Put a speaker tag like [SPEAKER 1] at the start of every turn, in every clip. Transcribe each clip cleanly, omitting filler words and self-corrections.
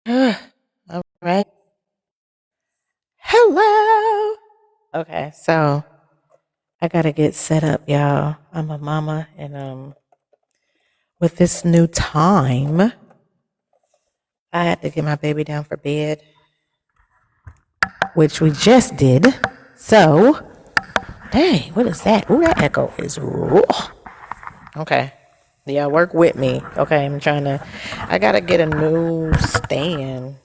[SPEAKER 1] All right. Hello. Okay, so I gotta get set up, y'all. I'm a mama, and with this new time, I had to get my baby down for bed, which we just did. So, dang, what is that? Ooh, that echo is raw. Okay. Yeah, work with me. Okay, I gotta get a new stand.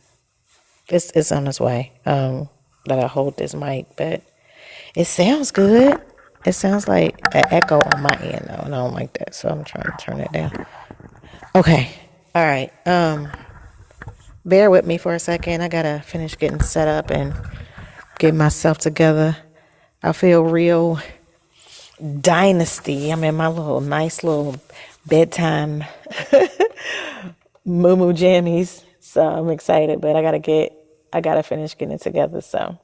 [SPEAKER 1] It's on its way. That I hold this mic, but it sounds good. It sounds like an echo on my end though, and I don't like that, so I'm trying to turn it down. Okay. All right. Bear with me for a second. I gotta finish getting set up and get myself together. I feel real dynasty. I'm in my nice little bedtime moo jammies. So I'm excited, but I gotta finish getting it together. So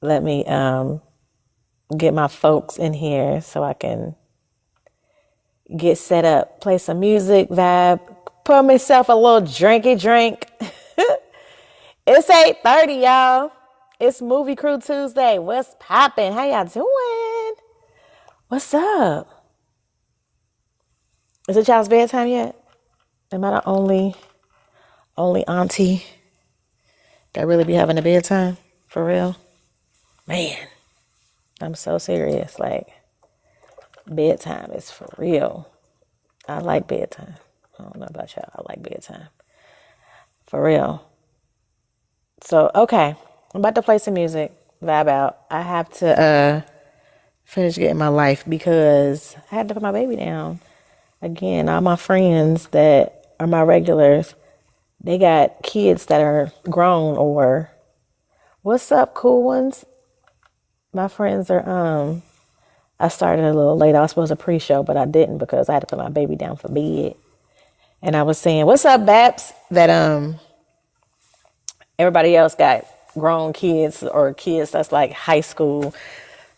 [SPEAKER 1] let me get my folks in here so I can get set up, play some music, vibe, pour myself a little drinky drink. It's 8:30, y'all. It's Movie Crew Tuesday. What's poppin'? How y'all doing? What's up? Is it y'all's bedtime yet? Am I the only auntie that really be having a bedtime? For real? Man, I'm so serious. Like, bedtime is for real. I like bedtime. I don't know about y'all. I like bedtime. For real. So, okay. I'm about to play some music. Vibe out. I have to finish getting my life because I had to put my baby down. Again, all my friends that are my regulars, they got kids that are grown or what's up, cool ones? My friends are I started a little late. I was supposed to pre-show, but I didn't because I had to put my baby down for bed. And I was saying, "What's up, Babs?" That everybody else got grown kids or kids that's like high school.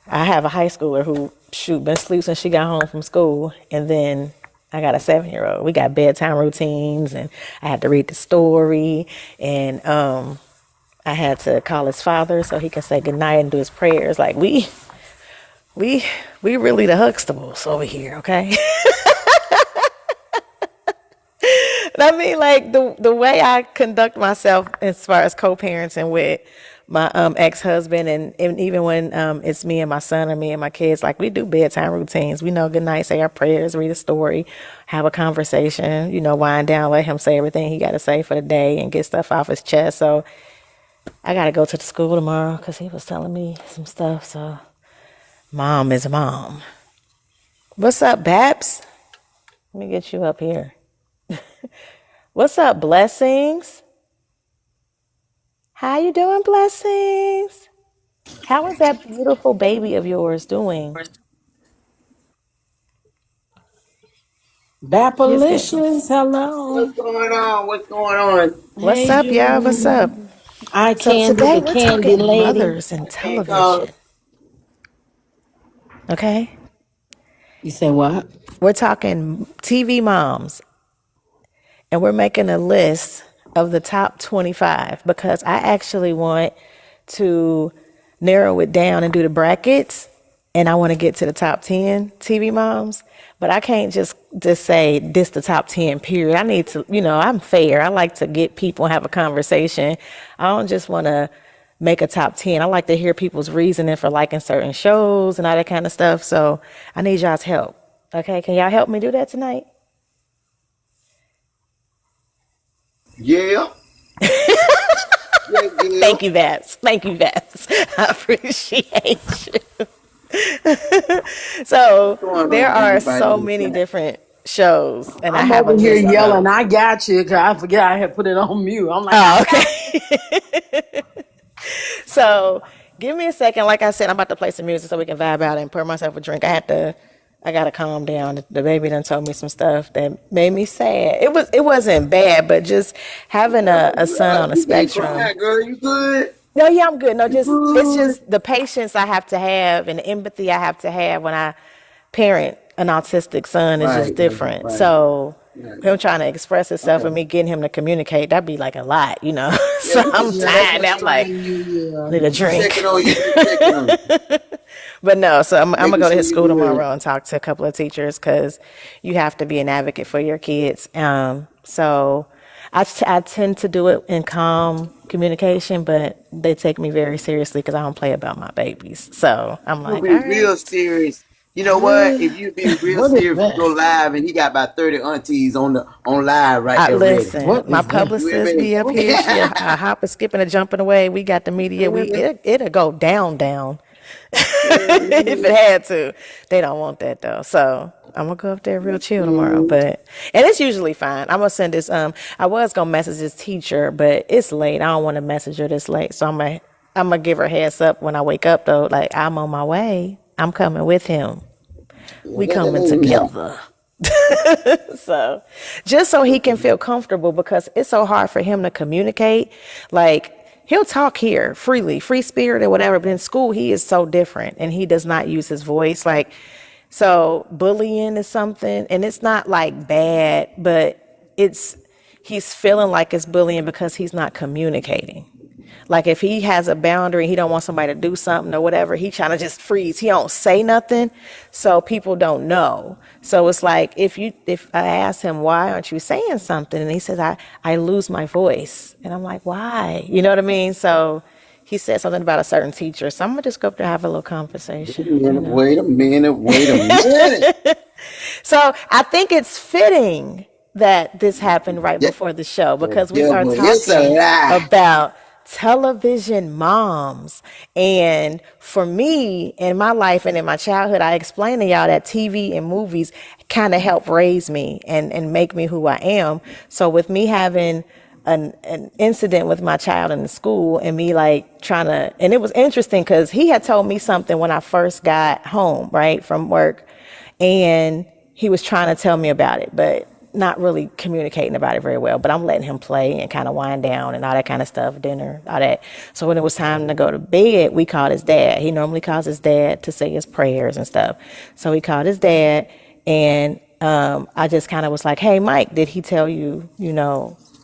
[SPEAKER 1] I have a high schooler who been asleep since she got home from school, and then I got a 7-year-old. We got bedtime routines, and I had to read the story, and I had to call his father so he can say goodnight and do his prayers. Like we really the Huxtables over here, okay? I mean, like the way I conduct myself as far as co-parenting with my ex-husband, and even when it's me and my son or me and my kids, like we do bedtime routines. We know good night, say our prayers, read a story, have a conversation, wind down, let him say everything he got to say for the day and get stuff off his chest. So I got to go to the school tomorrow because he was telling me some stuff. So mom is mom. What's up, Babs? Let me get you up here. What's up, Blessings? How you doing, Blessings? How is that beautiful baby of yours doing? He's good.
[SPEAKER 2] Bapalicious, hello.
[SPEAKER 3] What's going on? What's going on?
[SPEAKER 1] What's
[SPEAKER 2] Hey,
[SPEAKER 1] up, y'all? What's up?
[SPEAKER 2] you. I
[SPEAKER 1] So
[SPEAKER 2] Candy,
[SPEAKER 1] today
[SPEAKER 2] the
[SPEAKER 1] we're
[SPEAKER 2] candy
[SPEAKER 1] talking
[SPEAKER 2] lady.
[SPEAKER 1] mothers and
[SPEAKER 3] Hey, call.
[SPEAKER 1] television. Okay?
[SPEAKER 2] You say what?
[SPEAKER 1] We're talking TV moms, and we're making a list of the top 25 because I actually want to narrow it down and do the brackets, and I want to get to the top 10 TV moms. But I can't just say this the top 10 period. I need to, I'm fair. I like to get people and have a conversation. I don't just want to make a top 10. I like to hear people's reasoning for liking certain shows and all that kind of stuff. So I need y'all's help. Okay, can y'all help me do that tonight?
[SPEAKER 3] Yeah. Yeah, yeah.
[SPEAKER 1] Thank you, Babs. Thank you, Babs. I appreciate you. So
[SPEAKER 3] What's going
[SPEAKER 1] there
[SPEAKER 3] on,
[SPEAKER 1] are
[SPEAKER 3] everybody
[SPEAKER 1] so
[SPEAKER 3] in the
[SPEAKER 1] many
[SPEAKER 3] chat?
[SPEAKER 1] different shows, and I
[SPEAKER 2] I'm
[SPEAKER 1] have a
[SPEAKER 2] over here
[SPEAKER 1] list of
[SPEAKER 2] yelling.
[SPEAKER 1] them.
[SPEAKER 2] I got you because I forget I had put it on mute. I'm like,
[SPEAKER 1] Oh,
[SPEAKER 2] I got
[SPEAKER 1] okay. So give me a second. Like I said, I'm about to play some music so we can vibe out and pour myself a drink. I gotta calm down. The baby done told me some stuff that made me sad. It wasn't bad, but just having a son on the
[SPEAKER 3] You been
[SPEAKER 1] spectrum.
[SPEAKER 3] quiet, girl. You good?
[SPEAKER 1] No, yeah, I'm good. No,
[SPEAKER 3] You
[SPEAKER 1] it's
[SPEAKER 3] good?
[SPEAKER 1] just the patience I have to have and the empathy I have to have when I parent an autistic son is just
[SPEAKER 3] Right,
[SPEAKER 1] different.
[SPEAKER 3] right.
[SPEAKER 1] So him trying to express himself and me getting him to communicate, that'd be like a lot, you know.
[SPEAKER 3] Yeah,
[SPEAKER 1] So
[SPEAKER 3] we
[SPEAKER 1] I'm
[SPEAKER 3] just
[SPEAKER 2] Yeah, that's
[SPEAKER 1] tired.
[SPEAKER 2] what
[SPEAKER 1] I'm
[SPEAKER 2] she
[SPEAKER 1] like,
[SPEAKER 2] mean. Yeah.
[SPEAKER 1] need a
[SPEAKER 3] checking
[SPEAKER 1] drink.
[SPEAKER 3] on you. We checking on you.
[SPEAKER 1] But no, so I'm gonna
[SPEAKER 3] Making
[SPEAKER 1] go to
[SPEAKER 3] sure
[SPEAKER 1] his
[SPEAKER 3] you
[SPEAKER 1] school
[SPEAKER 3] good.
[SPEAKER 1] tomorrow and talk to a couple of teachers because you have to be an advocate for your kids. So I tend to do it in calm communication, but they take me very seriously because I don't play about my babies. So I'm
[SPEAKER 3] You'll
[SPEAKER 1] like,
[SPEAKER 3] be
[SPEAKER 1] all right.
[SPEAKER 3] real serious. You know what? If you be real
[SPEAKER 2] What is
[SPEAKER 3] serious, you go
[SPEAKER 2] that?
[SPEAKER 3] live and he got about 30 aunties on live right
[SPEAKER 1] I
[SPEAKER 3] there ready.
[SPEAKER 1] listen.
[SPEAKER 2] What
[SPEAKER 1] My
[SPEAKER 2] is that?
[SPEAKER 3] You hear
[SPEAKER 1] publicist
[SPEAKER 3] me?
[SPEAKER 1] be up here. She a hopping, skipping, and jumping away. We got the media. It'll go down. If it had to. They don't want that though. So I'm gonna go up there real chill tomorrow. But and it's usually fine. I'm gonna send this. I was gonna message this teacher, but it's late. I don't want to message her this late. So I'm gonna give her a heads up when I wake up though. Like I'm on my way. I'm coming with him. We
[SPEAKER 3] Let
[SPEAKER 1] coming
[SPEAKER 3] me know.
[SPEAKER 1] together. So just so he can feel comfortable because it's so hard for him to communicate. Like he'll talk here freely, free spirit or whatever, but in school he is so different and he does not use his voice. Like so bullying is something and it's not like bad, but he's feeling like it's bullying because he's not communicating. Like if he has a boundary, he don't want somebody to do something or whatever, he trying to just freeze. He don't say nothing, so people don't know. So it's like if I ask him why aren't you saying something, and he says I lose my voice, and I'm like why? You know what I mean? So he said something about a certain teacher, so I'm gonna just go up there and have a little conversation. You know.
[SPEAKER 3] Wait a minute. Wait a minute.
[SPEAKER 1] So I think it's fitting that this happened right
[SPEAKER 3] Yeah,
[SPEAKER 1] before the show
[SPEAKER 3] the
[SPEAKER 1] because we are
[SPEAKER 3] devil is a
[SPEAKER 1] talking
[SPEAKER 3] lie.
[SPEAKER 1] about television moms. And for me in my life and in my childhood, I explained to y'all that TV and movies kind of help raise me and make me who I am. So with me having an incident with my child in the school and me like trying to, and it was interesting because he had told me something when I first got home, right, from work. And he was trying to tell me about it, but not really communicating about it very well. But I'm letting him play and kind of wind down and all that kind of stuff, dinner, all that. So when it was time to go to bed, we called his dad. He normally calls his dad to say his prayers and stuff. So he called his dad, and I just kind of was like, hey, Mike, did he tell you,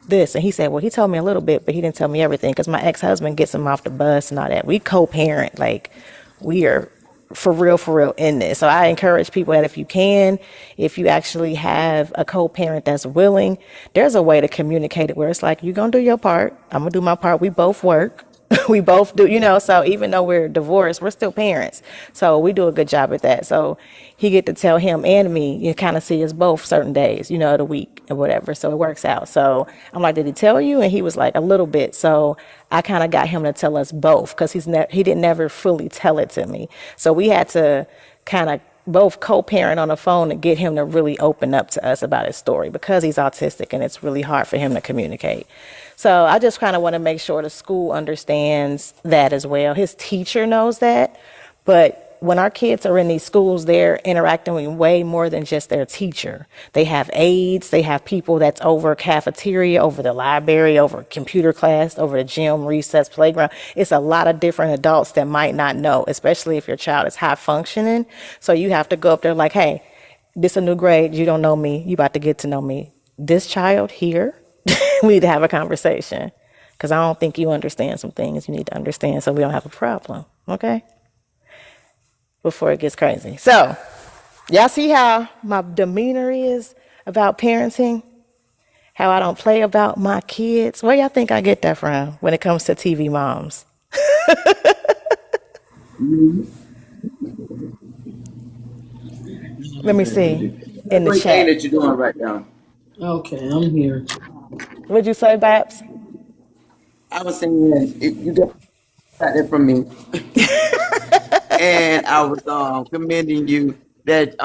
[SPEAKER 1] this? And he said, well, he told me a little bit, but he didn't tell me everything because my ex-husband gets him off the bus and all that. We co-parent, like we are for real in this. So I encourage people that if you actually have a co-parent that's willing, there's a way to communicate it where it's like, you're going to do your part. I'm going to do my part. We both work. We both do, so even though we're divorced, we're still parents. So we do a good job at that. So he get to tell him and me, you kind of see us both certain days, of the week or whatever. So it works out. So I'm like, did he tell you? And he was like, a little bit. So I kind of got him to tell us both because he didn't never fully tell it to me. So we had to kind of both co-parent on the phone to get him to really open up to us about his story because he's autistic and it's really hard for him to communicate. So I just kind of want to make sure the school understands that as well. His teacher knows that, but when our kids are in these schools, they're interacting with way more than just their teacher. They have aides, they have people that's over cafeteria, over the library, over computer class, over the gym, recess, playground. It's a lot of different adults that might not know, especially if your child is high functioning. So you have to go up there like, hey, this a new grade, you don't know me, you about to get to know me. This child here, we need to have a conversation because I don't think you understand some things you need to understand so we don't have a problem, okay? Before it gets crazy. So, y'all see how my demeanor is about parenting? How I don't play about my kids? Where y'all think I get that from when it comes to TV moms? Let me see in the
[SPEAKER 3] Great thing
[SPEAKER 1] chat.
[SPEAKER 3] that you're doing right now.
[SPEAKER 2] Okay, I'm here.
[SPEAKER 1] What'd you say, Babs?
[SPEAKER 3] I was saying if you got that from me, and I was commending you that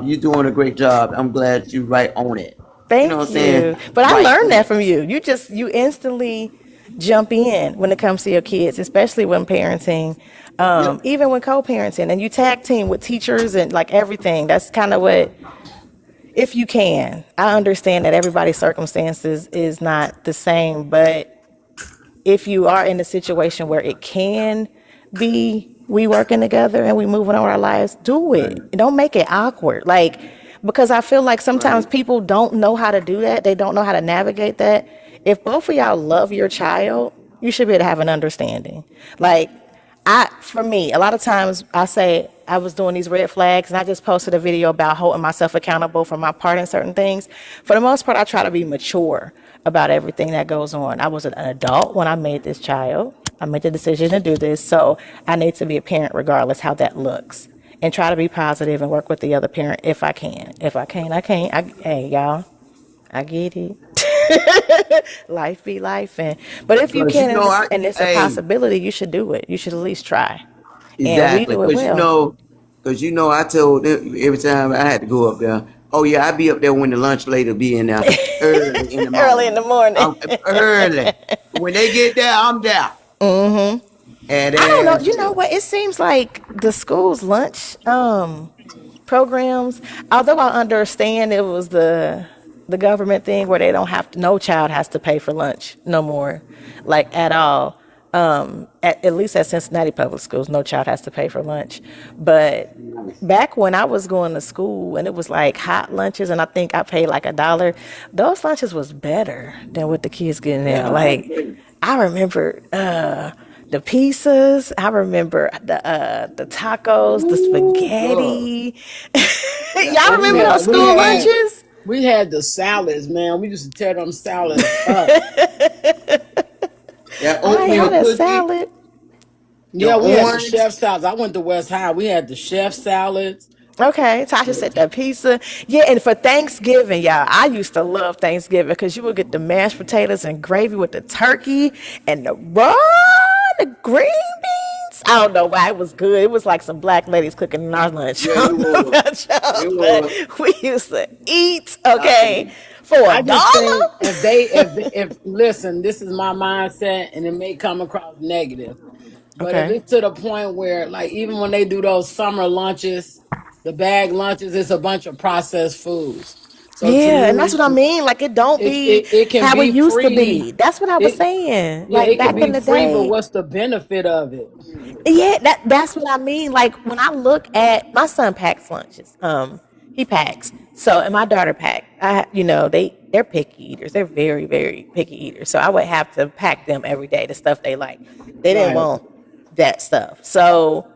[SPEAKER 3] you're doing a great job. I'm glad you right on it. You know what
[SPEAKER 1] Thank
[SPEAKER 3] I'm saying?
[SPEAKER 1] you. But I
[SPEAKER 3] Right
[SPEAKER 1] learned
[SPEAKER 3] on
[SPEAKER 1] that
[SPEAKER 3] it.
[SPEAKER 1] from you. You instantly jump in when it comes to your kids, especially when parenting,
[SPEAKER 3] Yep.
[SPEAKER 1] even when co-parenting, and you tag team with teachers and like everything. That's kind of what, if you can. I understand that everybody's circumstances is not the same, but if you are in a situation where it can be we working together and we moving on our lives, do it. Don't make it awkward. Like because I feel like sometimes
[SPEAKER 3] Right.
[SPEAKER 1] people don't know how to do that. They don't know how to navigate that. If both of y'all love your child, you should be able to have an understanding. Like, for me, a lot of times I say I was doing these red flags and I just posted a video about holding myself accountable for my part in certain things. For the most part, I try to be mature about everything that goes on. I was an adult when I made this child. I made the decision to do this. So I need to be a parent regardless how that looks, and try to be positive and work with the other parent if I can. If I can't, I can't. Hey, y'all, I get it. Life be life, but if you
[SPEAKER 3] Because
[SPEAKER 1] can and it's a
[SPEAKER 3] hey,
[SPEAKER 1] possibility, you should do it. You should at least try, and we
[SPEAKER 3] exactly.
[SPEAKER 1] do it well.
[SPEAKER 3] Because I told them every time I had to go up there. Oh yeah, I be up there when the lunch lady be in there early in the
[SPEAKER 1] Early in
[SPEAKER 3] morning.
[SPEAKER 1] the morning.
[SPEAKER 3] I'm early. When they get there, I'm there. And
[SPEAKER 1] I don't know.
[SPEAKER 3] then
[SPEAKER 1] You know what? It seems like the school's lunch programs, although I understand it was the government thing where they don't have to, no child has to pay for lunch no more, like at all. At least at Cincinnati Public Schools, no child has to pay for lunch. But back when I was going to school and it was like hot lunches, and I think I paid like $1, those lunches was better than what the kids getting now.
[SPEAKER 3] yeah, I
[SPEAKER 1] Like,
[SPEAKER 3] agree.
[SPEAKER 1] I remember the pizzas. I remember the tacos, the
[SPEAKER 3] Ooh, God.
[SPEAKER 1] spaghetti.
[SPEAKER 3] That
[SPEAKER 1] Y'all remember
[SPEAKER 2] Yeah,
[SPEAKER 1] those
[SPEAKER 3] oatmeal
[SPEAKER 2] we
[SPEAKER 1] school
[SPEAKER 2] had
[SPEAKER 3] cookie.
[SPEAKER 1] lunches?
[SPEAKER 2] we had the salads, man. We used to tear them salads up.
[SPEAKER 3] That
[SPEAKER 1] I ain't had
[SPEAKER 3] oatmeal
[SPEAKER 1] a
[SPEAKER 3] cookie.
[SPEAKER 1] salad.
[SPEAKER 3] The
[SPEAKER 2] Yeah, we had the
[SPEAKER 3] orange.
[SPEAKER 2] chef salads. I went to West High. We had the chef salads.
[SPEAKER 1] Okay, Tasha said that pizza. Yeah, and for Thanksgiving, y'all, I used to love Thanksgiving because you would get the mashed potatoes and gravy with the turkey and the green beans. I don't know why it was good. It was like some black ladies cooking in our lunch.
[SPEAKER 3] Yeah,
[SPEAKER 1] I
[SPEAKER 3] it
[SPEAKER 1] don't know
[SPEAKER 3] was.
[SPEAKER 1] about y'all,
[SPEAKER 3] It was.
[SPEAKER 1] but we used to eat,
[SPEAKER 3] I tell
[SPEAKER 1] okay,
[SPEAKER 3] you.
[SPEAKER 1] for a
[SPEAKER 2] I just think
[SPEAKER 1] dollar.
[SPEAKER 2] if listen, this is my mindset, and it may come across negative, but if
[SPEAKER 1] Okay.
[SPEAKER 2] it's to the point where, like, even when they do those summer lunches, the bag lunches, it's a bunch of processed foods. So to
[SPEAKER 1] Yeah, and that's
[SPEAKER 2] me,
[SPEAKER 1] what I mean. Like, it don't be
[SPEAKER 2] it can
[SPEAKER 1] how it
[SPEAKER 2] be
[SPEAKER 1] used to
[SPEAKER 2] free.
[SPEAKER 1] be. That's what I was
[SPEAKER 2] It
[SPEAKER 1] saying.
[SPEAKER 2] Yeah,
[SPEAKER 1] Like
[SPEAKER 2] it can
[SPEAKER 1] back in
[SPEAKER 2] be
[SPEAKER 1] the
[SPEAKER 2] free, but
[SPEAKER 1] day.
[SPEAKER 2] what's the benefit of it?
[SPEAKER 1] Yeah, that's what I mean. Like when I look at my son packs lunches. He packs. So and my daughter pack. They're picky eaters. They're very, very picky eaters. So I would have to pack them every day the stuff they like. They didn't
[SPEAKER 2] Right.
[SPEAKER 1] want that stuff. So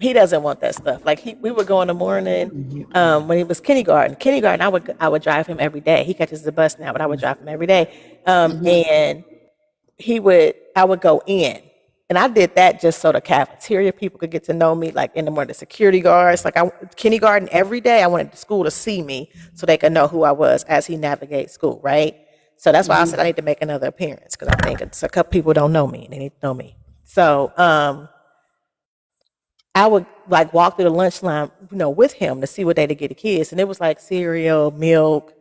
[SPEAKER 1] he doesn't want that stuff. Like we would go in the morning when he was kindergarten. Kindergarten, I would drive him every day. He catches the bus now, but I would drive him every day.
[SPEAKER 2] Hmm.
[SPEAKER 1] And I would go in. And I did that just so the cafeteria people could get to know me, like in the morning, the security guards. Like kindergarten every day, I wanted the school to see me so they could know who I was as he navigates school, right? So that's why I said I
[SPEAKER 2] Hmm.
[SPEAKER 1] need to make another appearance because I think it's a couple people don't know me. They need to know me. So I would like walk through the lunch line, with him to see what they to get the kids, and it was like cereal, milk,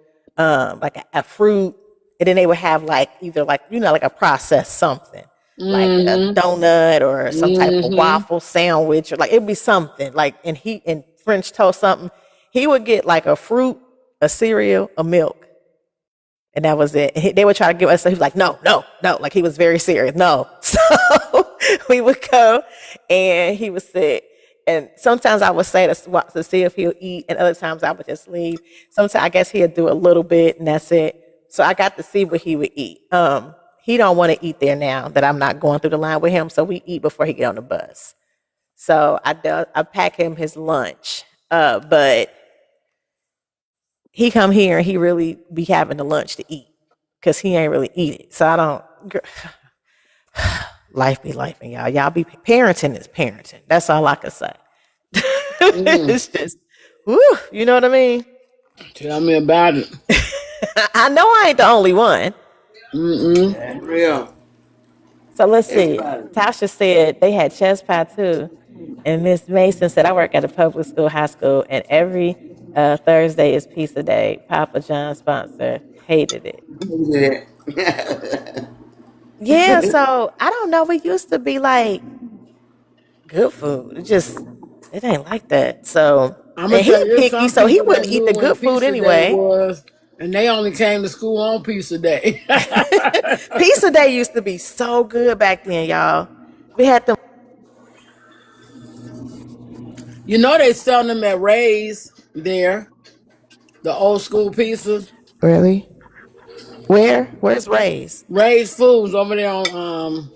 [SPEAKER 1] like a fruit, and then they would have like either like like a processed something, like a
[SPEAKER 2] Hmm.
[SPEAKER 1] donut or some type of
[SPEAKER 2] Hmm.
[SPEAKER 1] waffle sandwich, or like it'd be something like and French toast something. He would get like a fruit, a cereal, a milk, and that was it. They would try to give us. So he was like, no, no, no. Like he was very serious. No. So we would go, and he would sit. And sometimes I would say to see if he'll eat, and other times I would just leave. Sometimes I guess he'd do a little bit, and that's it. So I got to see what he would eat. He don't want to eat there now that I'm not going through the line with him. So we eat before he get on the bus. So I pack him his lunch. But he come here and he really be having the lunch to eat because he ain't really eat it. So I don't. Life be life, and y'all be parenting is parenting. That's all I can say.
[SPEAKER 2] Mm.
[SPEAKER 1] It's just, woo, you know what I mean?
[SPEAKER 2] Tell me about it.
[SPEAKER 1] I know I ain't the only one.
[SPEAKER 2] Mm-mm.
[SPEAKER 3] That's real.
[SPEAKER 1] So let's see.
[SPEAKER 3] Everybody.
[SPEAKER 1] Tasha said they had chest pie too, and Miss Mason said I work at a public school, high school, and every Thursday is pizza day. Papa John sponsor. Hated it.
[SPEAKER 3] Yeah.
[SPEAKER 1] Yeah, so I don't know. It used to be like good food. It ain't like that. So
[SPEAKER 2] I'm gonna
[SPEAKER 1] and he
[SPEAKER 2] tell you, there's
[SPEAKER 1] picky,
[SPEAKER 2] some
[SPEAKER 1] so he
[SPEAKER 2] people
[SPEAKER 1] wouldn't
[SPEAKER 2] that
[SPEAKER 1] eat
[SPEAKER 2] knew
[SPEAKER 1] the
[SPEAKER 2] when
[SPEAKER 1] good food
[SPEAKER 2] pizza day
[SPEAKER 1] anyway.
[SPEAKER 2] was, and they only came to school on pizza day.
[SPEAKER 1] Pizza day used to be so good back then, y'all. We had them.
[SPEAKER 2] You know they sell them at Ray's. there. The old school pizza.
[SPEAKER 1] Really? Where? Where's Ray's?
[SPEAKER 2] Ray's Foods over there on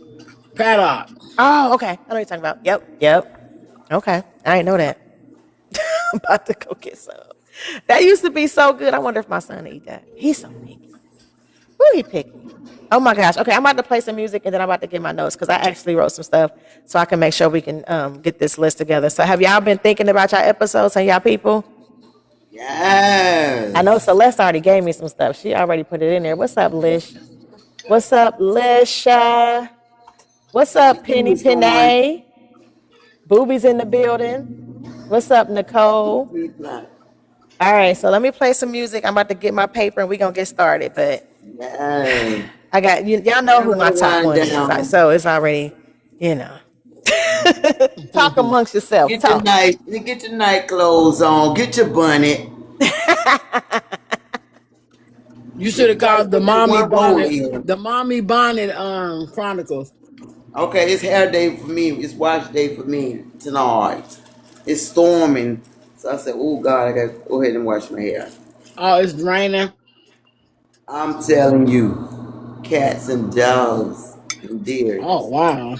[SPEAKER 2] Paddock.
[SPEAKER 1] Oh, okay. I know what you're talking about. Yep. Yep. Okay. I didn't know that. I'm about to go get some. That used to be so good. I wonder if my son eat that. He's so picky. Really picky. Oh my gosh. Okay, I'm about to play some music and then I'm about to get my notes because I actually wrote some stuff so I can make sure we can get this list together. So have y'all been thinking about y'all episodes and y'all people?
[SPEAKER 3] Yes.
[SPEAKER 1] I know Celeste already gave me some stuff. She already put it in there. What's up, Lish? What's up, Lisha? What's up, Penny Penay? Boobies in the building. What's up, Nicole? All right, so let me play some music. I'm about to get my paper and we're going to get started. But
[SPEAKER 3] Yes.
[SPEAKER 1] I got, y'all know who my top one is. So it's already, you know. Talk amongst yourself.
[SPEAKER 3] Get
[SPEAKER 1] Talk.
[SPEAKER 3] your night clothes on. Get your bonnet.
[SPEAKER 2] You should have called the Mommy Bonnet. The Mommy Bonnet Chronicles.
[SPEAKER 3] Okay, it's hair day for me. It's wash day for me tonight. It's storming. So I said, oh God, I gotta go ahead and wash my hair.
[SPEAKER 2] Oh, it's raining.
[SPEAKER 3] I'm telling you, cats and dogs and deer.
[SPEAKER 2] Oh, wow.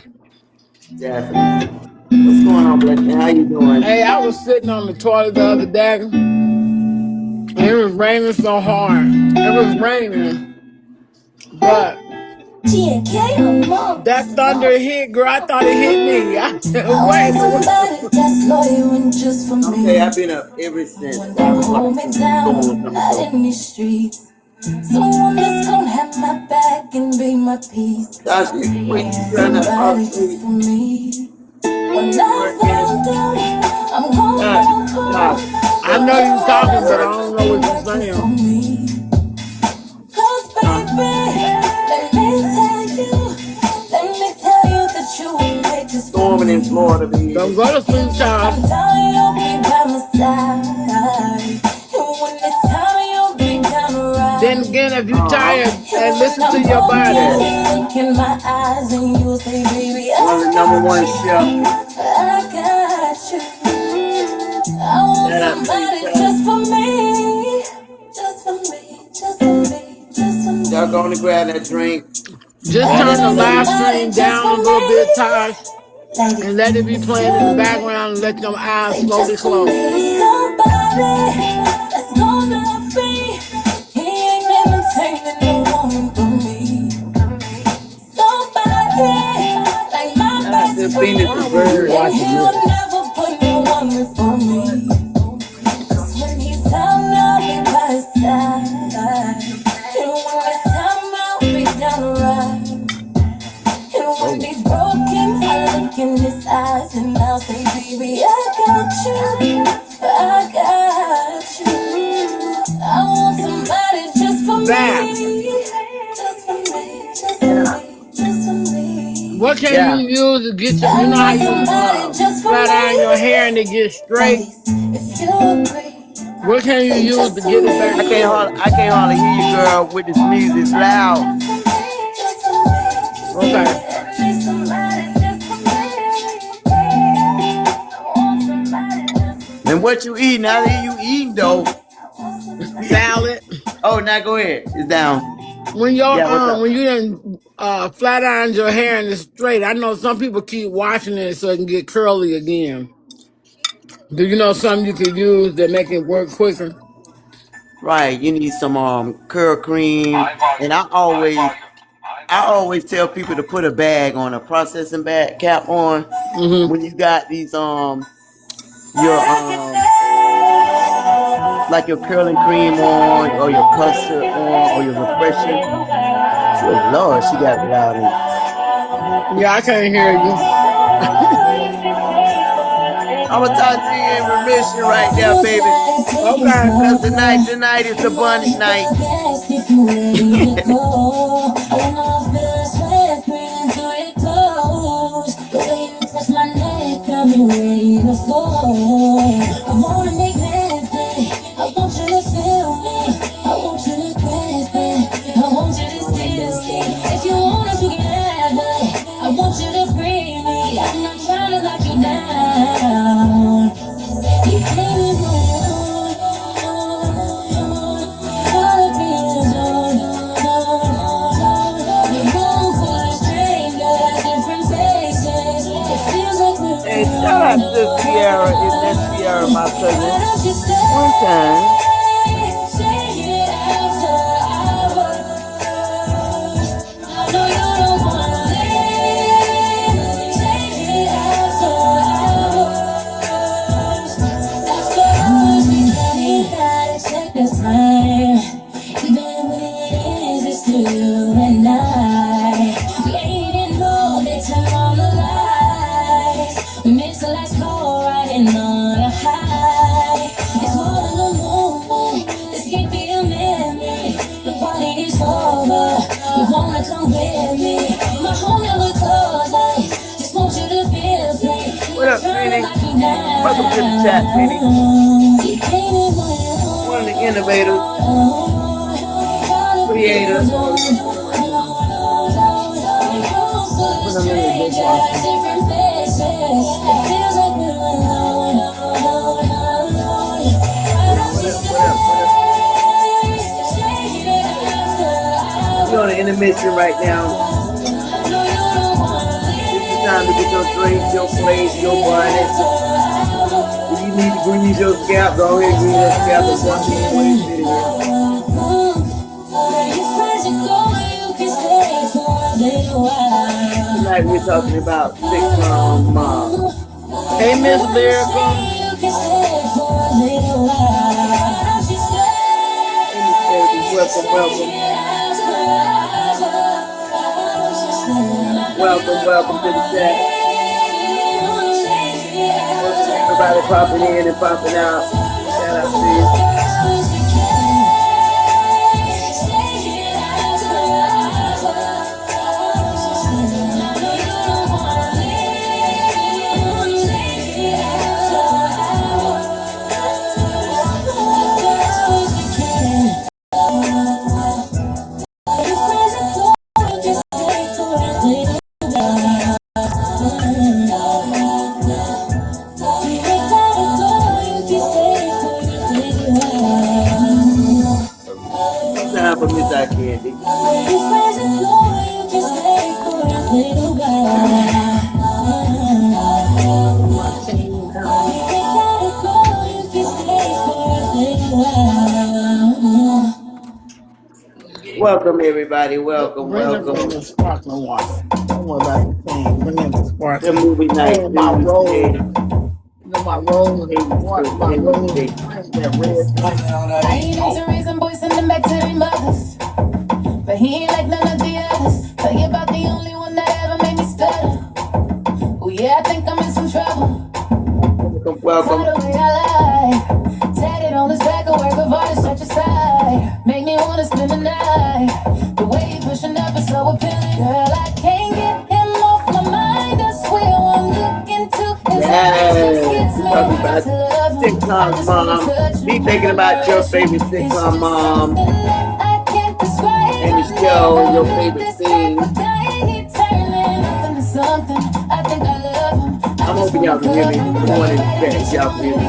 [SPEAKER 3] Definitely. What's going on, Blessing? How you doing?
[SPEAKER 2] Hey, I was sitting on the toilet the other day. And it was raining so hard. It was raining. But that thunder hit, girl. I thought it hit me. I said, wait.
[SPEAKER 3] Okay, I've been up ever since 5 o'clock.
[SPEAKER 4] Someone that's gonna have my back and be my peace.
[SPEAKER 3] Gosh,
[SPEAKER 4] Somebody just for me. When I found out, I'm going
[SPEAKER 2] I know you talking, but I don't know what you're saying.
[SPEAKER 4] Cause baby, let me tell you that you will make this
[SPEAKER 3] storming in Florida, baby.
[SPEAKER 2] Don't go to sleep, child.
[SPEAKER 4] I'm telling you, be by my side. And when it's time, you'll be down to ride.
[SPEAKER 2] Then again, if you're tired, and listen to your body.
[SPEAKER 4] Look in my eyes and you'll say, baby,
[SPEAKER 3] One of the number one show.
[SPEAKER 4] I got you. I want somebody just for me. Just for me, just for me, just for me.
[SPEAKER 3] Y'all going to grab that drink.
[SPEAKER 2] Just turn the live stream down a little bit, Tosh, and let it be playing in the background and let them eyes slowly close.
[SPEAKER 4] Somebody that's gonna be. He ain't never taking no woman from me. Somebody like my best friend. And he'll never put no woman for me. Cause when he's down, I'll be by his side. And when it's time, I'll be down to ride. And when he's broken, I look in his eyes and I'll say, baby, I got you. I got you. I want somebody just for me. Just for me, just for me, just for me.
[SPEAKER 2] What can you use to get your, you know how you flat iron your hair and it gets straight?
[SPEAKER 4] If you agree.
[SPEAKER 2] What can you use to get it back?
[SPEAKER 3] I can't hardly hear you, girl, with this music. It's loud.
[SPEAKER 2] Okay.
[SPEAKER 3] And what you eating? I hear you eating though.
[SPEAKER 2] Salad.
[SPEAKER 3] Oh, now go ahead. It's down.
[SPEAKER 2] When you done flat iron your hair and it's straight, I know some people keep washing it so it can get curly again. Do you know something you could use that make it work quicker?
[SPEAKER 3] Right. You need some curl cream, and I always tell people to put a bag on, a processing bag cap on when you got these like your curling cream on, or your custard on, or your refreshing. Good Lord, she got it loud in.
[SPEAKER 2] Yeah, I can't hear you.
[SPEAKER 3] I'm gonna talk to you in remission right now, baby.
[SPEAKER 2] Okay.
[SPEAKER 3] Because tonight is the bunny night.
[SPEAKER 4] I wanna make that day. I want you to feel me. I want you to grasp it. I want you to steal me. If you want it, you can have it. I want you to free me. I'm not trying to lock you down. You can't move on.
[SPEAKER 3] cousin one time. What up, Penny? Welcome to the chat, Penny. One of the innovators, creators. We're on an intermission right now. Time to get your drink, your plate, your bonnet. If you need to grease your scalp, go ahead and grease your scalp and wash it when you sit here. Tonight we're talking about sitcom mom.
[SPEAKER 2] Hey, Miss Lyrical.
[SPEAKER 3] Welcome to the chat. Everybody popping in and popping out. Shout out to you. Time for Miss I Candy. Welcome everybody. Welcome.
[SPEAKER 2] Bring the sparkling water. Don't worry about the thing. Bring in the sparkling.
[SPEAKER 3] The movie night.
[SPEAKER 2] My roll. You know my roll and my roll.
[SPEAKER 5] I ain't into raising boys and them back to their mothers, but he ain't like none of the others. Tell you about the only one that ever made me stutter. Oh yeah, I think I'm in some trouble.
[SPEAKER 3] Welcome.
[SPEAKER 5] The way I lie, tatted on his back, a work of art is such a sight. Make me wanna spend the night. The way he pushing up is so appealing. Girl, I can't get him off my mind. I swear I'm looking to his eyes.
[SPEAKER 3] Talking about sitcom mom. Be thinking about your favorite sitcom mom and the show and your favorite scene. I'm hoping y'all can hear me. One in the best. Y'all can hear me.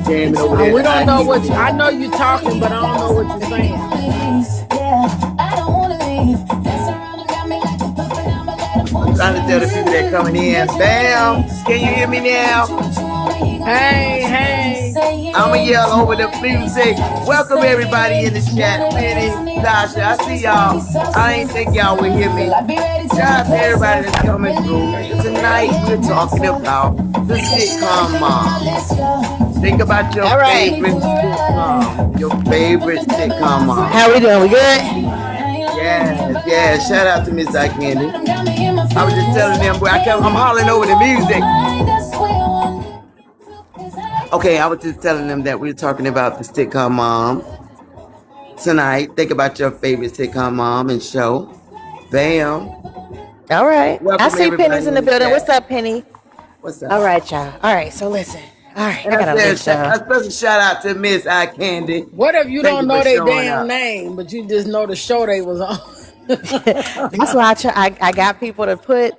[SPEAKER 3] Jamming over there.
[SPEAKER 2] We don't know what I know you're talking, but I don't know what you're saying.
[SPEAKER 3] I'm trying to tell the people that coming in. Bam! Can you hear me now?
[SPEAKER 2] Hey.
[SPEAKER 3] I'ma yell over the music. Welcome everybody in the chat. Penny, Tasha, I see y'all. I ain't think y'all would hear me. Shout out to everybody that's coming through. Tonight we're talking about the sitcom mom. Think about your favorite sitcom. Your favorite sitcom mom.
[SPEAKER 1] How we doing? We good?
[SPEAKER 3] Yeah. Shout out to Miss I Candy. I was just telling them, I'm hollering over the music. Okay, I was just telling them that we're talking about the sitcom mom tonight. Think about your favorite sitcom mom and show. Bam.
[SPEAKER 1] All right.
[SPEAKER 3] Welcome
[SPEAKER 1] I see Penny's in the building.
[SPEAKER 3] chat.
[SPEAKER 1] What's up, Penny?
[SPEAKER 3] What's up?
[SPEAKER 1] All right, y'all. All right, so listen. All right,
[SPEAKER 3] And a special shout out to Miss I Candy.
[SPEAKER 2] What if you
[SPEAKER 3] Thank
[SPEAKER 2] don't
[SPEAKER 3] you
[SPEAKER 2] know
[SPEAKER 3] for
[SPEAKER 2] their
[SPEAKER 3] showing
[SPEAKER 2] damn
[SPEAKER 3] up.
[SPEAKER 2] name, but you just know the show they was on?
[SPEAKER 1] That's why I got people to put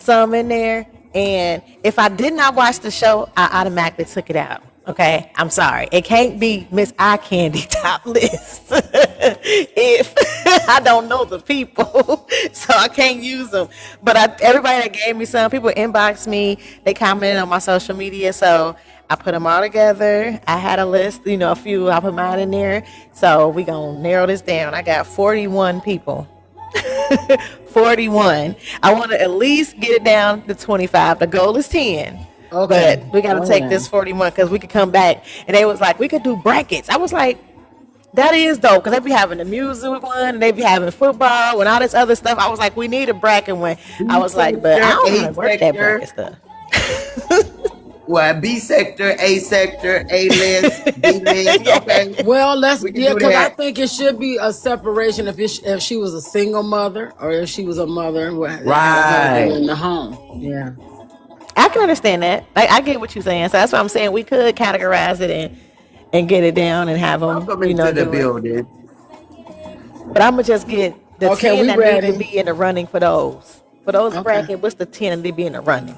[SPEAKER 1] some in there, and if I did not watch the show, I automatically took it out. Okay, I'm sorry. It can't be Miss Eye Candy top list if I don't know the people, so I can't use them. But everybody that gave me some, people inboxed me, they commented on my social media, so I put them all together. I had a list, a few. I put mine in there, so we gonna narrow this down. I got 41 people. 41. I want to at least get it down to 25. The goal is 10.
[SPEAKER 2] Okay.
[SPEAKER 1] But we got to take this 41 because we could come back. And they was like, we could do brackets. I was like, that is dope because they be having the music one, and they be having football and all this other stuff. I was like, we need a bracket one. I was like, but I don't know how to work that bracket stuff.
[SPEAKER 3] What, B sector, A sector, A list, B list, okay.
[SPEAKER 2] Well, because I think it should be a separation if she was a single mother or if she was a mother
[SPEAKER 3] right
[SPEAKER 2] in the home. Yeah.
[SPEAKER 1] I can understand that. I get what you're saying. So that's what I'm saying. We could categorize it and get it down and have them,
[SPEAKER 3] into the building.
[SPEAKER 1] But I'm gonna just get the 10 that need to be in the running for those. For those bracket, what's the 10 that need to be in the running?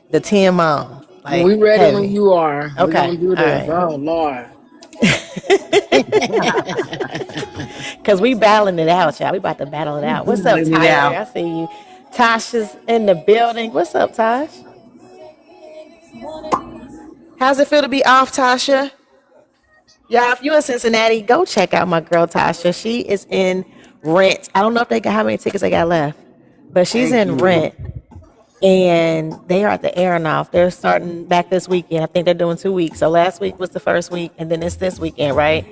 [SPEAKER 1] The 10 mom.
[SPEAKER 2] Like, we ready heavy. When you are.
[SPEAKER 1] Okay.
[SPEAKER 2] We do this. Right. Oh Lord.
[SPEAKER 1] Cause we battling it out, y'all. We about to battle it out. What's up, Tyler? I see you. Tasha's in the building. What's up, Tosh? How's it feel to be off, Tasha? Y'all, if you're in Cincinnati, go check out my girl Tasha. She is in Rent. I don't know if they got how many tickets they got left, but she's in Rent. And they are at the Aronoff. They're starting back this weekend. I think they're doing 2 weeks. So last week was the first week, and then it's this weekend, right?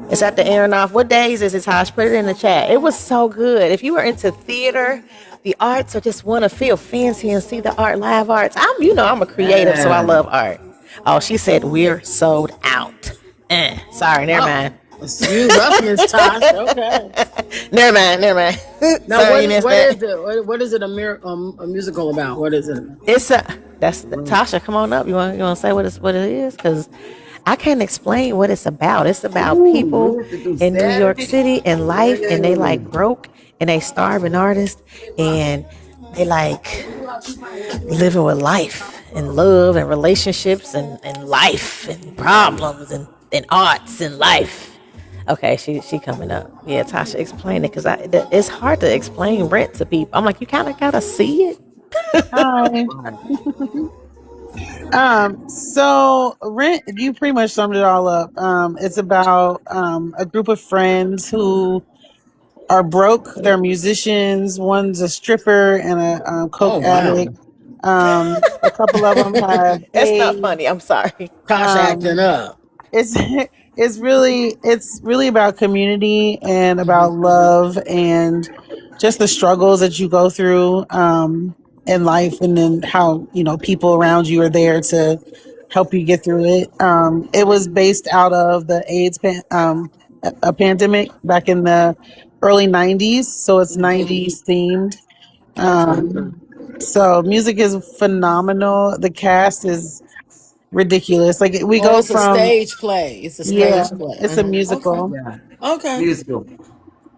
[SPEAKER 1] It's at the Aronoff. What days is it, Tosh? Put it in the chat. It was so good. If you are into theater, the arts, or just want to feel fancy and see the art, live arts. I'm a creative, so I love art. Oh, she said we're sold out. Sorry, never mind.
[SPEAKER 2] Excuse us, Miss Tosh. Okay.
[SPEAKER 1] Never mind.
[SPEAKER 2] Now, what is it a musical about? What is it?
[SPEAKER 1] Tasha, come on up. You want to say what it is? Because I can't explain what it's about. It's about people in New York City and life, and they like broke and they starving artists, and they like living with life and love and relationships and life and problems and arts and life. Okay, she coming up. Yeah, Tasha, explain it because it's hard to explain Rent to people. I'm like, you kind of gotta see it.
[SPEAKER 6] Hi. So Rent, you pretty much summed it all up. It's about a group of friends who are broke. They're musicians. One's a stripper and a coke addict. A couple of them have.
[SPEAKER 1] That's not funny. I'm sorry.
[SPEAKER 2] Tasha acting up.
[SPEAKER 6] It's really about community and about love and just the struggles that you go through in life, and then how people around you are there to help you get through it. It was based out of the AIDS a pandemic back in the early 90s, so it's 90s themed. So music is phenomenal. The cast is ridiculous. Like we go
[SPEAKER 2] it's
[SPEAKER 6] from
[SPEAKER 2] a stage play. It's a stage play.
[SPEAKER 6] It's a musical.
[SPEAKER 2] Okay.
[SPEAKER 3] Musical.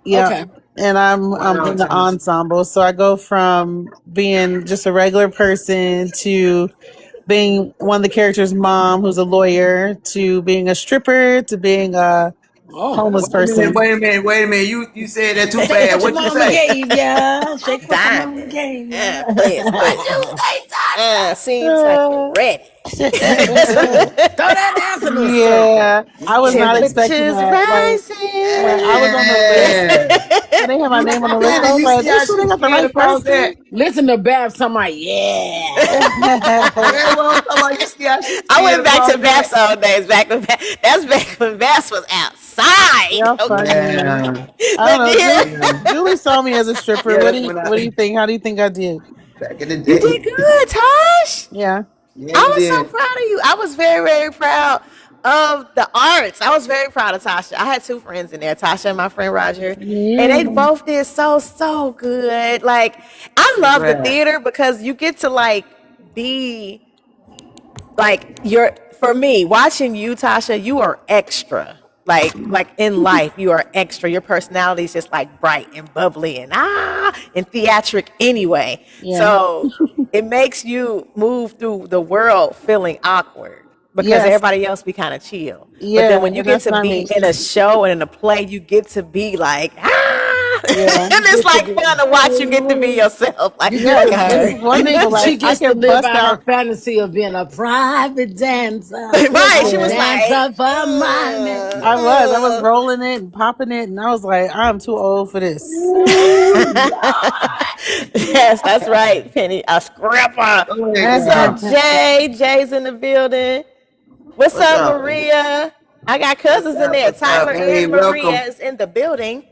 [SPEAKER 6] Yeah.
[SPEAKER 2] Okay.
[SPEAKER 6] And I'm in the ensemble, so I go from being just a regular person to being one of the characters' mom, who's a lawyer, to being a stripper, to being a homeless person.
[SPEAKER 3] Wait a minute. You said that too bad. What you say?
[SPEAKER 2] Gave ya. Shake what your mama gave ya.
[SPEAKER 1] Seems like you're ready.
[SPEAKER 2] Throw that answer.
[SPEAKER 6] Yeah, I was not expecting that. I was on the list. They have my name on the list. I was like, they got the right person.
[SPEAKER 2] Listen to Babs. Somebody,
[SPEAKER 1] I went back to Babs all days. That's back when Babs was outside.
[SPEAKER 6] I don't know. Julie saw me as a stripper. What do you think? How do you think I did?
[SPEAKER 3] Back in the day.
[SPEAKER 1] You did good, Tosh.
[SPEAKER 6] Yeah.
[SPEAKER 1] I was so proud of you. I was very, very proud of the arts. I was very proud of Tasha. I had 2 friends in there, Tasha and my friend Roger. Yeah. And they both did so good. Like, I love the theater because you get to be for me, watching you, Tasha, you are extra. Like in life, you are extra. Your personality is just like bright and bubbly and theatric anyway.
[SPEAKER 6] Yeah.
[SPEAKER 1] So it makes you move through the world feeling awkward because
[SPEAKER 6] Yes.
[SPEAKER 1] everybody else be kind of chill. But
[SPEAKER 6] Yeah.
[SPEAKER 1] then when you
[SPEAKER 6] And
[SPEAKER 1] get
[SPEAKER 6] that's
[SPEAKER 1] to
[SPEAKER 6] not
[SPEAKER 1] be
[SPEAKER 6] me.
[SPEAKER 1] in a show and in a play, you get to be like
[SPEAKER 6] Yeah.
[SPEAKER 1] and it's like fun to watch you get to be yourself. Like,
[SPEAKER 2] You
[SPEAKER 6] Yes.
[SPEAKER 2] get,
[SPEAKER 6] It's
[SPEAKER 1] God.
[SPEAKER 6] wonderful.
[SPEAKER 2] she
[SPEAKER 6] Like I
[SPEAKER 2] gets to
[SPEAKER 6] can
[SPEAKER 2] live
[SPEAKER 6] bust
[SPEAKER 2] out her
[SPEAKER 6] out.
[SPEAKER 2] fantasy of being a private dancer.
[SPEAKER 1] Right. She
[SPEAKER 2] I'm a
[SPEAKER 1] was
[SPEAKER 6] Yeah.
[SPEAKER 1] like,
[SPEAKER 2] dancer for money.
[SPEAKER 6] I was rolling it and popping it, and I was like, I'm too old for this.
[SPEAKER 1] yes, that's right, Penny. A scrapper.
[SPEAKER 3] Go ahead,
[SPEAKER 1] What's
[SPEAKER 3] girl.
[SPEAKER 1] up, Jay? Jay's in the building. What's
[SPEAKER 3] What's
[SPEAKER 1] up,
[SPEAKER 3] up?
[SPEAKER 1] Maria? I got cousins in there.
[SPEAKER 3] What's up?
[SPEAKER 1] Tyler
[SPEAKER 3] Hey,
[SPEAKER 1] and Maria
[SPEAKER 3] welcome.
[SPEAKER 1] is in the building.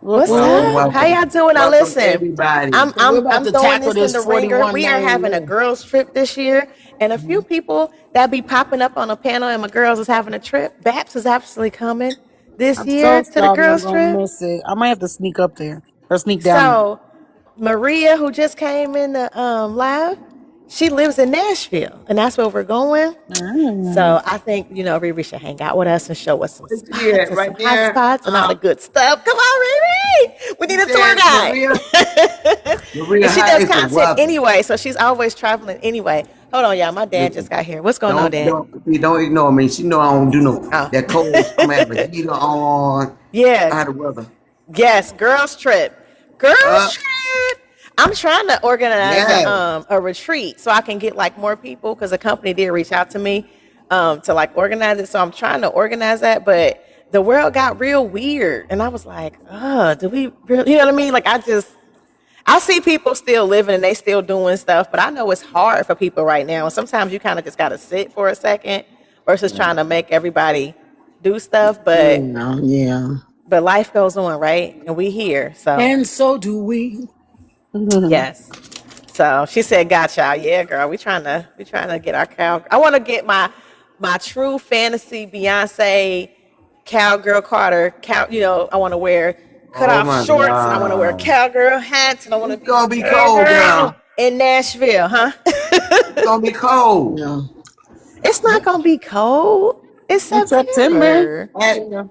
[SPEAKER 6] Whoop,
[SPEAKER 1] What's
[SPEAKER 6] whoop.
[SPEAKER 3] Welcome,
[SPEAKER 1] up? How
[SPEAKER 3] welcome.
[SPEAKER 1] y'all doing? Now
[SPEAKER 3] Welcome,
[SPEAKER 1] listen,
[SPEAKER 3] everybody.
[SPEAKER 2] So we're about
[SPEAKER 1] I'm
[SPEAKER 2] to
[SPEAKER 1] throwing
[SPEAKER 2] tackle
[SPEAKER 1] this in
[SPEAKER 2] this
[SPEAKER 1] the ringer.
[SPEAKER 2] 41
[SPEAKER 1] We are
[SPEAKER 2] name
[SPEAKER 1] having a
[SPEAKER 2] list.
[SPEAKER 1] girls trip this year, and a few people that be popping up on a panel, and my girls is having a trip. Babs is actually coming this
[SPEAKER 6] I'm so
[SPEAKER 1] year to the
[SPEAKER 6] sorry. I'm
[SPEAKER 1] girls
[SPEAKER 6] gonna
[SPEAKER 1] trip.
[SPEAKER 6] miss it. I might have to sneak up there or sneak down there.
[SPEAKER 1] So Maria, who just came in the live, she lives in Nashville, and that's where we're going.
[SPEAKER 6] Mm.
[SPEAKER 1] So I think Riri should hang out with us and show us some
[SPEAKER 3] Where's
[SPEAKER 1] spots
[SPEAKER 3] she at?
[SPEAKER 1] and some
[SPEAKER 3] Right
[SPEAKER 1] hot
[SPEAKER 3] there.
[SPEAKER 1] spots and all the good stuff. Come on, Riri! We
[SPEAKER 3] She
[SPEAKER 1] need a tour
[SPEAKER 3] said,
[SPEAKER 1] guide.
[SPEAKER 3] Maria,
[SPEAKER 1] And she
[SPEAKER 3] how
[SPEAKER 1] does
[SPEAKER 3] is the
[SPEAKER 1] content
[SPEAKER 3] weather?
[SPEAKER 1] anyway, so she's always traveling anyway. Hold on, y'all. My dad just
[SPEAKER 3] Listen,
[SPEAKER 1] got here. What's going on, Dad?
[SPEAKER 3] don't ignore me. She know I don't do no
[SPEAKER 1] Oh,
[SPEAKER 3] that cold. I'm gonna have a heater on.
[SPEAKER 1] yeah.
[SPEAKER 3] How the weather?
[SPEAKER 1] Yes, girls trip. Girls
[SPEAKER 3] Uh,
[SPEAKER 1] trip. I'm trying to organize
[SPEAKER 3] yeah.
[SPEAKER 1] a retreat so I can get like more people because the company did reach out to me to like organize it. So I'm trying to organize that, but the world got real weird, and I was like, do we really? You know what I mean? Like I see people still living and they still doing stuff, but I know it's hard for people right now. And sometimes you kind of just got to sit for a second versus trying to make everybody do stuff.
[SPEAKER 2] Yeah.
[SPEAKER 1] But life goes on, right? And we here, so.
[SPEAKER 2] And so do we.
[SPEAKER 1] Yes. So she said, "Gotcha, yeah, girl. We trying to get our cow. I want to get my true fantasy Beyonce cowgirl Carter cow. I want to wear cut
[SPEAKER 3] Oh
[SPEAKER 1] off
[SPEAKER 3] my
[SPEAKER 1] shorts. And I want to wear
[SPEAKER 3] God.
[SPEAKER 1] cowgirl hats, and I want to
[SPEAKER 3] It's
[SPEAKER 1] be
[SPEAKER 3] gonna be
[SPEAKER 1] a
[SPEAKER 3] cold,
[SPEAKER 1] cowgirl
[SPEAKER 3] girl.
[SPEAKER 1] in Nashville, huh?
[SPEAKER 3] It's gonna be cold.
[SPEAKER 2] No.
[SPEAKER 1] It's not gonna be cold. It's
[SPEAKER 6] In September.
[SPEAKER 1] September.
[SPEAKER 3] At,
[SPEAKER 6] Yeah.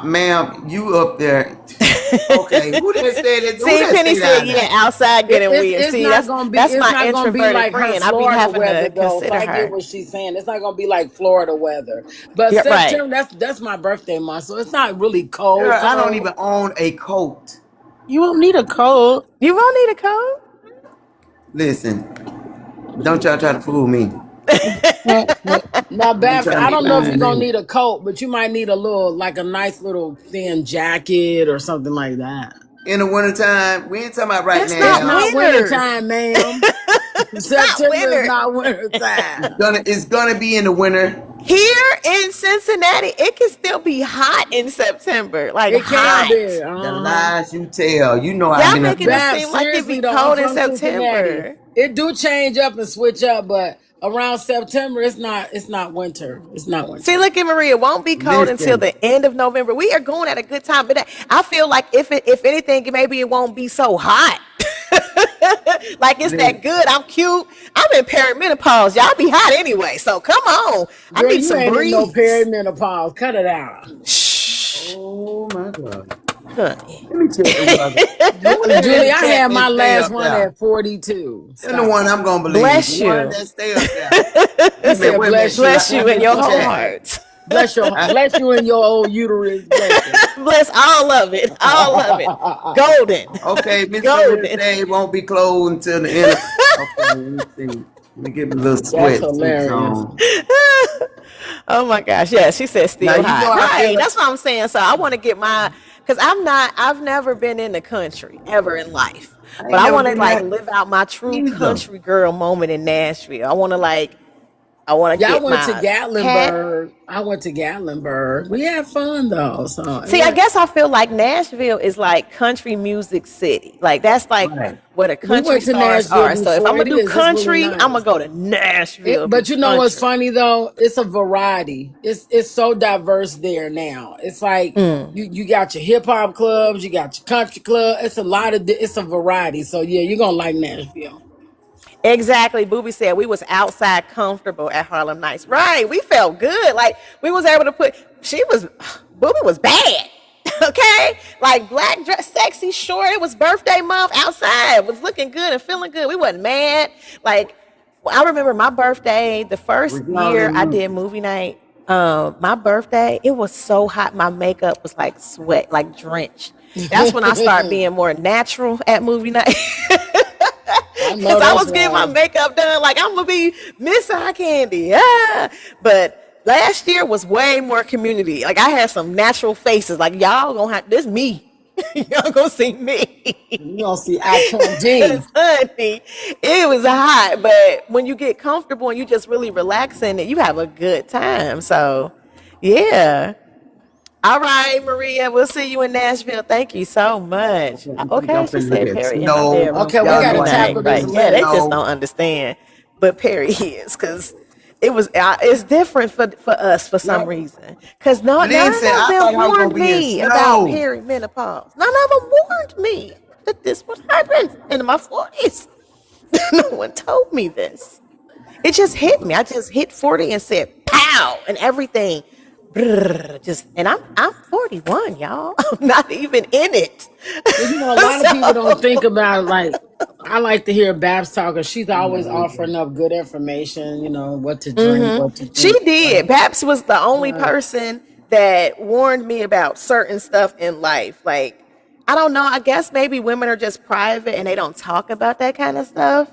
[SPEAKER 3] ma'am, you up there? Okay, who did say that? Who
[SPEAKER 1] See,
[SPEAKER 3] did
[SPEAKER 1] Penny
[SPEAKER 3] say
[SPEAKER 1] said,
[SPEAKER 3] that?
[SPEAKER 1] "Yeah, outside getting weird."
[SPEAKER 2] It's
[SPEAKER 1] See,
[SPEAKER 2] not gonna be.
[SPEAKER 1] that's
[SPEAKER 2] It's
[SPEAKER 1] my
[SPEAKER 2] not gonna be
[SPEAKER 1] introverted
[SPEAKER 2] like her
[SPEAKER 1] friend. I be
[SPEAKER 2] Florida
[SPEAKER 1] having
[SPEAKER 2] weather
[SPEAKER 1] to
[SPEAKER 2] though. So
[SPEAKER 1] consider
[SPEAKER 2] I get
[SPEAKER 1] her.
[SPEAKER 2] what she's saying. It's not gonna be like Florida weather. But
[SPEAKER 1] Yeah, right.
[SPEAKER 2] September, that's my birthday month, so it's not really cold.
[SPEAKER 3] Girl, I don't
[SPEAKER 2] Cold.
[SPEAKER 3] even own a coat.
[SPEAKER 6] You won't need a coat.
[SPEAKER 1] You won't need a coat.
[SPEAKER 3] Listen, don't y'all try to fool me.
[SPEAKER 2] Now,
[SPEAKER 3] Don't
[SPEAKER 2] Babs,
[SPEAKER 3] try
[SPEAKER 2] I
[SPEAKER 3] to
[SPEAKER 2] don't know if
[SPEAKER 3] fool
[SPEAKER 2] you're gonna
[SPEAKER 3] me.
[SPEAKER 2] need a coat, but you might need like a nice little thin jacket or something like that.
[SPEAKER 3] In the wintertime, we ain't talking about right
[SPEAKER 1] That's
[SPEAKER 2] It's
[SPEAKER 1] not
[SPEAKER 3] now.
[SPEAKER 2] not
[SPEAKER 1] winter.
[SPEAKER 2] winter time, ma'am.
[SPEAKER 1] Not
[SPEAKER 2] September is
[SPEAKER 1] winter.
[SPEAKER 2] not winter time.
[SPEAKER 3] It's gonna be in the winter.
[SPEAKER 1] Here in Cincinnati, it can still be hot in September. Like
[SPEAKER 2] It can
[SPEAKER 1] hot.
[SPEAKER 2] be.
[SPEAKER 3] The lies you tell. You know I've
[SPEAKER 1] Y'all
[SPEAKER 3] been up
[SPEAKER 1] making it
[SPEAKER 3] there.
[SPEAKER 2] Babs,
[SPEAKER 1] seem like it be
[SPEAKER 2] seriously though, I'm
[SPEAKER 1] cold in
[SPEAKER 2] from Cincinnati.
[SPEAKER 1] September.
[SPEAKER 2] It do change up and switch up, but around September, it's not winter. It's not winter.
[SPEAKER 1] See, look at Maria. It won't be cold until
[SPEAKER 3] Listen,
[SPEAKER 1] the end of November. We are going at a good time, but I feel like if anything, maybe it won't be so hot. Like it's that good. I'm cute. I'm in perimenopause. Y'all be hot anyway, so come on. I
[SPEAKER 2] Girl,
[SPEAKER 1] need
[SPEAKER 2] you
[SPEAKER 1] some
[SPEAKER 2] ain't in no
[SPEAKER 1] breeze.
[SPEAKER 2] perimenopause. Cut it out.
[SPEAKER 1] Shh,
[SPEAKER 3] oh my God.
[SPEAKER 1] honey.
[SPEAKER 3] Let me check the weather.
[SPEAKER 2] Julie, I had my
[SPEAKER 3] Stay
[SPEAKER 2] last
[SPEAKER 3] up
[SPEAKER 2] one
[SPEAKER 3] there.
[SPEAKER 2] at 42.
[SPEAKER 3] And the one I'm gonna believe.
[SPEAKER 1] Bless
[SPEAKER 3] The one
[SPEAKER 1] you.
[SPEAKER 3] that stay up there.
[SPEAKER 2] He said,
[SPEAKER 3] Wait a
[SPEAKER 2] bless
[SPEAKER 3] minute.
[SPEAKER 2] you.
[SPEAKER 1] Bless you in your whole
[SPEAKER 3] Check.
[SPEAKER 1] heart.
[SPEAKER 2] Bless you in your old uterus. Bless you.
[SPEAKER 1] Bless all of it. All of it. Golden.
[SPEAKER 3] Okay, Miss
[SPEAKER 1] Golden.
[SPEAKER 3] Maria Day won't be closed until the end of. Okay, let me see. Let me give it a little
[SPEAKER 2] That's
[SPEAKER 3] sweat.
[SPEAKER 2] hilarious.
[SPEAKER 1] Oh my gosh. Yeah, she said still
[SPEAKER 3] Now, you
[SPEAKER 1] hot.
[SPEAKER 3] know I
[SPEAKER 1] Right.
[SPEAKER 3] feel-
[SPEAKER 1] That's what I'm saying. So I want to get because I've never been in the country ever in life. But I
[SPEAKER 3] never
[SPEAKER 1] want to
[SPEAKER 3] been
[SPEAKER 1] like
[SPEAKER 3] there
[SPEAKER 1] live out my true
[SPEAKER 3] either.
[SPEAKER 1] country girl moment in Nashville. I want to
[SPEAKER 2] Yeah, I
[SPEAKER 1] get
[SPEAKER 2] went to
[SPEAKER 1] my hat.
[SPEAKER 2] Gatlinburg. I went to Gatlinburg. We had fun though. So
[SPEAKER 1] See, I guess I feel like Nashville is like country music city. Like that's like
[SPEAKER 3] Right.
[SPEAKER 1] where the
[SPEAKER 2] we
[SPEAKER 1] country
[SPEAKER 2] went to
[SPEAKER 1] stars
[SPEAKER 2] Nashville
[SPEAKER 1] are. So if
[SPEAKER 2] before.
[SPEAKER 1] I'm gonna do
[SPEAKER 2] It's really
[SPEAKER 1] country,
[SPEAKER 2] nice.
[SPEAKER 1] I'm gonna go to Nashville.
[SPEAKER 2] But you know what's
[SPEAKER 1] country.
[SPEAKER 2] funny though? It's a variety. It's so diverse there now. It's like you got your hip hop clubs, you got your country club. It's a variety. So yeah, you're gonna like Nashville.
[SPEAKER 1] Exactly. Booby said we was outside comfortable at Harlem Nights. Right. We felt good. Like we was able to Booby was bad. Okay. Like black dress, sexy, short. It was birthday month outside. It was looking good and feeling good. We wasn't mad. Like I remember my birthday, the first year I did movie night. My birthday, it was so hot. My makeup was like sweat, like drenched. That's when I started being more natural at movie night. Because I was getting my makeup done like I'm gonna be Miss Eye Candy. Yeah. But last year was way more community. Like I had some natural faces. Like y'all gonna have this me. Y'all gonna see me.
[SPEAKER 2] You gonna see Icon D.
[SPEAKER 1] Honey, it was hot. But when you get comfortable and you just really relax in it, you have a good time. So yeah. All right, Maria, we'll see you in Nashville. Thank you so much. Okay, she said Perry in my bedroom.
[SPEAKER 2] Okay, we gotta tackle this.
[SPEAKER 1] Yeah, they just don't understand. But Perry is, because it's different for us for some reason. Because none of them warned me about perimenopause. None of them warned me that this would happen in my 40s. No one told me this. It just hit me. I just hit 40 and said, pow, and everything. And I'm 41, y'all. I'm not even in it.
[SPEAKER 2] You know, a lot of people don't think about it. Like, I like to hear Babs talk, because she's always offering up good information. You know, what to drink, what to drink.
[SPEAKER 1] She did. Babs was the only person that warned me about certain stuff in life. Like, I don't know. I guess maybe women are just private and they don't talk about that kind of stuff.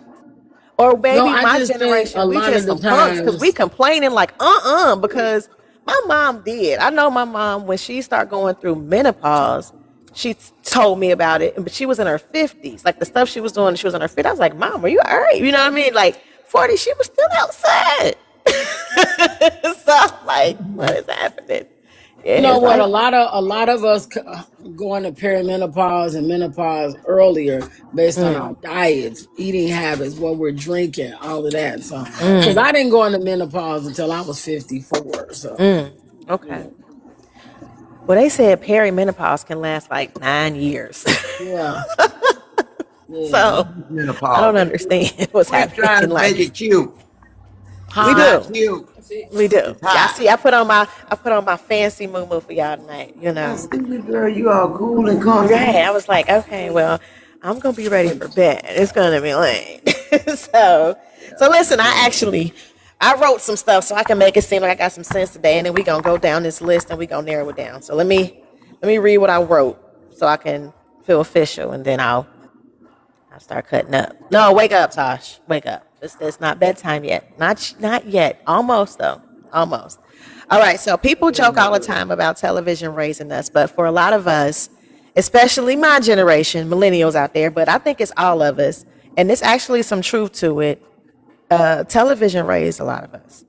[SPEAKER 1] Or maybe my generation, we just some punks because we complaining like because my mom did. I know my mom, when she started going through menopause, she told me about it, but she was in her 50s. Like the stuff she was doing, she was in her 50s. I was like, Mom, are you all right? You know what I mean? Like 40, she was still outside. So I'm like, what is happening? Yeah,
[SPEAKER 2] you know what? A lot of us go into perimenopause and menopause earlier based on our diets, eating habits, what we're drinking, all of that. So, because I didn't go into menopause until I was 54. So,
[SPEAKER 1] okay. Well, they said perimenopause can last like 9 years.
[SPEAKER 2] Yeah.
[SPEAKER 1] So menopause. I don't understand what's happening.
[SPEAKER 3] Trying to make it cute.
[SPEAKER 1] We do. We do. Y'all see, I put on my fancy moo for y'all tonight. You know,
[SPEAKER 3] girl, you all cool and comfortable.
[SPEAKER 1] Right. I was like, okay, well, I'm gonna be ready for bed. It's gonna be late. So listen, I wrote some stuff so I can make it seem like I got some sense today, and then we gonna go down this list and we gonna narrow it down. So let me read what I wrote so I can feel official, and then I'll start cutting up. No, wake up, Tosh. Wake up. It's not bedtime yet. Not yet. Almost, though. Almost. All right, so people joke all the time about television raising us, but for a lot of us, especially my generation, millennials out there, but I think it's all of us, and there's actually some truth to it, television raised a lot of us.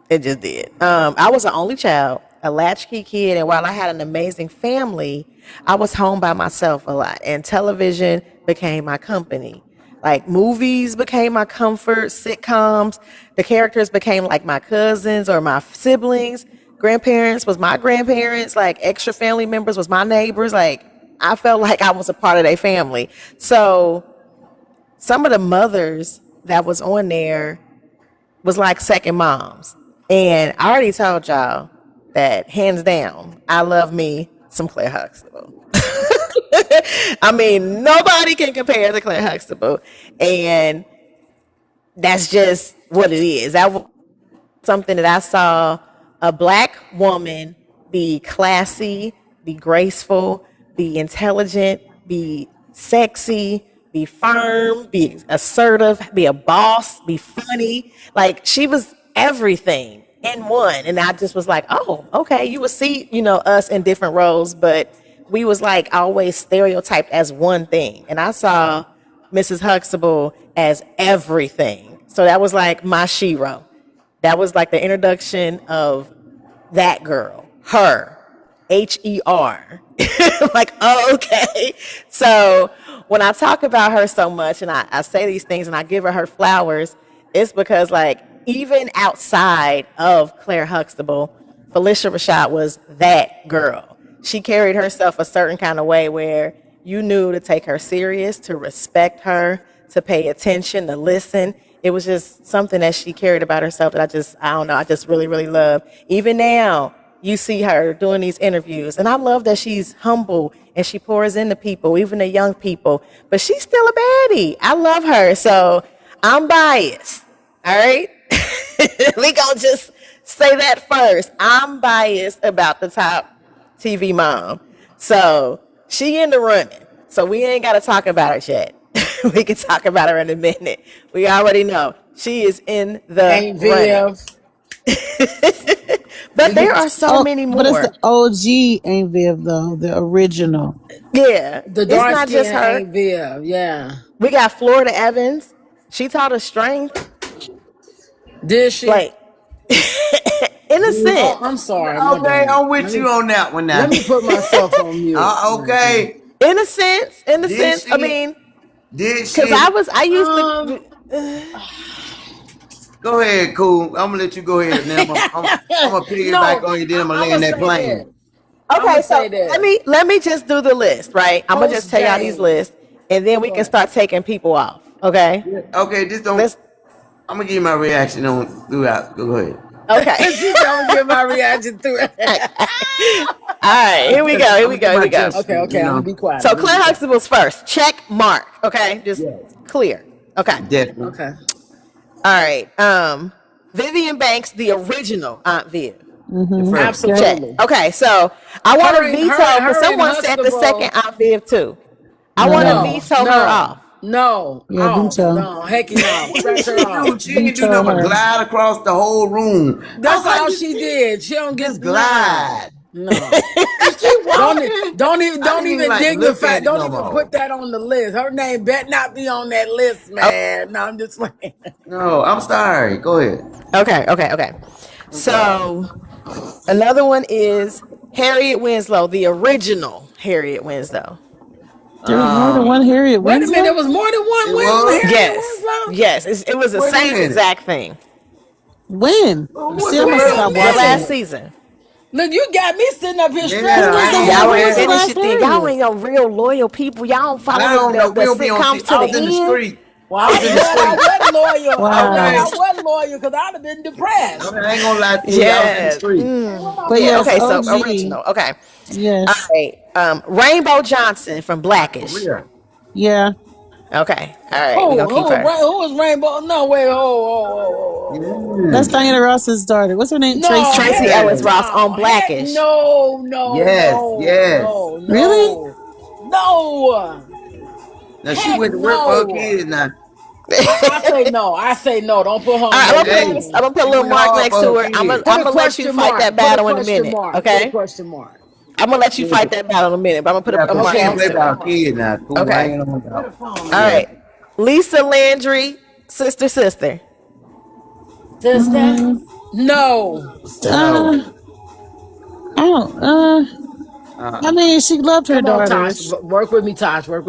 [SPEAKER 1] It just did. I was an only child, a latchkey kid, and while I had an amazing family, I was home by myself a lot, and television became my company. Like movies became my comfort, sitcoms, the characters became like my cousins or my siblings. Grandparents was my grandparents, like extra family members was my neighbors. Like I felt like I was a part of their family. So some of the mothers that was on there was like second moms. And I already told y'all that hands down, I love me some Claire Huxtable. I mean, nobody can compare to Claire Huxtable, and that's just what it is. That was something that I saw a black woman be classy, be graceful, be intelligent, be sexy, be firm, be assertive, be a boss, be funny. Like she was everything in one, and I just was like, oh, okay. You would see, us in different roles, but we was like always stereotyped as one thing. And I saw Mrs. Huxtable as everything. So that was like my shero. That was like the introduction of that girl, her, Her. Like, oh, okay. So when I talk about her so much and I say these things and I give her flowers, it's because like even outside of Claire Huxtable, Phylicia Rashad was that girl. She carried herself a certain kind of way where you knew to take her serious, to respect her, to pay attention, to listen. It was just something that she carried about herself that I don't know, I just really, really love. Even now, you see her doing these interviews, and I love that she's humble and she pours into people, even the young people, but she's still a baddie. I love her, so I'm biased. All right? We gonna just say that first. I'm biased about the top TV mom. So she in the running. So we ain't got to talk about her yet. We can talk about her in a minute. We already know she is in the
[SPEAKER 2] Aunt
[SPEAKER 1] running.
[SPEAKER 2] Viv.
[SPEAKER 1] But there are so many more.
[SPEAKER 6] But it's the OG Aunt Viv though, the original.
[SPEAKER 1] Yeah,
[SPEAKER 2] The
[SPEAKER 1] it's
[SPEAKER 2] dark
[SPEAKER 1] not
[SPEAKER 2] skin
[SPEAKER 1] just her.
[SPEAKER 2] Aunt Viv. Yeah.
[SPEAKER 1] We got Florida Evans. She taught us strength.
[SPEAKER 2] Did she?
[SPEAKER 1] Like, in a sense.
[SPEAKER 2] Oh, I'm sorry. my
[SPEAKER 3] Okay,
[SPEAKER 2] bad.
[SPEAKER 3] I'm with you on that one now.
[SPEAKER 2] Let me put myself on mute.
[SPEAKER 3] Okay.
[SPEAKER 1] In a sense.
[SPEAKER 3] Did
[SPEAKER 1] I
[SPEAKER 3] she?
[SPEAKER 1] mean,
[SPEAKER 3] Did she?
[SPEAKER 1] because I used to.
[SPEAKER 3] Go ahead, cool. I'm gonna let you go ahead. Now I'm gonna piggyback on you. Then I'm gonna land that plane.
[SPEAKER 1] Okay, so let me just do the list, right? I'm gonna just tell y'all these lists, and then we can start taking people off. Okay.
[SPEAKER 3] Okay, just don't. I'm gonna give you my reaction on throughout. Go ahead.
[SPEAKER 1] Okay.
[SPEAKER 2] She's gonna give my reaction to it.
[SPEAKER 1] All right, here we go.
[SPEAKER 2] Okay, I'm gonna be quiet.
[SPEAKER 1] So Claire Huxtable's first. Check mark. Okay, just clear. Okay.
[SPEAKER 3] Definitely.
[SPEAKER 2] Okay.
[SPEAKER 1] All right. Vivian Banks, the original Aunt Viv.
[SPEAKER 2] Absolutely.
[SPEAKER 1] Check. Okay, so I want to veto because someone said the second Aunt Viv too. I want to veto her off.
[SPEAKER 2] No.
[SPEAKER 6] Yeah, veto.
[SPEAKER 2] No, heck no. Scratch her off.
[SPEAKER 3] She didn't do nothing but glide across the whole room.
[SPEAKER 2] That's all she did. She don't get
[SPEAKER 3] Just glide.
[SPEAKER 2] No. Don't even dignify. Don't even put that on the list. Her name better not be on that list, man. No, I'm just saying.
[SPEAKER 3] No, I'm sorry. Go ahead.
[SPEAKER 1] Okay. So another one is Harriette Winslow, the original Harriette Winslow.
[SPEAKER 6] There was more than one Harriette Winslow.
[SPEAKER 2] Wait a minute, there was more than one Winslow.
[SPEAKER 1] Yes. It was the same exact thing.
[SPEAKER 6] When? See, I must stop
[SPEAKER 1] The
[SPEAKER 6] watching.
[SPEAKER 1] last season.
[SPEAKER 2] Look, you got me sitting up here stressing.
[SPEAKER 1] Y'all ain't finished your thing. Y'all ain't no real loyal people. Y'all don't follow the sitcoms to the end.
[SPEAKER 3] Street.
[SPEAKER 2] Well, I wasn't loyal. I wasn't loyal because I'd have been depressed.
[SPEAKER 3] I ain't gonna lie to you. I was in the street.
[SPEAKER 6] But yes,
[SPEAKER 1] okay, so
[SPEAKER 6] OG.
[SPEAKER 1] original. Okay.
[SPEAKER 6] Yes.
[SPEAKER 1] All right. Rainbow Johnson from Blackish.
[SPEAKER 6] Yeah.
[SPEAKER 1] Okay. All right. We're gonna keep her.
[SPEAKER 2] Who was Rainbow? No, wait.
[SPEAKER 6] That's Diana Ross's daughter. What's her name?
[SPEAKER 2] No,
[SPEAKER 1] Tracy Ellis Ross on Blackish.
[SPEAKER 2] No.
[SPEAKER 6] Really?
[SPEAKER 2] No.
[SPEAKER 3] Now she went to work for her kids now.
[SPEAKER 2] I say no. Don't put her on.
[SPEAKER 1] I'm gonna put a little mark next to her. I'm gonna let you fight that battle in a minute. Okay.
[SPEAKER 2] Question mark.
[SPEAKER 1] I'm gonna let you fight that battle in a minute, but I'm gonna put a mark next to her.
[SPEAKER 3] Kid now. Cool.
[SPEAKER 1] Okay. All right. Lisa Landry, sister.
[SPEAKER 2] Sister? No.
[SPEAKER 6] I mean, she loved her daughters.
[SPEAKER 2] Work with me, Tosh.
[SPEAKER 6] I'm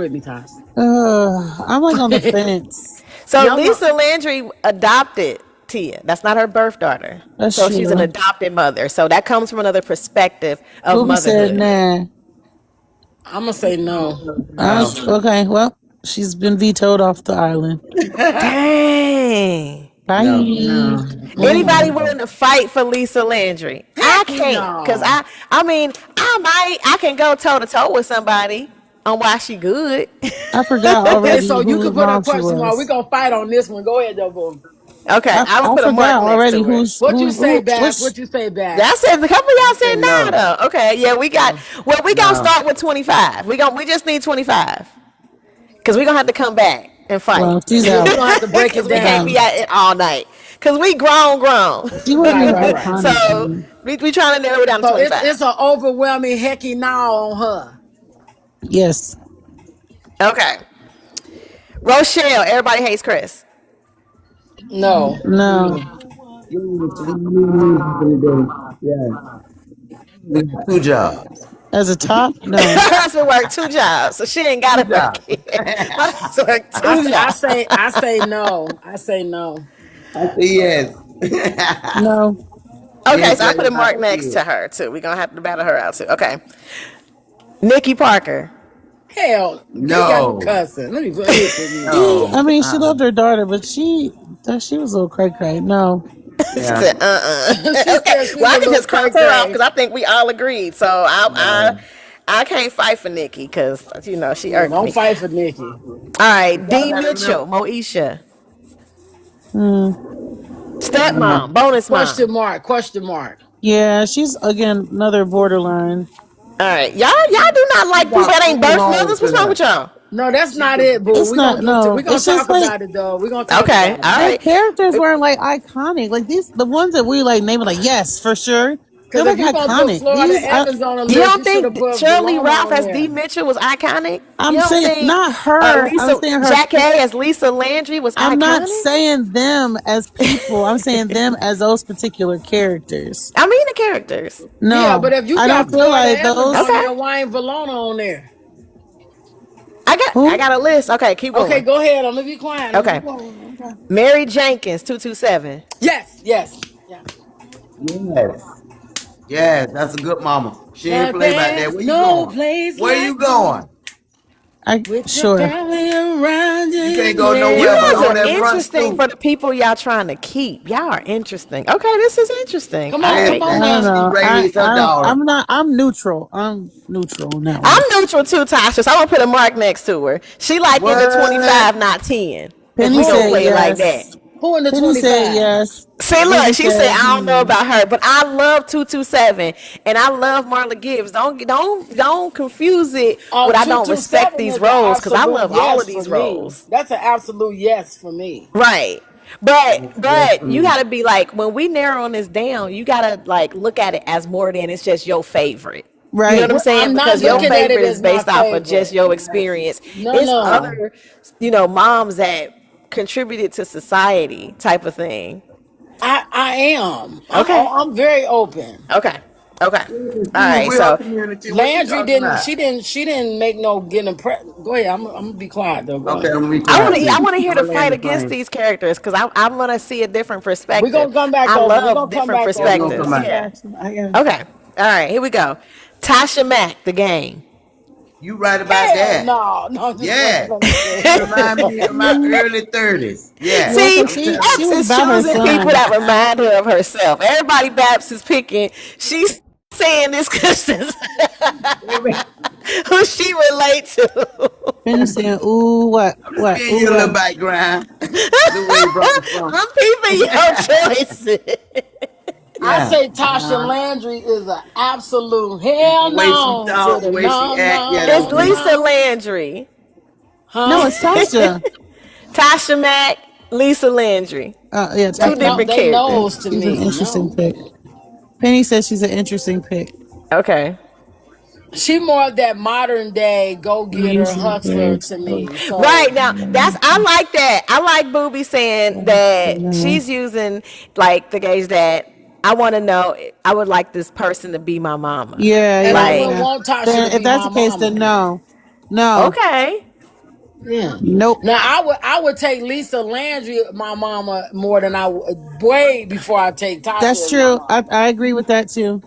[SPEAKER 6] like on the fence.
[SPEAKER 1] So Lisa Landry adopted Tia. That's not her birth daughter.
[SPEAKER 6] That's
[SPEAKER 1] so
[SPEAKER 6] true.
[SPEAKER 1] She's an adopted mother. So that comes from another perspective of
[SPEAKER 6] Who
[SPEAKER 1] motherhood.
[SPEAKER 6] said nah?
[SPEAKER 2] I'm gonna say no.
[SPEAKER 6] Okay, well, she's been vetoed off the island.
[SPEAKER 1] Dang.
[SPEAKER 6] Bye.
[SPEAKER 2] No.
[SPEAKER 1] Anybody willing to fight for Lisa Landry? I can't, because I can go toe to toe with somebody on why she good.
[SPEAKER 6] I forgot already.
[SPEAKER 2] Okay, so you can put a question mark.
[SPEAKER 6] We
[SPEAKER 2] We're gonna fight on this one. Go ahead, though, boom.
[SPEAKER 1] Okay, I will put a mark next to her.
[SPEAKER 2] What you say back?
[SPEAKER 1] Y'all said a couple of y'all said no though. Okay, yeah, we got. Well, we gonna start with 25. We just need 25 because we gonna have to come back and fight.
[SPEAKER 6] Well,
[SPEAKER 2] we gonna have to break it down.
[SPEAKER 1] We can't be at it all night because we grown.
[SPEAKER 6] Right.
[SPEAKER 1] So we trying to narrow it down to 25.
[SPEAKER 2] It's an overwhelming hecky now on her.
[SPEAKER 6] Yes.
[SPEAKER 1] Okay. Rochelle, everybody hates Chris.
[SPEAKER 2] No.
[SPEAKER 3] Yeah. 2 jobs.
[SPEAKER 6] As a top? No.
[SPEAKER 1] Her husband worked 2 jobs, so she ain't got to work it. Her husband worked 2 jobs.
[SPEAKER 2] I say no. I say
[SPEAKER 3] yes.
[SPEAKER 6] No.
[SPEAKER 1] Okay, so I put a mark next to her too. We're gonna have to battle her out too. Okay. Nikki Parker.
[SPEAKER 2] Hell, they got me
[SPEAKER 3] No.
[SPEAKER 2] cussing. Let me hit this music.
[SPEAKER 6] She, I
[SPEAKER 3] No.
[SPEAKER 6] mean, she loved her daughter, but she was a little cray. No,
[SPEAKER 1] She
[SPEAKER 3] Yeah.
[SPEAKER 1] said,
[SPEAKER 2] She
[SPEAKER 1] Okay,
[SPEAKER 2] said she
[SPEAKER 1] well,
[SPEAKER 2] was
[SPEAKER 1] I
[SPEAKER 2] a
[SPEAKER 1] can
[SPEAKER 2] little
[SPEAKER 1] just cross
[SPEAKER 2] cray
[SPEAKER 1] her off
[SPEAKER 2] cray.
[SPEAKER 1] because I think we all agreed. So
[SPEAKER 3] Yeah.
[SPEAKER 1] I can't fight for Nikki because, she
[SPEAKER 2] Yeah,
[SPEAKER 1] irked
[SPEAKER 2] don't
[SPEAKER 1] me.
[SPEAKER 2] fight for Nikki.
[SPEAKER 1] All right,
[SPEAKER 3] Y'all
[SPEAKER 1] D.
[SPEAKER 3] gotta remember.
[SPEAKER 1] Mitchell, Moesha.
[SPEAKER 6] mm,
[SPEAKER 1] Stepmom, bonus mom.
[SPEAKER 2] Question mark. Question mark.
[SPEAKER 6] yeah, she's again another borderline.
[SPEAKER 1] All right, y'all do not
[SPEAKER 3] She
[SPEAKER 1] like people
[SPEAKER 3] brought
[SPEAKER 1] that ain't
[SPEAKER 3] school
[SPEAKER 1] birth
[SPEAKER 3] home
[SPEAKER 1] mothers. What's
[SPEAKER 3] to
[SPEAKER 1] wrong with
[SPEAKER 3] them.
[SPEAKER 1] y'all?
[SPEAKER 2] No, that's
[SPEAKER 3] She
[SPEAKER 2] not
[SPEAKER 3] brought,
[SPEAKER 2] it, boo.
[SPEAKER 6] It's not.
[SPEAKER 2] We
[SPEAKER 6] No,
[SPEAKER 2] gonna
[SPEAKER 6] it's just
[SPEAKER 2] talk
[SPEAKER 6] like
[SPEAKER 2] about it though. We gonna talk
[SPEAKER 1] Okay,
[SPEAKER 2] about it.
[SPEAKER 1] all
[SPEAKER 6] their
[SPEAKER 1] right.
[SPEAKER 6] characters weren't like iconic. Like the ones that we like name it like yes for sure. They're
[SPEAKER 2] Because
[SPEAKER 6] like
[SPEAKER 2] if you gonna put
[SPEAKER 6] iconic.
[SPEAKER 2] Florida Evans on the
[SPEAKER 1] You
[SPEAKER 2] list,
[SPEAKER 1] don't
[SPEAKER 2] you should
[SPEAKER 1] think
[SPEAKER 2] have put
[SPEAKER 1] Shirley
[SPEAKER 2] Valona
[SPEAKER 1] Ralph
[SPEAKER 2] on
[SPEAKER 1] as D.
[SPEAKER 2] there.
[SPEAKER 1] Mitchell was iconic? You
[SPEAKER 6] I'm
[SPEAKER 1] don't
[SPEAKER 6] saying
[SPEAKER 1] think
[SPEAKER 6] not her. I'm
[SPEAKER 1] Lisa
[SPEAKER 6] saying her.
[SPEAKER 1] Jacquet as Lisa Landry was
[SPEAKER 6] I'm not
[SPEAKER 1] iconic?
[SPEAKER 6] saying them as people. I'm saying them as those particular characters.
[SPEAKER 1] I mean the characters.
[SPEAKER 2] Yeah, but
[SPEAKER 6] No,
[SPEAKER 2] if you
[SPEAKER 6] I don't
[SPEAKER 2] got
[SPEAKER 6] feel
[SPEAKER 2] Florida
[SPEAKER 6] like
[SPEAKER 2] Evans on
[SPEAKER 6] those.
[SPEAKER 1] Okay.
[SPEAKER 2] there, why ain't Valona on there?
[SPEAKER 1] I
[SPEAKER 6] Who?
[SPEAKER 1] got a list. Okay, keep
[SPEAKER 2] Okay,
[SPEAKER 1] going.
[SPEAKER 2] go ahead. I'm gonna be quiet. I'm gonna be
[SPEAKER 1] Okay.
[SPEAKER 2] quiet. Okay.
[SPEAKER 1] Mary Jenkins, 227.
[SPEAKER 2] Yes, yes, yes.
[SPEAKER 3] yes. Yes, that's a good mama. She ain't
[SPEAKER 2] Now
[SPEAKER 3] play about that.
[SPEAKER 2] there's
[SPEAKER 3] Where you
[SPEAKER 2] no
[SPEAKER 3] going?
[SPEAKER 2] place
[SPEAKER 3] Where you
[SPEAKER 2] like
[SPEAKER 3] going?
[SPEAKER 2] home with your
[SPEAKER 6] Sure.
[SPEAKER 2] family around
[SPEAKER 3] You
[SPEAKER 2] you.
[SPEAKER 3] can't go
[SPEAKER 1] You
[SPEAKER 3] nowhere but
[SPEAKER 1] guys
[SPEAKER 3] on
[SPEAKER 1] are
[SPEAKER 3] that
[SPEAKER 2] Yeah.
[SPEAKER 3] front
[SPEAKER 1] interesting
[SPEAKER 3] stoop.
[SPEAKER 1] for the people y'all trying to keep. Y'all are interesting. Okay, this is interesting.
[SPEAKER 2] Come
[SPEAKER 1] All
[SPEAKER 2] on, come
[SPEAKER 1] right.
[SPEAKER 2] on
[SPEAKER 6] I
[SPEAKER 3] Listen,
[SPEAKER 6] don't
[SPEAKER 2] now.
[SPEAKER 3] she
[SPEAKER 6] know.
[SPEAKER 3] raised her daughter.
[SPEAKER 6] I'm not. I'm neutral. I'm neutral on that one.
[SPEAKER 1] I'm neutral too, Tasha, so I'm gonna put a mark next to her. She like in the
[SPEAKER 3] What?
[SPEAKER 1] 25, not 10. If
[SPEAKER 6] Penny
[SPEAKER 1] we gonna
[SPEAKER 6] said
[SPEAKER 2] Who?
[SPEAKER 1] play it like that.
[SPEAKER 6] yes.
[SPEAKER 2] Who in the
[SPEAKER 6] Penny said
[SPEAKER 2] 25?
[SPEAKER 6] yes.
[SPEAKER 1] See, look,
[SPEAKER 6] Booby
[SPEAKER 1] she said
[SPEAKER 6] said
[SPEAKER 1] I don't know about her, but I love 227 and I love Marla Gibbs. Don't confuse it
[SPEAKER 2] Oh,
[SPEAKER 1] with I don't respect
[SPEAKER 2] 227
[SPEAKER 1] these
[SPEAKER 2] is an
[SPEAKER 1] roles because I
[SPEAKER 2] absolute
[SPEAKER 1] love all of
[SPEAKER 2] yes for
[SPEAKER 1] these
[SPEAKER 2] me.
[SPEAKER 1] roles.
[SPEAKER 2] That's an absolute yes for me.
[SPEAKER 1] Right.
[SPEAKER 3] Yes,
[SPEAKER 1] But
[SPEAKER 3] for
[SPEAKER 1] you
[SPEAKER 3] me.
[SPEAKER 1] gotta be like when we narrowing this down, you gotta like look at it as more than it's just your favorite. You know what
[SPEAKER 6] right.
[SPEAKER 1] I'm saying?
[SPEAKER 2] I'm not
[SPEAKER 1] Because your
[SPEAKER 6] Yeah.
[SPEAKER 2] looking at it
[SPEAKER 1] favorite
[SPEAKER 2] as
[SPEAKER 1] is
[SPEAKER 2] my
[SPEAKER 1] based off of just
[SPEAKER 2] favorite.
[SPEAKER 1] your experience.
[SPEAKER 2] No,
[SPEAKER 1] It's
[SPEAKER 2] no.
[SPEAKER 1] other, moms that contributed to society type of thing.
[SPEAKER 2] I am.
[SPEAKER 1] Okay.
[SPEAKER 2] I'm very open.
[SPEAKER 1] Okay. Okay. All
[SPEAKER 3] She was
[SPEAKER 1] right.
[SPEAKER 3] with her
[SPEAKER 1] So
[SPEAKER 3] community. What you
[SPEAKER 2] Landry
[SPEAKER 3] talking
[SPEAKER 2] didn't.
[SPEAKER 3] about?
[SPEAKER 2] She didn't make no getting prep. Go ahead. I'm gonna be quiet though. Go
[SPEAKER 3] Okay,
[SPEAKER 2] ahead.
[SPEAKER 3] I'm gonna be
[SPEAKER 1] I want
[SPEAKER 3] quiet
[SPEAKER 1] to.
[SPEAKER 3] too.
[SPEAKER 1] I want to hear
[SPEAKER 3] I'm
[SPEAKER 1] the
[SPEAKER 3] gonna land
[SPEAKER 1] fight
[SPEAKER 3] the
[SPEAKER 1] against
[SPEAKER 3] plane.
[SPEAKER 1] these characters because I want to see a different
[SPEAKER 2] We
[SPEAKER 1] perspective.
[SPEAKER 2] gonna come back
[SPEAKER 1] I
[SPEAKER 2] over. We
[SPEAKER 1] love
[SPEAKER 2] gonna come
[SPEAKER 1] different
[SPEAKER 2] back
[SPEAKER 3] Yeah, we're
[SPEAKER 2] over.
[SPEAKER 3] gonna come
[SPEAKER 1] perspectives.
[SPEAKER 6] I
[SPEAKER 3] back.
[SPEAKER 1] Yeah.
[SPEAKER 6] got you. I got.
[SPEAKER 1] Okay. All right. Here we go. Tasha Mack, the game.
[SPEAKER 3] You right about
[SPEAKER 2] Hell
[SPEAKER 3] that.
[SPEAKER 2] no, no. Just
[SPEAKER 3] Yeah.
[SPEAKER 2] let me
[SPEAKER 3] She remind me of my
[SPEAKER 6] Mm,
[SPEAKER 3] early 30s. Yeah.
[SPEAKER 6] yeah,
[SPEAKER 1] See,
[SPEAKER 6] cause
[SPEAKER 3] I'm
[SPEAKER 6] she
[SPEAKER 3] telling
[SPEAKER 1] Babs
[SPEAKER 6] was
[SPEAKER 1] is
[SPEAKER 6] about her
[SPEAKER 1] choosing people
[SPEAKER 6] son.
[SPEAKER 1] that remind her of herself. Everybody Babs is picking. She's saying this because
[SPEAKER 3] you.
[SPEAKER 1] who she relate to.
[SPEAKER 6] Penny said, "Ooh, what,
[SPEAKER 3] I'm just
[SPEAKER 6] what,
[SPEAKER 3] giving
[SPEAKER 6] ooh,
[SPEAKER 3] you a little
[SPEAKER 6] what."
[SPEAKER 3] background. The way you brought it from.
[SPEAKER 1] I'm peeping your choices.
[SPEAKER 2] I
[SPEAKER 3] Yeah.
[SPEAKER 2] say Tasha Landry is an absolute hell
[SPEAKER 3] The way she
[SPEAKER 2] no to
[SPEAKER 3] talk, the
[SPEAKER 2] the
[SPEAKER 3] way she
[SPEAKER 2] no,
[SPEAKER 3] act, yeah,
[SPEAKER 2] no,
[SPEAKER 3] that
[SPEAKER 1] It's
[SPEAKER 3] was me.
[SPEAKER 1] Lisa
[SPEAKER 2] no.
[SPEAKER 1] Landry.
[SPEAKER 6] No,
[SPEAKER 2] Huh?
[SPEAKER 6] it's Tasha.
[SPEAKER 1] Tasha Mack, Lisa Landry.
[SPEAKER 6] Yeah,
[SPEAKER 1] Two different
[SPEAKER 2] They
[SPEAKER 1] characters.
[SPEAKER 2] knows to
[SPEAKER 6] she's an
[SPEAKER 2] me.
[SPEAKER 6] interesting
[SPEAKER 2] No.
[SPEAKER 6] pick. Penny says she's an interesting pick.
[SPEAKER 1] Okay.
[SPEAKER 2] She more of that modern day go getter
[SPEAKER 6] Interesting
[SPEAKER 2] hustler
[SPEAKER 6] pick.
[SPEAKER 2] to me.
[SPEAKER 1] Right
[SPEAKER 2] So
[SPEAKER 1] now, I like that. I like Booby saying that she's using like the gauge that I want to know. I would like this person to be my mama.
[SPEAKER 6] Yeah,
[SPEAKER 2] and I
[SPEAKER 6] yeah,
[SPEAKER 1] Like,
[SPEAKER 2] wouldn't
[SPEAKER 6] yeah.
[SPEAKER 2] want Tasha to
[SPEAKER 6] Then if
[SPEAKER 2] be
[SPEAKER 6] that's
[SPEAKER 2] my
[SPEAKER 6] the case, then
[SPEAKER 2] mama.
[SPEAKER 6] no, no,
[SPEAKER 1] okay,
[SPEAKER 2] Yeah.
[SPEAKER 6] nope.
[SPEAKER 2] Now I would take Lisa Landry my mama more than I would way before I take Tasha
[SPEAKER 6] That's
[SPEAKER 2] as my
[SPEAKER 6] true.
[SPEAKER 2] mama.
[SPEAKER 6] I agree with that too.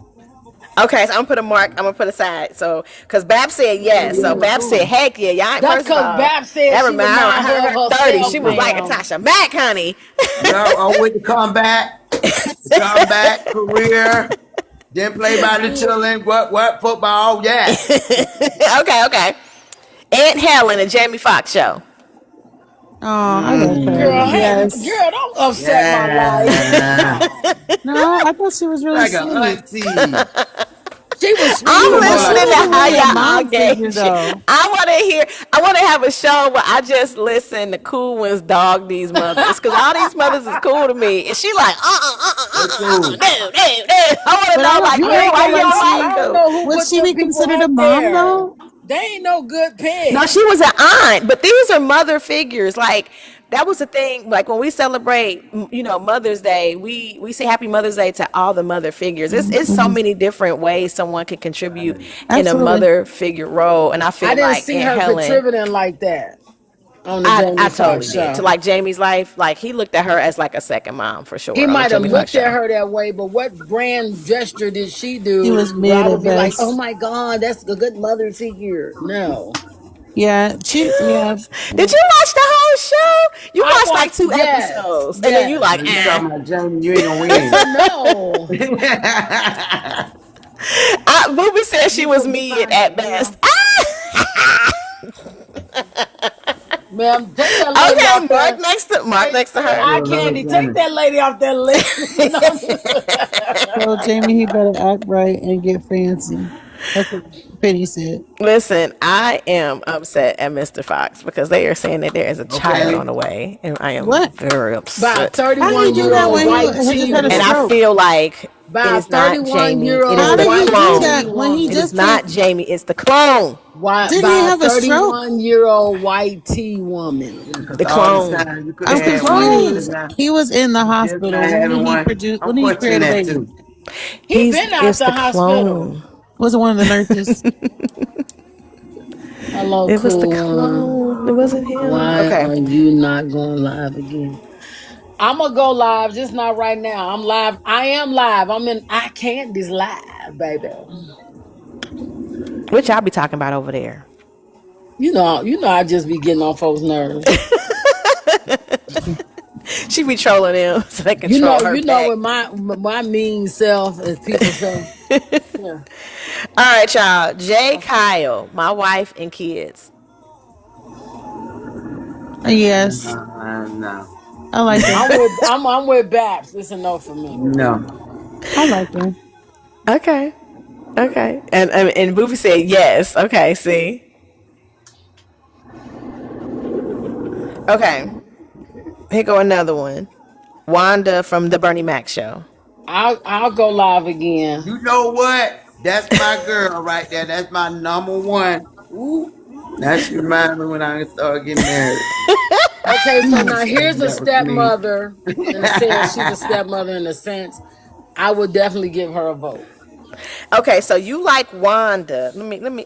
[SPEAKER 1] okay. So I'm gonna put a mark. I'm gonna put aside. So, because Bab said yes. So Bab said, heck yeah, y'all.
[SPEAKER 2] That's
[SPEAKER 1] First of
[SPEAKER 2] because
[SPEAKER 1] all,
[SPEAKER 2] Bab said
[SPEAKER 1] that
[SPEAKER 2] she
[SPEAKER 1] remind
[SPEAKER 2] remind
[SPEAKER 1] her
[SPEAKER 2] her
[SPEAKER 1] her
[SPEAKER 2] of
[SPEAKER 1] 30.
[SPEAKER 2] herself,
[SPEAKER 1] She was like a
[SPEAKER 2] ma'am.
[SPEAKER 1] Tasha Mack, honey.
[SPEAKER 3] Yeah, I went to combat, career, then play by the children, what, football, yes.
[SPEAKER 1] Okay. Aunt Helen, a Jamie Foxx show.
[SPEAKER 6] Oh, I love her.
[SPEAKER 2] Girl, hey,
[SPEAKER 6] Yes.
[SPEAKER 2] girl, don't upset my life.
[SPEAKER 3] Yeah.
[SPEAKER 6] No, I thought she was really
[SPEAKER 3] Like a
[SPEAKER 6] sweet.
[SPEAKER 3] auntie.
[SPEAKER 2] She was sweet,
[SPEAKER 3] She
[SPEAKER 1] I'm
[SPEAKER 3] was more
[SPEAKER 2] but
[SPEAKER 3] like
[SPEAKER 6] She
[SPEAKER 3] a
[SPEAKER 1] listening
[SPEAKER 6] was
[SPEAKER 1] to how
[SPEAKER 6] really a
[SPEAKER 3] auntie.
[SPEAKER 1] y'all all
[SPEAKER 6] mom figure,
[SPEAKER 1] gauge.
[SPEAKER 6] though.
[SPEAKER 1] I want to have a show where I just listen to cool ones dog these mothers because all these mothers is cool to me. And she like,
[SPEAKER 3] They cool.
[SPEAKER 1] no. I want to
[SPEAKER 6] But I
[SPEAKER 1] know,
[SPEAKER 6] don't.
[SPEAKER 1] like,
[SPEAKER 2] you
[SPEAKER 6] I
[SPEAKER 1] girl,
[SPEAKER 6] don't
[SPEAKER 2] ain't
[SPEAKER 1] why
[SPEAKER 6] feel
[SPEAKER 2] got
[SPEAKER 1] you
[SPEAKER 2] no.
[SPEAKER 6] like
[SPEAKER 1] don't
[SPEAKER 2] I
[SPEAKER 1] like
[SPEAKER 6] she
[SPEAKER 2] don't
[SPEAKER 1] them?
[SPEAKER 2] know who
[SPEAKER 6] would.
[SPEAKER 2] put
[SPEAKER 6] She
[SPEAKER 2] them
[SPEAKER 6] be
[SPEAKER 2] people
[SPEAKER 6] considered a
[SPEAKER 2] up
[SPEAKER 6] mom
[SPEAKER 2] there.
[SPEAKER 6] though.
[SPEAKER 2] They ain't no good
[SPEAKER 1] No,
[SPEAKER 2] picks.
[SPEAKER 1] she was an aunt, but these are mother figures. Like that was the thing. Like when we celebrate, Mother's Day, we say Happy Mother's Day to all the mother figures. It's so
[SPEAKER 6] Mhm.
[SPEAKER 1] many different ways someone can contribute in a
[SPEAKER 6] Absolutely.
[SPEAKER 1] mother figure role, and I
[SPEAKER 2] I
[SPEAKER 1] feel
[SPEAKER 2] didn't
[SPEAKER 1] like
[SPEAKER 2] see
[SPEAKER 1] Aunt
[SPEAKER 2] her
[SPEAKER 1] Helen.
[SPEAKER 2] contributing like that on the
[SPEAKER 1] I
[SPEAKER 2] Jamie
[SPEAKER 1] totally
[SPEAKER 2] Foxx
[SPEAKER 1] did to
[SPEAKER 2] show.
[SPEAKER 1] like Jamie's life. Like he looked at her as like a second mom for
[SPEAKER 2] He
[SPEAKER 1] sure on the
[SPEAKER 2] might have
[SPEAKER 1] Jamie Foxx
[SPEAKER 2] looked at
[SPEAKER 1] show.
[SPEAKER 2] her that way, but what grand gesture did she
[SPEAKER 6] She
[SPEAKER 2] do
[SPEAKER 6] was
[SPEAKER 2] where I
[SPEAKER 6] mid
[SPEAKER 2] would
[SPEAKER 6] at
[SPEAKER 2] be like, oh
[SPEAKER 6] best.
[SPEAKER 2] my God, that's a good mother figure? No.
[SPEAKER 6] Yeah, yeah.
[SPEAKER 1] Did you watch the whole show? You
[SPEAKER 2] I
[SPEAKER 1] watched like
[SPEAKER 2] watched.
[SPEAKER 1] 2 episodes, and then you
[SPEAKER 2] Yes.
[SPEAKER 1] like,
[SPEAKER 3] You talking about Jamie? You ain't gonna
[SPEAKER 2] It's
[SPEAKER 3] win.
[SPEAKER 2] a no.
[SPEAKER 1] Booby said she
[SPEAKER 3] You
[SPEAKER 1] was
[SPEAKER 3] gonna be
[SPEAKER 1] mid
[SPEAKER 3] fine,
[SPEAKER 1] at
[SPEAKER 3] girl.
[SPEAKER 1] best.
[SPEAKER 2] Ma'am, take that lady
[SPEAKER 1] Okay,
[SPEAKER 2] off there.
[SPEAKER 1] Mark
[SPEAKER 2] Hey,
[SPEAKER 1] next to
[SPEAKER 2] hey,
[SPEAKER 1] her.
[SPEAKER 2] eye
[SPEAKER 3] You'll love
[SPEAKER 2] candy, take
[SPEAKER 3] Jamie.
[SPEAKER 2] that lady off that list. No.
[SPEAKER 6] So Jamie, he better act right and get fancy. That's what Penny said.
[SPEAKER 1] Listen, I am upset at Mr. Fox because they are saying that there is a child
[SPEAKER 3] Okay.
[SPEAKER 1] on the way, and I am
[SPEAKER 6] What?
[SPEAKER 1] very
[SPEAKER 2] By a
[SPEAKER 1] upset.
[SPEAKER 6] How did he do
[SPEAKER 2] 31-year-old
[SPEAKER 6] that
[SPEAKER 2] old
[SPEAKER 6] when
[SPEAKER 2] white
[SPEAKER 6] he
[SPEAKER 2] tea
[SPEAKER 6] just had a
[SPEAKER 1] And I
[SPEAKER 2] woman.
[SPEAKER 6] stroke?
[SPEAKER 1] feel like it
[SPEAKER 2] By a
[SPEAKER 1] is not Jamie. It is
[SPEAKER 6] How
[SPEAKER 2] 31-year-old
[SPEAKER 1] the
[SPEAKER 6] did he
[SPEAKER 2] white
[SPEAKER 6] do
[SPEAKER 2] tea
[SPEAKER 6] that
[SPEAKER 1] clone.
[SPEAKER 6] when he
[SPEAKER 1] It
[SPEAKER 2] woman.
[SPEAKER 1] is
[SPEAKER 6] just came?
[SPEAKER 1] not Jamie. It's the clone.
[SPEAKER 6] Didn't he
[SPEAKER 2] By a
[SPEAKER 6] have a stroke?
[SPEAKER 2] 31-year-old white tea woman.
[SPEAKER 3] Yeah, because
[SPEAKER 1] The
[SPEAKER 3] all this
[SPEAKER 1] clone.
[SPEAKER 3] time you could
[SPEAKER 6] I'm
[SPEAKER 3] have
[SPEAKER 1] It's the
[SPEAKER 3] had one. You just
[SPEAKER 1] clone.
[SPEAKER 6] confused.
[SPEAKER 3] now,
[SPEAKER 6] He was in the
[SPEAKER 3] just
[SPEAKER 6] hospital.
[SPEAKER 3] now
[SPEAKER 6] When did
[SPEAKER 3] having
[SPEAKER 6] he
[SPEAKER 3] one.
[SPEAKER 6] produce?
[SPEAKER 3] I'm
[SPEAKER 6] When did he
[SPEAKER 3] questioning
[SPEAKER 6] create a
[SPEAKER 3] that
[SPEAKER 6] baby?
[SPEAKER 3] too.
[SPEAKER 2] He been out
[SPEAKER 1] It's
[SPEAKER 2] the
[SPEAKER 1] the
[SPEAKER 2] hospital.
[SPEAKER 1] clone.
[SPEAKER 6] Was it one of the nurses?
[SPEAKER 2] Hello,
[SPEAKER 1] It was the
[SPEAKER 2] cool one.
[SPEAKER 1] clone. It wasn't him.
[SPEAKER 2] Why
[SPEAKER 1] Okay.
[SPEAKER 2] are you not going live again? I'm gonna go live, just not right now. I'm live. I am live. I'm in. I can't this live, baby.
[SPEAKER 1] What y'all be talking about over there?
[SPEAKER 2] You know. I just be getting on folks' nerves.
[SPEAKER 1] She be trolling him so they
[SPEAKER 2] You
[SPEAKER 1] control
[SPEAKER 2] know.
[SPEAKER 1] her
[SPEAKER 2] You know.
[SPEAKER 1] back.
[SPEAKER 2] With my mean self, as people say. Yeah.
[SPEAKER 1] All right, y'all. Jay, Kyle, my wife and kids.
[SPEAKER 6] Yes,
[SPEAKER 3] No.
[SPEAKER 6] I like him.
[SPEAKER 2] I'm with Babs. It's a no for me.
[SPEAKER 3] No.
[SPEAKER 6] I like him.
[SPEAKER 1] Okay. Okay. And Boofy said yes. Okay, see? Okay. Here go another one. Wanda from the Bernie Mac show.
[SPEAKER 2] I'll go live again.
[SPEAKER 3] You know what? That's my girl right there. That's my number one. Ooh. Now she reminds me when I start getting married.
[SPEAKER 2] Okay, so now here's a
[SPEAKER 3] That was me.
[SPEAKER 2] stepmother. In a sense, she's a stepmother in a sense. I would definitely give her a vote.
[SPEAKER 1] Okay, so you like Wanda.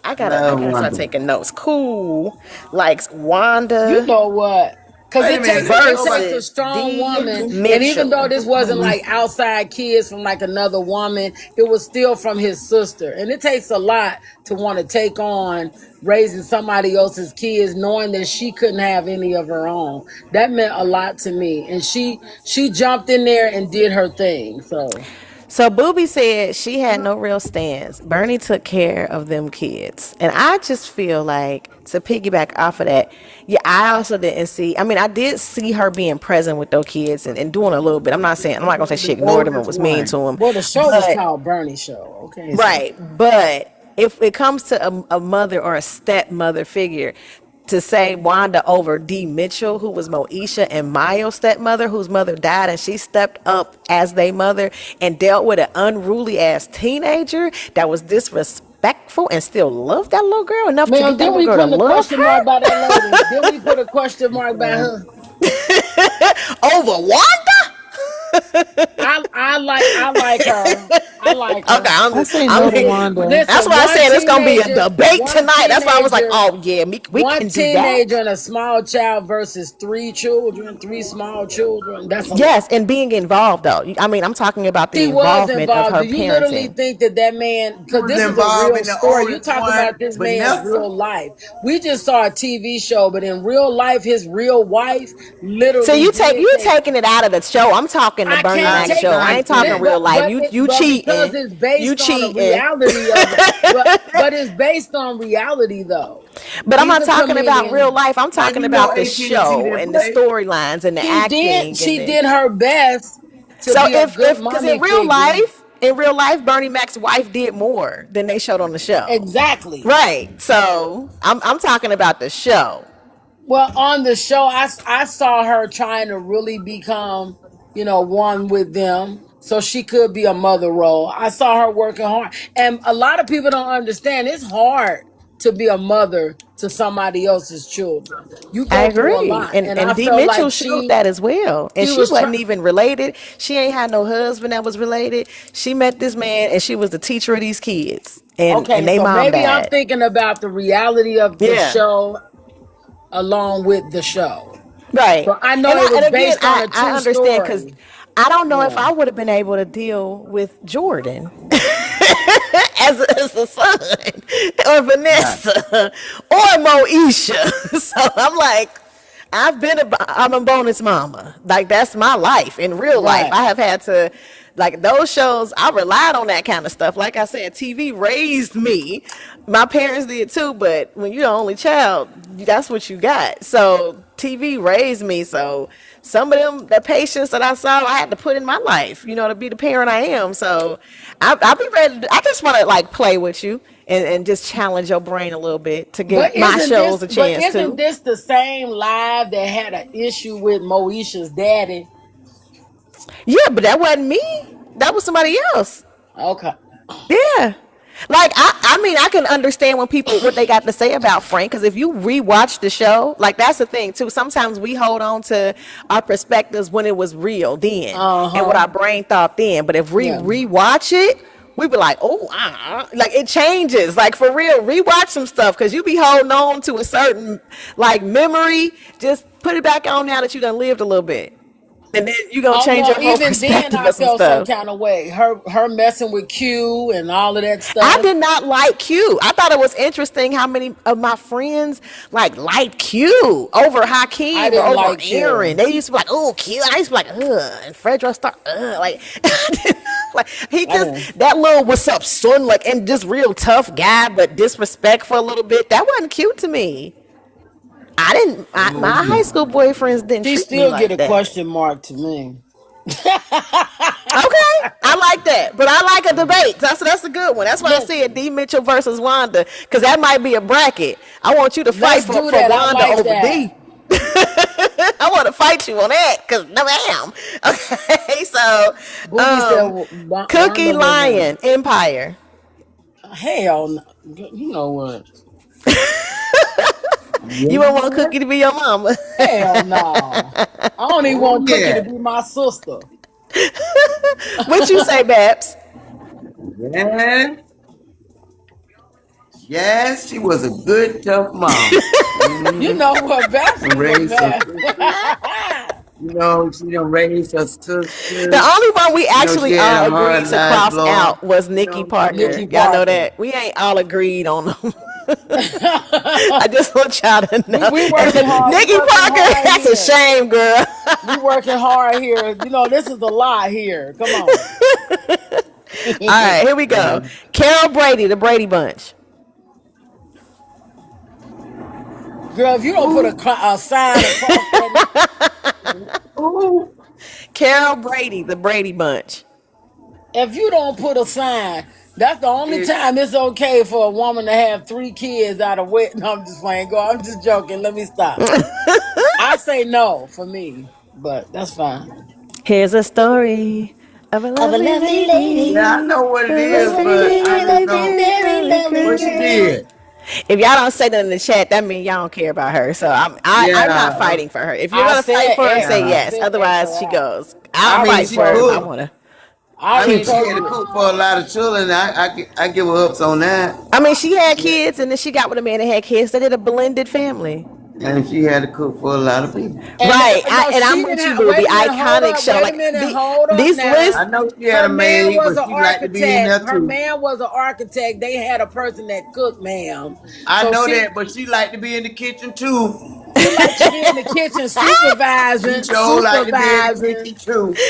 [SPEAKER 1] I
[SPEAKER 3] Love
[SPEAKER 1] gotta start
[SPEAKER 3] Wanda.
[SPEAKER 1] taking notes. Cool. Likes
[SPEAKER 2] You
[SPEAKER 1] Wanda
[SPEAKER 2] know what? Because
[SPEAKER 3] Wait a
[SPEAKER 2] it
[SPEAKER 3] minute.
[SPEAKER 2] takes
[SPEAKER 3] Let's
[SPEAKER 2] it
[SPEAKER 3] go back.
[SPEAKER 2] takes a
[SPEAKER 1] versus
[SPEAKER 2] strong
[SPEAKER 1] D
[SPEAKER 2] woman, and even though
[SPEAKER 1] Mitchell.
[SPEAKER 2] this wasn't like outside kids from like another woman, it was still from his sister, and it takes a lot to want to take on raising somebody else's kids, knowing that she couldn't have any of her own. That meant a lot to me, and she jumped in there and did her thing. So
[SPEAKER 1] So Booby said she had no real stance. Bernie took care of them kids. And I just feel like to piggyback off of that, yeah, I also didn't see I did see her being present with those kids and doing a little bit. I'm not gonna say she
[SPEAKER 3] The
[SPEAKER 1] ignored them and
[SPEAKER 3] oldest
[SPEAKER 1] was mean
[SPEAKER 3] one.
[SPEAKER 1] to them.
[SPEAKER 2] well, the show was
[SPEAKER 1] But
[SPEAKER 2] called Bernie Show. Okay, so
[SPEAKER 1] right. But if it comes to a mother or a stepmother figure, to say Wanda over D. Mitchell, who was Moesha and Mayo's stepmother, whose mother died, and she stepped up as their mother and dealt with an unruly ass teenager that was disrespectful and still loved that little girl enough to
[SPEAKER 2] ma'am,
[SPEAKER 1] get that
[SPEAKER 2] then
[SPEAKER 1] little
[SPEAKER 2] we
[SPEAKER 1] girl to
[SPEAKER 2] put a
[SPEAKER 1] love
[SPEAKER 2] question mark
[SPEAKER 1] her
[SPEAKER 2] by that lady. Then we put a question mark by
[SPEAKER 3] Yeah.
[SPEAKER 2] her.
[SPEAKER 1] over Wanda.
[SPEAKER 2] I like her. I like
[SPEAKER 1] Okay,
[SPEAKER 2] her.
[SPEAKER 6] I say
[SPEAKER 1] I
[SPEAKER 6] no to
[SPEAKER 1] mean,
[SPEAKER 6] Wanda.
[SPEAKER 1] that's
[SPEAKER 2] Listen,
[SPEAKER 1] why I said it's gonna be a debate tonight. That's why I was like, oh yeah, we
[SPEAKER 2] one
[SPEAKER 1] can do that.
[SPEAKER 2] teenager and a small child versus three small children. That's a lot.
[SPEAKER 1] Yes, and being involved though. I'm talking about the
[SPEAKER 2] She was
[SPEAKER 1] involvement of
[SPEAKER 2] involved.
[SPEAKER 1] her
[SPEAKER 2] Do you literally
[SPEAKER 1] parenting.
[SPEAKER 2] think that man?
[SPEAKER 3] She
[SPEAKER 2] Because
[SPEAKER 3] was
[SPEAKER 2] this is a
[SPEAKER 3] involved
[SPEAKER 2] real
[SPEAKER 3] in the
[SPEAKER 2] story. You
[SPEAKER 3] oldest
[SPEAKER 2] talk
[SPEAKER 3] one,
[SPEAKER 2] about this man's
[SPEAKER 3] Vanessa.
[SPEAKER 2] real life. We just saw a TV show, but in real life, his real wife
[SPEAKER 1] So
[SPEAKER 2] literally
[SPEAKER 1] you take
[SPEAKER 2] did
[SPEAKER 1] you
[SPEAKER 2] take.
[SPEAKER 1] taking it out of the show. I'm talking the
[SPEAKER 2] I
[SPEAKER 1] Bernie
[SPEAKER 2] can't
[SPEAKER 3] I,
[SPEAKER 1] Mac
[SPEAKER 2] take
[SPEAKER 1] show. I
[SPEAKER 2] I
[SPEAKER 3] I
[SPEAKER 1] ain't talking
[SPEAKER 2] but
[SPEAKER 3] can't.
[SPEAKER 1] real
[SPEAKER 2] but
[SPEAKER 1] life.
[SPEAKER 2] but
[SPEAKER 1] You
[SPEAKER 2] it,
[SPEAKER 1] you
[SPEAKER 2] but because
[SPEAKER 1] cheating.
[SPEAKER 2] it's
[SPEAKER 1] You
[SPEAKER 2] based on a
[SPEAKER 1] cheating.
[SPEAKER 2] reality of it, but it's based on reality though.
[SPEAKER 1] But I'm
[SPEAKER 2] He's
[SPEAKER 1] not
[SPEAKER 2] a
[SPEAKER 1] talking about real
[SPEAKER 2] comedian.
[SPEAKER 1] life. I'm
[SPEAKER 3] Now
[SPEAKER 1] talking
[SPEAKER 3] you know
[SPEAKER 1] about the
[SPEAKER 3] AT&T
[SPEAKER 1] show
[SPEAKER 3] didn't
[SPEAKER 1] and the
[SPEAKER 3] play.
[SPEAKER 1] storylines and the acting and
[SPEAKER 2] She
[SPEAKER 1] the
[SPEAKER 2] did her best to
[SPEAKER 1] so
[SPEAKER 2] be a good
[SPEAKER 1] if because
[SPEAKER 2] mommy figure.
[SPEAKER 1] in real life, Bernie Mac's wife did more than they showed on the show.
[SPEAKER 2] Exactly.
[SPEAKER 1] Right. So I'm talking about the show.
[SPEAKER 2] Well, on the show, I saw her trying to really become, one with them, so she could be a mother role. I saw her working hard, and a lot of people don't understand. It's hard to be a mother to somebody else's children. You
[SPEAKER 1] I
[SPEAKER 2] go through a
[SPEAKER 1] agree.
[SPEAKER 2] lot,
[SPEAKER 1] And
[SPEAKER 2] and I
[SPEAKER 1] and D
[SPEAKER 2] felt
[SPEAKER 1] Mitchell
[SPEAKER 2] like
[SPEAKER 1] showed that as well. And
[SPEAKER 2] she
[SPEAKER 1] she
[SPEAKER 2] was
[SPEAKER 1] wasn't
[SPEAKER 2] trying.
[SPEAKER 1] even related. She ain't had no husband that was related. She met this man and she was the teacher of these kids. And
[SPEAKER 2] Okay,
[SPEAKER 1] they
[SPEAKER 2] so
[SPEAKER 1] mom
[SPEAKER 2] maybe I'm
[SPEAKER 1] died.
[SPEAKER 2] thinking about the reality of the
[SPEAKER 1] Yeah.
[SPEAKER 2] show along with the show.
[SPEAKER 1] Right.
[SPEAKER 2] So I know
[SPEAKER 1] And
[SPEAKER 2] it was
[SPEAKER 1] again,
[SPEAKER 2] based on a
[SPEAKER 1] I
[SPEAKER 2] true
[SPEAKER 1] understand because
[SPEAKER 2] story.
[SPEAKER 1] I don't know if
[SPEAKER 2] Yeah.
[SPEAKER 1] I would have been able to deal with Jordan. as a son, or
[SPEAKER 3] Right.
[SPEAKER 1] Vanessa, or Moesha. So I'm like, I'm a bonus mama. Like that's my life in real life.
[SPEAKER 2] Right.
[SPEAKER 1] I have had to, like those shows. I relied on that kind of stuff. Like I said, TV raised me. My parents did too, but when you're the only child, that's what you got. So TV raised me. So some of them, the patience that I saw, I had to put in my life, to be the parent I am. So I'll be ready. I just want to like play with you and just challenge your brain a little bit to
[SPEAKER 2] But
[SPEAKER 1] give my
[SPEAKER 2] isn't
[SPEAKER 1] shows
[SPEAKER 2] this
[SPEAKER 1] a
[SPEAKER 2] but
[SPEAKER 1] chance
[SPEAKER 2] isn't
[SPEAKER 1] too.
[SPEAKER 2] this the same live that had an issue with Moesha's daddy?
[SPEAKER 1] Yeah, but that wasn't me. That was somebody else.
[SPEAKER 2] Okay.
[SPEAKER 1] Yeah. Like I mean, I can understand when people what they got to say about Frank because if you rewatch the show, like that's the thing too. Sometimes we hold on to our perspectives when it was real then and what
[SPEAKER 2] Uh-huh.
[SPEAKER 1] our brain thought then. But if we
[SPEAKER 2] Yeah.
[SPEAKER 1] rewatch it, we be like, oh, like it changes. Like for real, rewatch some stuff because you be holding on to a certain like memory. Just put it back on now that you done lived a little bit, and then you gonna
[SPEAKER 2] Oh
[SPEAKER 1] change
[SPEAKER 2] no,
[SPEAKER 1] your whole
[SPEAKER 2] even then
[SPEAKER 1] perspective
[SPEAKER 2] I
[SPEAKER 1] of some
[SPEAKER 2] felt some
[SPEAKER 1] stuff.
[SPEAKER 2] kind of way. Her messing with Q and all of that
[SPEAKER 1] I
[SPEAKER 2] stuff.
[SPEAKER 1] did not like Q. I thought it was interesting how many of my friends like liked Q over
[SPEAKER 2] I
[SPEAKER 1] Hakeem or
[SPEAKER 2] didn't
[SPEAKER 1] over
[SPEAKER 2] like
[SPEAKER 1] Aaron.
[SPEAKER 2] Q.
[SPEAKER 1] They used to be like, "Oh, Q." And I used to be like, "Ugh," and Fredro start, "Ugh," like, like he
[SPEAKER 2] I didn't.
[SPEAKER 1] just that little "what's up, son," like, and just real tough guy, but disrespectful a little bit. That wasn't cute to me. I didn't. My high school boyfriends didn't
[SPEAKER 2] She
[SPEAKER 1] treat me
[SPEAKER 2] still get
[SPEAKER 1] like
[SPEAKER 2] a
[SPEAKER 1] that.
[SPEAKER 2] question mark to me.
[SPEAKER 1] Okay, I like that, but I like a debate. That's a good one. That's why I
[SPEAKER 2] Let,
[SPEAKER 1] said D Mitchell versus Wanda, because that might be a bracket. I want you to fight
[SPEAKER 2] let's
[SPEAKER 1] for,
[SPEAKER 2] do
[SPEAKER 1] for
[SPEAKER 2] that. I
[SPEAKER 1] Wanda
[SPEAKER 2] like
[SPEAKER 1] over
[SPEAKER 2] that.
[SPEAKER 1] D. I want to fight you on that, because no ma'am. Okay, so
[SPEAKER 2] Boogie said
[SPEAKER 1] Cookie
[SPEAKER 2] Wanda was
[SPEAKER 1] Lion Empire.
[SPEAKER 2] hell no. You know what?
[SPEAKER 1] You wouldn't want
[SPEAKER 3] Yeah.
[SPEAKER 1] Cookie to be your mama.
[SPEAKER 2] Hell no. I don't even
[SPEAKER 3] Oh
[SPEAKER 2] want Cookie to
[SPEAKER 3] yeah.
[SPEAKER 2] be my sister.
[SPEAKER 1] What you say, Babs?
[SPEAKER 3] Yeah. Yes, she was a good, tough mom.
[SPEAKER 2] You
[SPEAKER 3] Mm-hmm.
[SPEAKER 2] know what? Babs
[SPEAKER 3] And
[SPEAKER 2] is a
[SPEAKER 3] raised her
[SPEAKER 2] mess.
[SPEAKER 3] sisters. She done raised her
[SPEAKER 1] The
[SPEAKER 3] sisters.
[SPEAKER 1] only one we
[SPEAKER 3] She
[SPEAKER 1] actually
[SPEAKER 3] had
[SPEAKER 1] all
[SPEAKER 3] a
[SPEAKER 1] agreed
[SPEAKER 3] hard
[SPEAKER 1] to
[SPEAKER 3] life,
[SPEAKER 1] cross
[SPEAKER 3] Lord.
[SPEAKER 1] out was Nikki
[SPEAKER 2] Nikki
[SPEAKER 1] Parker. Y'all know
[SPEAKER 2] Parker.
[SPEAKER 1] that? We ain't all agreed on them. I just want y'all to know.
[SPEAKER 2] We working hard. We
[SPEAKER 1] Nikki
[SPEAKER 2] working
[SPEAKER 1] Parker,
[SPEAKER 2] hard
[SPEAKER 1] that's a
[SPEAKER 2] here.
[SPEAKER 1] shame, girl.
[SPEAKER 2] We working hard here. You know, this is a lot here. Come on.
[SPEAKER 1] All right, here we go. Carol Brady, the Brady Bunch.
[SPEAKER 2] Girl, if you don't put
[SPEAKER 3] Ooh,
[SPEAKER 2] a sign across that,
[SPEAKER 3] ooh.
[SPEAKER 1] Carol Brady, the Brady Bunch.
[SPEAKER 2] if you don't put a sign, that's the only
[SPEAKER 3] It,
[SPEAKER 2] time it's okay for a woman to have 3 kids out of wet. No, I'm just playing. Go. I'm just joking. Let me stop. I say no for me, but that's fine.
[SPEAKER 1] Here's a story of a
[SPEAKER 2] Of a
[SPEAKER 1] lovely
[SPEAKER 2] lovely
[SPEAKER 3] yeah, I
[SPEAKER 1] lady
[SPEAKER 3] know
[SPEAKER 2] lady
[SPEAKER 3] what it
[SPEAKER 1] who
[SPEAKER 2] who
[SPEAKER 1] was
[SPEAKER 3] is,
[SPEAKER 2] was
[SPEAKER 3] but I
[SPEAKER 1] pretty,
[SPEAKER 3] just
[SPEAKER 2] pretty,
[SPEAKER 3] don't.
[SPEAKER 2] very
[SPEAKER 1] very
[SPEAKER 2] lovely
[SPEAKER 3] What she
[SPEAKER 1] girl.
[SPEAKER 2] girl.
[SPEAKER 3] did?
[SPEAKER 1] If y'all don't say that in the chat, that means y'all don't care about her. So I'm not
[SPEAKER 3] Yeah,
[SPEAKER 1] fighting for her. If you're
[SPEAKER 2] I
[SPEAKER 1] gonna fight
[SPEAKER 2] said
[SPEAKER 1] for her,
[SPEAKER 2] X.
[SPEAKER 1] say
[SPEAKER 3] yeah.
[SPEAKER 2] I
[SPEAKER 1] yes.
[SPEAKER 2] said X
[SPEAKER 1] Otherwise,
[SPEAKER 2] her
[SPEAKER 1] she
[SPEAKER 2] out.
[SPEAKER 1] goes.
[SPEAKER 2] I
[SPEAKER 1] I'll
[SPEAKER 3] I
[SPEAKER 2] already
[SPEAKER 3] mean,
[SPEAKER 1] fight
[SPEAKER 3] she
[SPEAKER 1] for her
[SPEAKER 2] told
[SPEAKER 1] if I
[SPEAKER 2] you.
[SPEAKER 3] cooked.
[SPEAKER 1] want to
[SPEAKER 2] I
[SPEAKER 3] I
[SPEAKER 2] already
[SPEAKER 3] mean,
[SPEAKER 1] keep
[SPEAKER 3] she
[SPEAKER 2] told
[SPEAKER 3] had to
[SPEAKER 2] you.
[SPEAKER 3] cook for a lot of children. I give her ups on that.
[SPEAKER 1] I mean, she had
[SPEAKER 3] Yeah.
[SPEAKER 1] kids, and then she got with a man that had kids. They did a blended family,
[SPEAKER 3] And she had to cook for a lot of people.
[SPEAKER 2] And
[SPEAKER 1] right?
[SPEAKER 2] no,
[SPEAKER 1] And I'm
[SPEAKER 2] she
[SPEAKER 1] with
[SPEAKER 2] didn't
[SPEAKER 1] you,
[SPEAKER 2] have.
[SPEAKER 1] boo. The
[SPEAKER 2] Wait a minute, hold
[SPEAKER 1] iconic
[SPEAKER 2] up.
[SPEAKER 1] show,
[SPEAKER 2] Wait a
[SPEAKER 1] like
[SPEAKER 2] minute, hold up
[SPEAKER 1] these
[SPEAKER 2] now.
[SPEAKER 3] I
[SPEAKER 1] lists.
[SPEAKER 3] know she had
[SPEAKER 2] Her
[SPEAKER 3] a
[SPEAKER 2] man
[SPEAKER 3] maid,
[SPEAKER 2] was
[SPEAKER 3] but
[SPEAKER 2] an
[SPEAKER 3] she liked to be in
[SPEAKER 2] architect.
[SPEAKER 3] there
[SPEAKER 2] Her
[SPEAKER 3] too.
[SPEAKER 2] man was an architect. They had a person that cooked, ma'am.
[SPEAKER 3] I
[SPEAKER 2] So
[SPEAKER 3] know
[SPEAKER 2] she
[SPEAKER 3] that, but she liked to be in the kitchen too.
[SPEAKER 2] she liked to be in the kitchen
[SPEAKER 3] She
[SPEAKER 2] supervising,
[SPEAKER 3] sure liked to be in the
[SPEAKER 2] supervising,
[SPEAKER 3] kitchen too.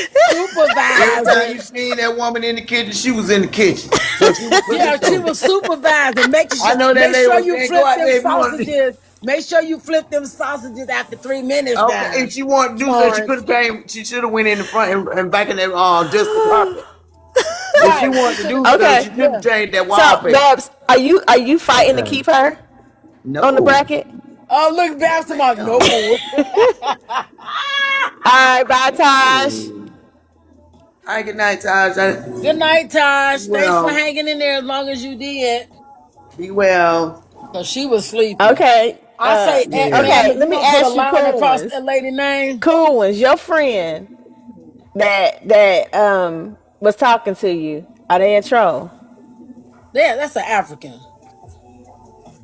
[SPEAKER 3] Every time
[SPEAKER 2] supervising.
[SPEAKER 3] you seen that woman in the kitchen, she was in the kitchen. So she was cooking
[SPEAKER 2] Yeah, she
[SPEAKER 3] too.
[SPEAKER 2] was supervising.
[SPEAKER 3] I know that
[SPEAKER 2] Make
[SPEAKER 3] lady
[SPEAKER 2] sure
[SPEAKER 3] was
[SPEAKER 2] you
[SPEAKER 3] saying, go
[SPEAKER 2] flip
[SPEAKER 3] out
[SPEAKER 2] them
[SPEAKER 3] there if you want to.
[SPEAKER 2] sausages. Make sure you flip them sausages after 3 minutes
[SPEAKER 3] Okay,
[SPEAKER 2] now,
[SPEAKER 3] if she wanted to do so, she could
[SPEAKER 2] Florence.
[SPEAKER 3] have came. She should have went in the front and back in that just the carpet. If she
[SPEAKER 2] Right.
[SPEAKER 3] wanted to do so,
[SPEAKER 1] Okay,
[SPEAKER 3] she should have
[SPEAKER 2] Yeah.
[SPEAKER 3] changed that
[SPEAKER 1] so
[SPEAKER 3] wallpaper.
[SPEAKER 1] Babs, are you fighting to keep her on the
[SPEAKER 3] No,
[SPEAKER 1] bracket?
[SPEAKER 2] Oh, look, back to my
[SPEAKER 3] hell
[SPEAKER 2] no.
[SPEAKER 1] All right, bye, Taj.
[SPEAKER 3] no. All right, good night, Taj.
[SPEAKER 2] Good night,
[SPEAKER 3] Be
[SPEAKER 2] Tosh. Thanks for
[SPEAKER 3] well.
[SPEAKER 2] hanging in there as long as you did.
[SPEAKER 3] Be well.
[SPEAKER 2] Cause she was sleepy.
[SPEAKER 1] Okay,
[SPEAKER 2] I say,
[SPEAKER 3] Yeah.
[SPEAKER 2] ma'am,
[SPEAKER 1] okay.
[SPEAKER 2] if
[SPEAKER 1] Let
[SPEAKER 2] you
[SPEAKER 1] me
[SPEAKER 2] don't put a
[SPEAKER 1] ask you,
[SPEAKER 2] line
[SPEAKER 1] cool
[SPEAKER 2] across
[SPEAKER 1] ones.
[SPEAKER 2] that lady name,
[SPEAKER 1] Cool ones. Your friend that was talking to you. Are they a troll?
[SPEAKER 2] yeah, that's an African.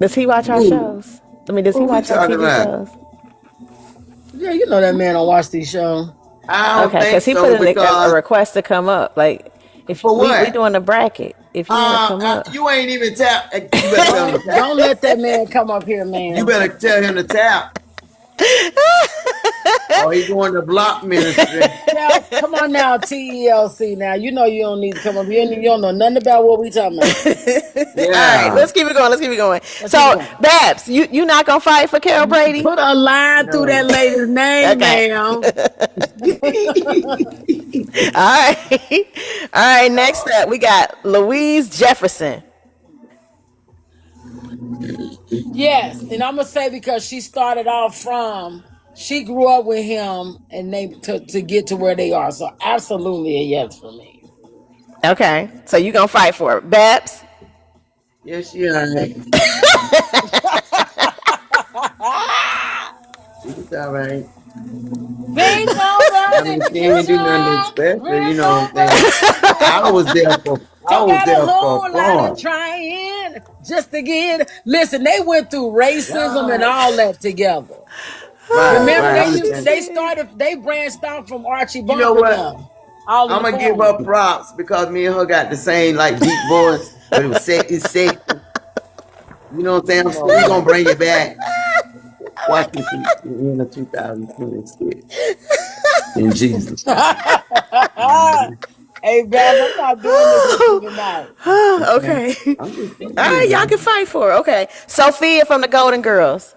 [SPEAKER 1] Does he watch our
[SPEAKER 3] Who?
[SPEAKER 1] shows? I mean, does he
[SPEAKER 3] Who we
[SPEAKER 1] watch our
[SPEAKER 3] talking
[SPEAKER 1] TV
[SPEAKER 3] about?
[SPEAKER 1] shows?
[SPEAKER 2] Yeah, you know that man don't watch these shows.
[SPEAKER 3] I don't
[SPEAKER 1] Okay,
[SPEAKER 3] think
[SPEAKER 1] because he
[SPEAKER 3] so
[SPEAKER 1] put in a
[SPEAKER 3] because
[SPEAKER 1] request to come up. Like, if
[SPEAKER 3] for
[SPEAKER 1] we
[SPEAKER 3] what?
[SPEAKER 1] doing a bracket. if you want to come up.
[SPEAKER 3] You ain't even tap. You better tell him to tap.
[SPEAKER 2] Don't let that man come up here,
[SPEAKER 3] You
[SPEAKER 2] man.
[SPEAKER 3] better tell him to tap. Oh, he going to block ministry.
[SPEAKER 2] Now, come on now, TELC. Now, you know you don't need to come up here. You don't know nothing about what we talking about.
[SPEAKER 3] Yeah.
[SPEAKER 1] All right, let's keep it going. Let's keep it going. Babs, you not gonna fight for Carol Brady?
[SPEAKER 2] Put a line through that lady's name,
[SPEAKER 1] Okay.
[SPEAKER 2] ma'am.
[SPEAKER 1] All right. All right, next up, we got Louise Jefferson.
[SPEAKER 2] Yes, and I'm gonna say because she started off she grew up with him, and they to get to where they are. So absolutely a yes for me.
[SPEAKER 1] Okay, so you gonna fight for it, Babs?
[SPEAKER 3] Yes, she alright. She's alright.
[SPEAKER 2] Ain't nobody
[SPEAKER 3] I mean, she ain't do nothing special, you know what I'm saying? I was there for fun.
[SPEAKER 2] Trying just to get. Listen, they went through racism and all that together.
[SPEAKER 3] Right,
[SPEAKER 2] Remember,
[SPEAKER 3] right,
[SPEAKER 2] they branched out from Archie Bunker.
[SPEAKER 3] You know what?
[SPEAKER 2] Now.
[SPEAKER 3] I'm gonna give her props because me and her got the same like deep voice, but it's safe. You know what I'm saying? So we're gonna bring it back. Watch this in the 2026. In Jesus.
[SPEAKER 2] Hey, Bab, I'm not doing this with you tonight.
[SPEAKER 1] Okay. All right, y'all can fight for it. Okay. Sophia from the Golden Girls.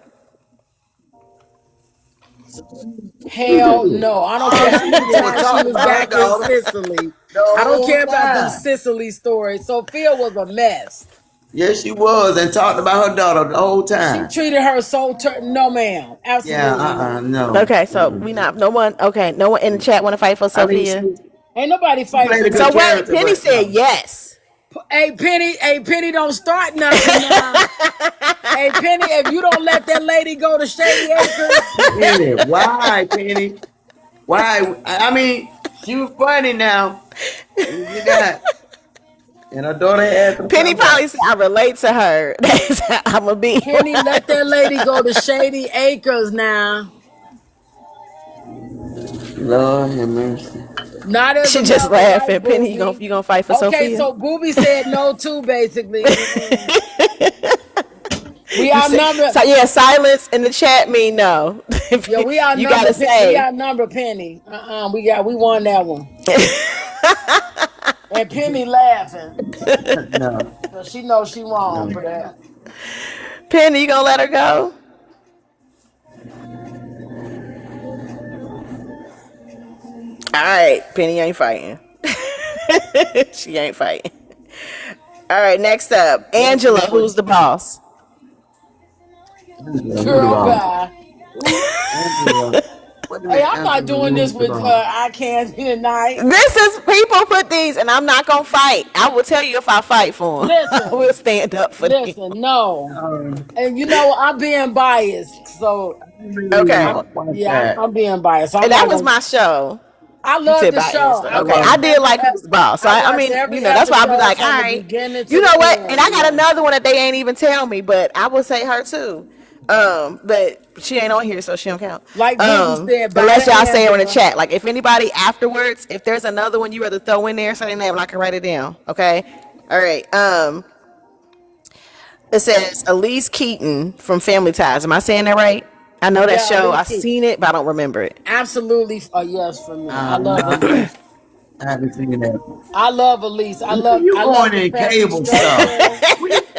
[SPEAKER 2] Hell no. I don't care how many times she was back in Sicily. I don't care about the Sicily stories. Sophia was a mess.
[SPEAKER 3] Yes, she was, and talked about her daughter the whole time.
[SPEAKER 2] She treated her so no, ma'am. Absolutely.
[SPEAKER 3] Yeah, no.
[SPEAKER 1] Okay, so we not no one in the chat want to fight for Sophia.
[SPEAKER 2] Ain't nobody fighting.
[SPEAKER 1] So wait, Penny said yes.
[SPEAKER 2] Hey Penny, don't start nothing now. Hey Penny, if you don't let that lady go to Shady Acres.
[SPEAKER 3] Penny, why, Penny? Why? I mean, she was funny now. You got. And her daughter had
[SPEAKER 1] Penny probably said I relate to her. I'm gonna be.
[SPEAKER 2] Penny, let that lady go to Shady Acres now.
[SPEAKER 3] Lord have mercy.
[SPEAKER 2] Not as
[SPEAKER 1] she just laughing. Penny, you gonna fight for Sophia?
[SPEAKER 2] Okay, so Booby said no too, basically. We outnumber.
[SPEAKER 1] So yeah, silence in the chat mean no.
[SPEAKER 2] Yeah, we outnumber.
[SPEAKER 1] You gotta say
[SPEAKER 2] we outnumber Penny. We won that one. And Penny laughing.
[SPEAKER 3] No.
[SPEAKER 2] So she knows she wrong for that.
[SPEAKER 1] Penny, you gonna let her go? All right, Penny ain't fighting. She ain't fighting. All right, next up, Angela, who's the boss?
[SPEAKER 2] Girl, bye. Hey, I'm not doing this with I Can't tonight.
[SPEAKER 1] This is people put these, and I'm not gonna fight. I will tell you if I fight for them.
[SPEAKER 2] Listen,
[SPEAKER 1] we'll stand up for them.
[SPEAKER 2] Listen, no, and you know I'm being biased, so
[SPEAKER 1] okay.
[SPEAKER 2] I'm being biased. So
[SPEAKER 1] and that was my show.
[SPEAKER 2] I love the show.
[SPEAKER 1] Okay, I did like Who's the Boss. So I mean, you know, that's why I'll be like, all right, you know what? And I got another one that they ain't even tell me, but I will say her too. But she ain't on here, so she don't count. Like said, but let y'all say her in the chat. Like if anybody afterwards, if there's another one you rather throw in there, say their name, I can write it down. Okay. All right. It says Elise Keaton from Family Ties. Am I saying that right? I know that show. I've seen it, but I don't remember it.
[SPEAKER 2] Absolutely a yes for me. I love Elise.
[SPEAKER 3] I haven't seen that.
[SPEAKER 2] I love Elise. I love
[SPEAKER 3] in cable stuff.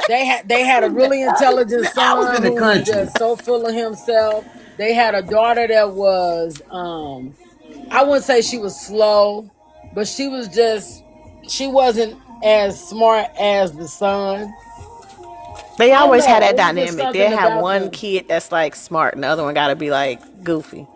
[SPEAKER 2] They had a really intelligent son who was just so full of himself. They had a daughter that was I wouldn't say she was slow, but she wasn't as smart as the son.
[SPEAKER 1] They always had that dynamic. They have one kid that's like smart and the other one gotta be like goofy.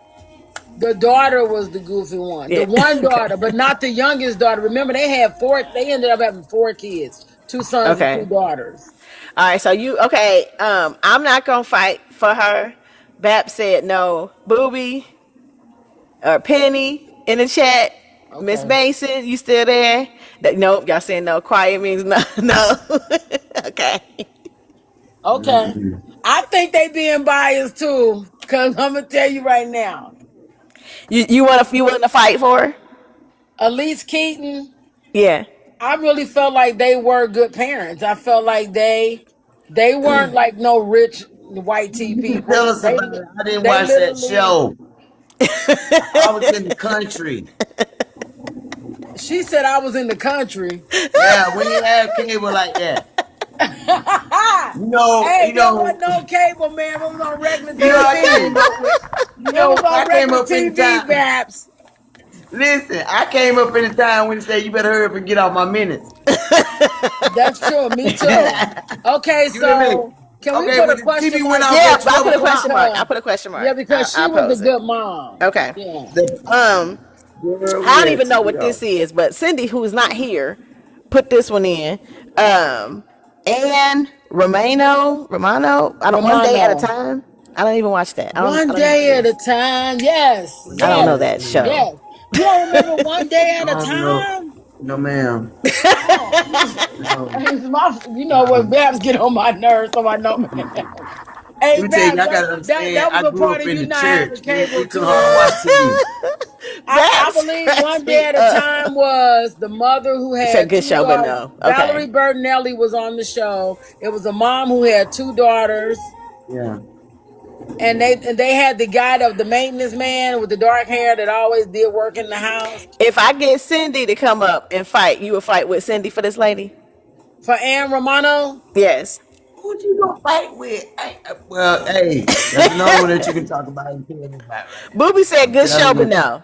[SPEAKER 2] The daughter was the goofy one. Yeah. The one daughter, but not the youngest daughter. Remember, they ended up having 4 kids. 2 sons and 2 daughters.
[SPEAKER 1] All right, so I'm not gonna fight for her. Bap said no. Booby or Penny in the chat. Okay. Miss Mason, you still there? Nope, y'all saying no. Quiet means no. No. Okay.
[SPEAKER 2] Okay. I think they being biased too, because I'm gonna tell you right now.
[SPEAKER 1] You willing to fight for her?
[SPEAKER 2] Elise Keaton?
[SPEAKER 1] Yeah.
[SPEAKER 2] I really felt like they were good parents. I felt like they weren't like no rich white tea
[SPEAKER 3] You can tell
[SPEAKER 2] people.
[SPEAKER 3] us about it. I didn't
[SPEAKER 2] They
[SPEAKER 3] watch that
[SPEAKER 2] literally.
[SPEAKER 3] show. I was in the country.
[SPEAKER 2] She said I was in the country.
[SPEAKER 3] Yeah, we didn't have cable like that.
[SPEAKER 2] Hey, there wasn't no cable, man. It was on regular
[SPEAKER 3] I came
[SPEAKER 2] TV.
[SPEAKER 3] up with,
[SPEAKER 2] It was on
[SPEAKER 3] I came
[SPEAKER 2] regular
[SPEAKER 3] up in the
[SPEAKER 2] TV,
[SPEAKER 3] time.
[SPEAKER 2] Baps.
[SPEAKER 3] Listen, I came up in the time when he said, you better hurry up and get off my minutes.
[SPEAKER 2] That's true. Me too. Okay,
[SPEAKER 3] You know what I mean?
[SPEAKER 2] so can we
[SPEAKER 3] Okay,
[SPEAKER 2] put
[SPEAKER 3] but
[SPEAKER 2] a
[SPEAKER 3] the
[SPEAKER 2] question
[SPEAKER 3] TV
[SPEAKER 2] mark?
[SPEAKER 3] went off
[SPEAKER 1] Yeah,
[SPEAKER 3] at
[SPEAKER 1] but I
[SPEAKER 3] 12
[SPEAKER 1] put a
[SPEAKER 3] o'clock.
[SPEAKER 1] question mark. I put a question mark.
[SPEAKER 2] Yeah, because she was a
[SPEAKER 1] pose it.
[SPEAKER 2] good mom.
[SPEAKER 1] Okay.
[SPEAKER 2] Yeah.
[SPEAKER 3] Girl,
[SPEAKER 1] I don't even
[SPEAKER 3] yes,
[SPEAKER 1] know what
[SPEAKER 3] yo.
[SPEAKER 1] this is, but Cindy, who is not here, put this one in. And Romano. I don't. One day at a
[SPEAKER 2] Romano.
[SPEAKER 1] time. I don't even watch that. I don't
[SPEAKER 2] One
[SPEAKER 1] know what
[SPEAKER 2] day at
[SPEAKER 1] that
[SPEAKER 2] a
[SPEAKER 1] is.
[SPEAKER 2] time. Yes.
[SPEAKER 1] I don't know
[SPEAKER 2] Yes.
[SPEAKER 1] that show.
[SPEAKER 2] Yes. You don't remember One Day at a
[SPEAKER 3] I don't know.
[SPEAKER 2] Time?
[SPEAKER 3] No, ma'am.
[SPEAKER 2] Oh.
[SPEAKER 3] No.
[SPEAKER 2] You know what Babs get on my nerves, so I know, man. Hey,
[SPEAKER 3] Let me tell
[SPEAKER 2] Babs,
[SPEAKER 3] you, I gotta understand.
[SPEAKER 2] that
[SPEAKER 3] I
[SPEAKER 2] was a
[SPEAKER 3] grew
[SPEAKER 2] part
[SPEAKER 3] up
[SPEAKER 2] of
[SPEAKER 3] in
[SPEAKER 2] you
[SPEAKER 3] the
[SPEAKER 2] not having
[SPEAKER 3] church. We
[SPEAKER 2] cable
[SPEAKER 3] couldn't
[SPEAKER 2] too.
[SPEAKER 3] hardly watch TV.
[SPEAKER 2] I
[SPEAKER 1] Babs
[SPEAKER 2] believe
[SPEAKER 1] cracks
[SPEAKER 2] One Day
[SPEAKER 1] me
[SPEAKER 2] at a
[SPEAKER 1] up.
[SPEAKER 2] Time was the mother who
[SPEAKER 1] It's a
[SPEAKER 2] had
[SPEAKER 1] good
[SPEAKER 2] two
[SPEAKER 1] show, but
[SPEAKER 2] daughters.
[SPEAKER 1] no.
[SPEAKER 2] Valerie
[SPEAKER 1] Okay.
[SPEAKER 2] Bertinelli was on the show. It was a mom who had two daughters.
[SPEAKER 3] Yeah.
[SPEAKER 2] And they had the guy of the maintenance man with the dark hair that always did work in the house.
[SPEAKER 1] If I get Cindy to come up and fight, you will fight with Cindy for this lady?
[SPEAKER 2] For Ann Romano?
[SPEAKER 1] Yes.
[SPEAKER 3] Who you gonna fight with? Well, hey, that's another one that you can talk about and tell me about right now.
[SPEAKER 1] Booby said
[SPEAKER 3] I'm
[SPEAKER 1] good show,
[SPEAKER 3] telling
[SPEAKER 1] but
[SPEAKER 3] you.
[SPEAKER 1] no.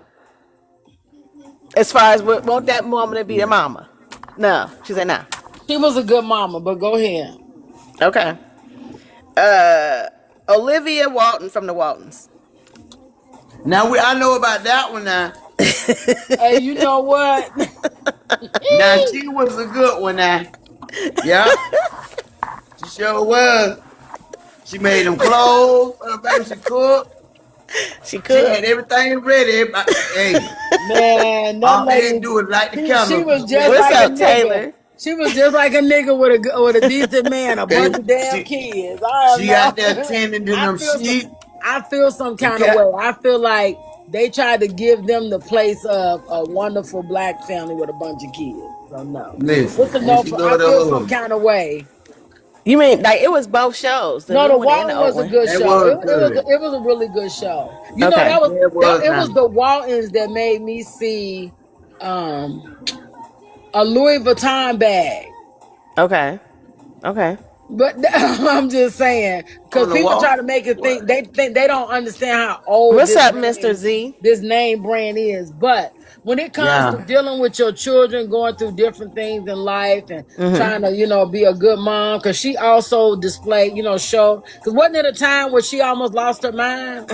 [SPEAKER 1] As far as want that woman to be the mama? No. She said no.
[SPEAKER 2] She was a good mama, but go ahead.
[SPEAKER 1] Okay. Olivia Walton from the Waltons.
[SPEAKER 3] Now I know about that one now.
[SPEAKER 2] Hey, you know what?
[SPEAKER 3] Now she was a good one now. Yeah. She sure was. She made them clothes for the baby. She cooked.
[SPEAKER 1] She
[SPEAKER 3] She
[SPEAKER 1] could.
[SPEAKER 3] had everything ready. Hey,
[SPEAKER 2] Man, that
[SPEAKER 3] all they had to
[SPEAKER 2] lady,
[SPEAKER 3] do was light the
[SPEAKER 2] she
[SPEAKER 3] candle.
[SPEAKER 2] was just
[SPEAKER 1] What's
[SPEAKER 2] like a
[SPEAKER 1] up,
[SPEAKER 2] nigga.
[SPEAKER 1] Taylor?
[SPEAKER 2] She was just like a nigga with a decent man, a bunch of damn
[SPEAKER 3] She,
[SPEAKER 2] kids. I don't
[SPEAKER 3] she out there
[SPEAKER 2] know.
[SPEAKER 3] tending to them sheep.
[SPEAKER 2] I feel some kind of
[SPEAKER 3] Okay.
[SPEAKER 2] way. I feel like they tried to give them the place of a wonderful black family with a bunch of kids. So no.
[SPEAKER 3] Listen,
[SPEAKER 2] What's a
[SPEAKER 3] and
[SPEAKER 2] no
[SPEAKER 3] she
[SPEAKER 2] for?
[SPEAKER 3] go
[SPEAKER 2] I
[SPEAKER 3] to
[SPEAKER 2] feel some
[SPEAKER 3] hood.
[SPEAKER 2] kind of way.
[SPEAKER 1] You mean like it was both shows, the
[SPEAKER 2] No,
[SPEAKER 1] new
[SPEAKER 2] the
[SPEAKER 1] one and the
[SPEAKER 2] Walton
[SPEAKER 1] old
[SPEAKER 2] was a
[SPEAKER 1] one?
[SPEAKER 2] good
[SPEAKER 3] That
[SPEAKER 2] show.
[SPEAKER 3] was good.
[SPEAKER 2] It was a really good show. You know,
[SPEAKER 1] Okay.
[SPEAKER 3] It was
[SPEAKER 2] it was
[SPEAKER 3] nice.
[SPEAKER 2] the Waltons that made me see a Louis Vuitton bag.
[SPEAKER 1] Okay. Okay.
[SPEAKER 2] But I'm just saying, because
[SPEAKER 3] On the
[SPEAKER 2] people
[SPEAKER 3] wall.
[SPEAKER 2] try to make it think they don't understand how old
[SPEAKER 1] What's up, Mr. Z?
[SPEAKER 2] this name brand is. But when it comes to
[SPEAKER 3] Yeah.
[SPEAKER 2] dealing with your children, going through different things in life and trying to, be a good mom, because she also displayed, show. Because wasn't it a time where she almost lost her mind?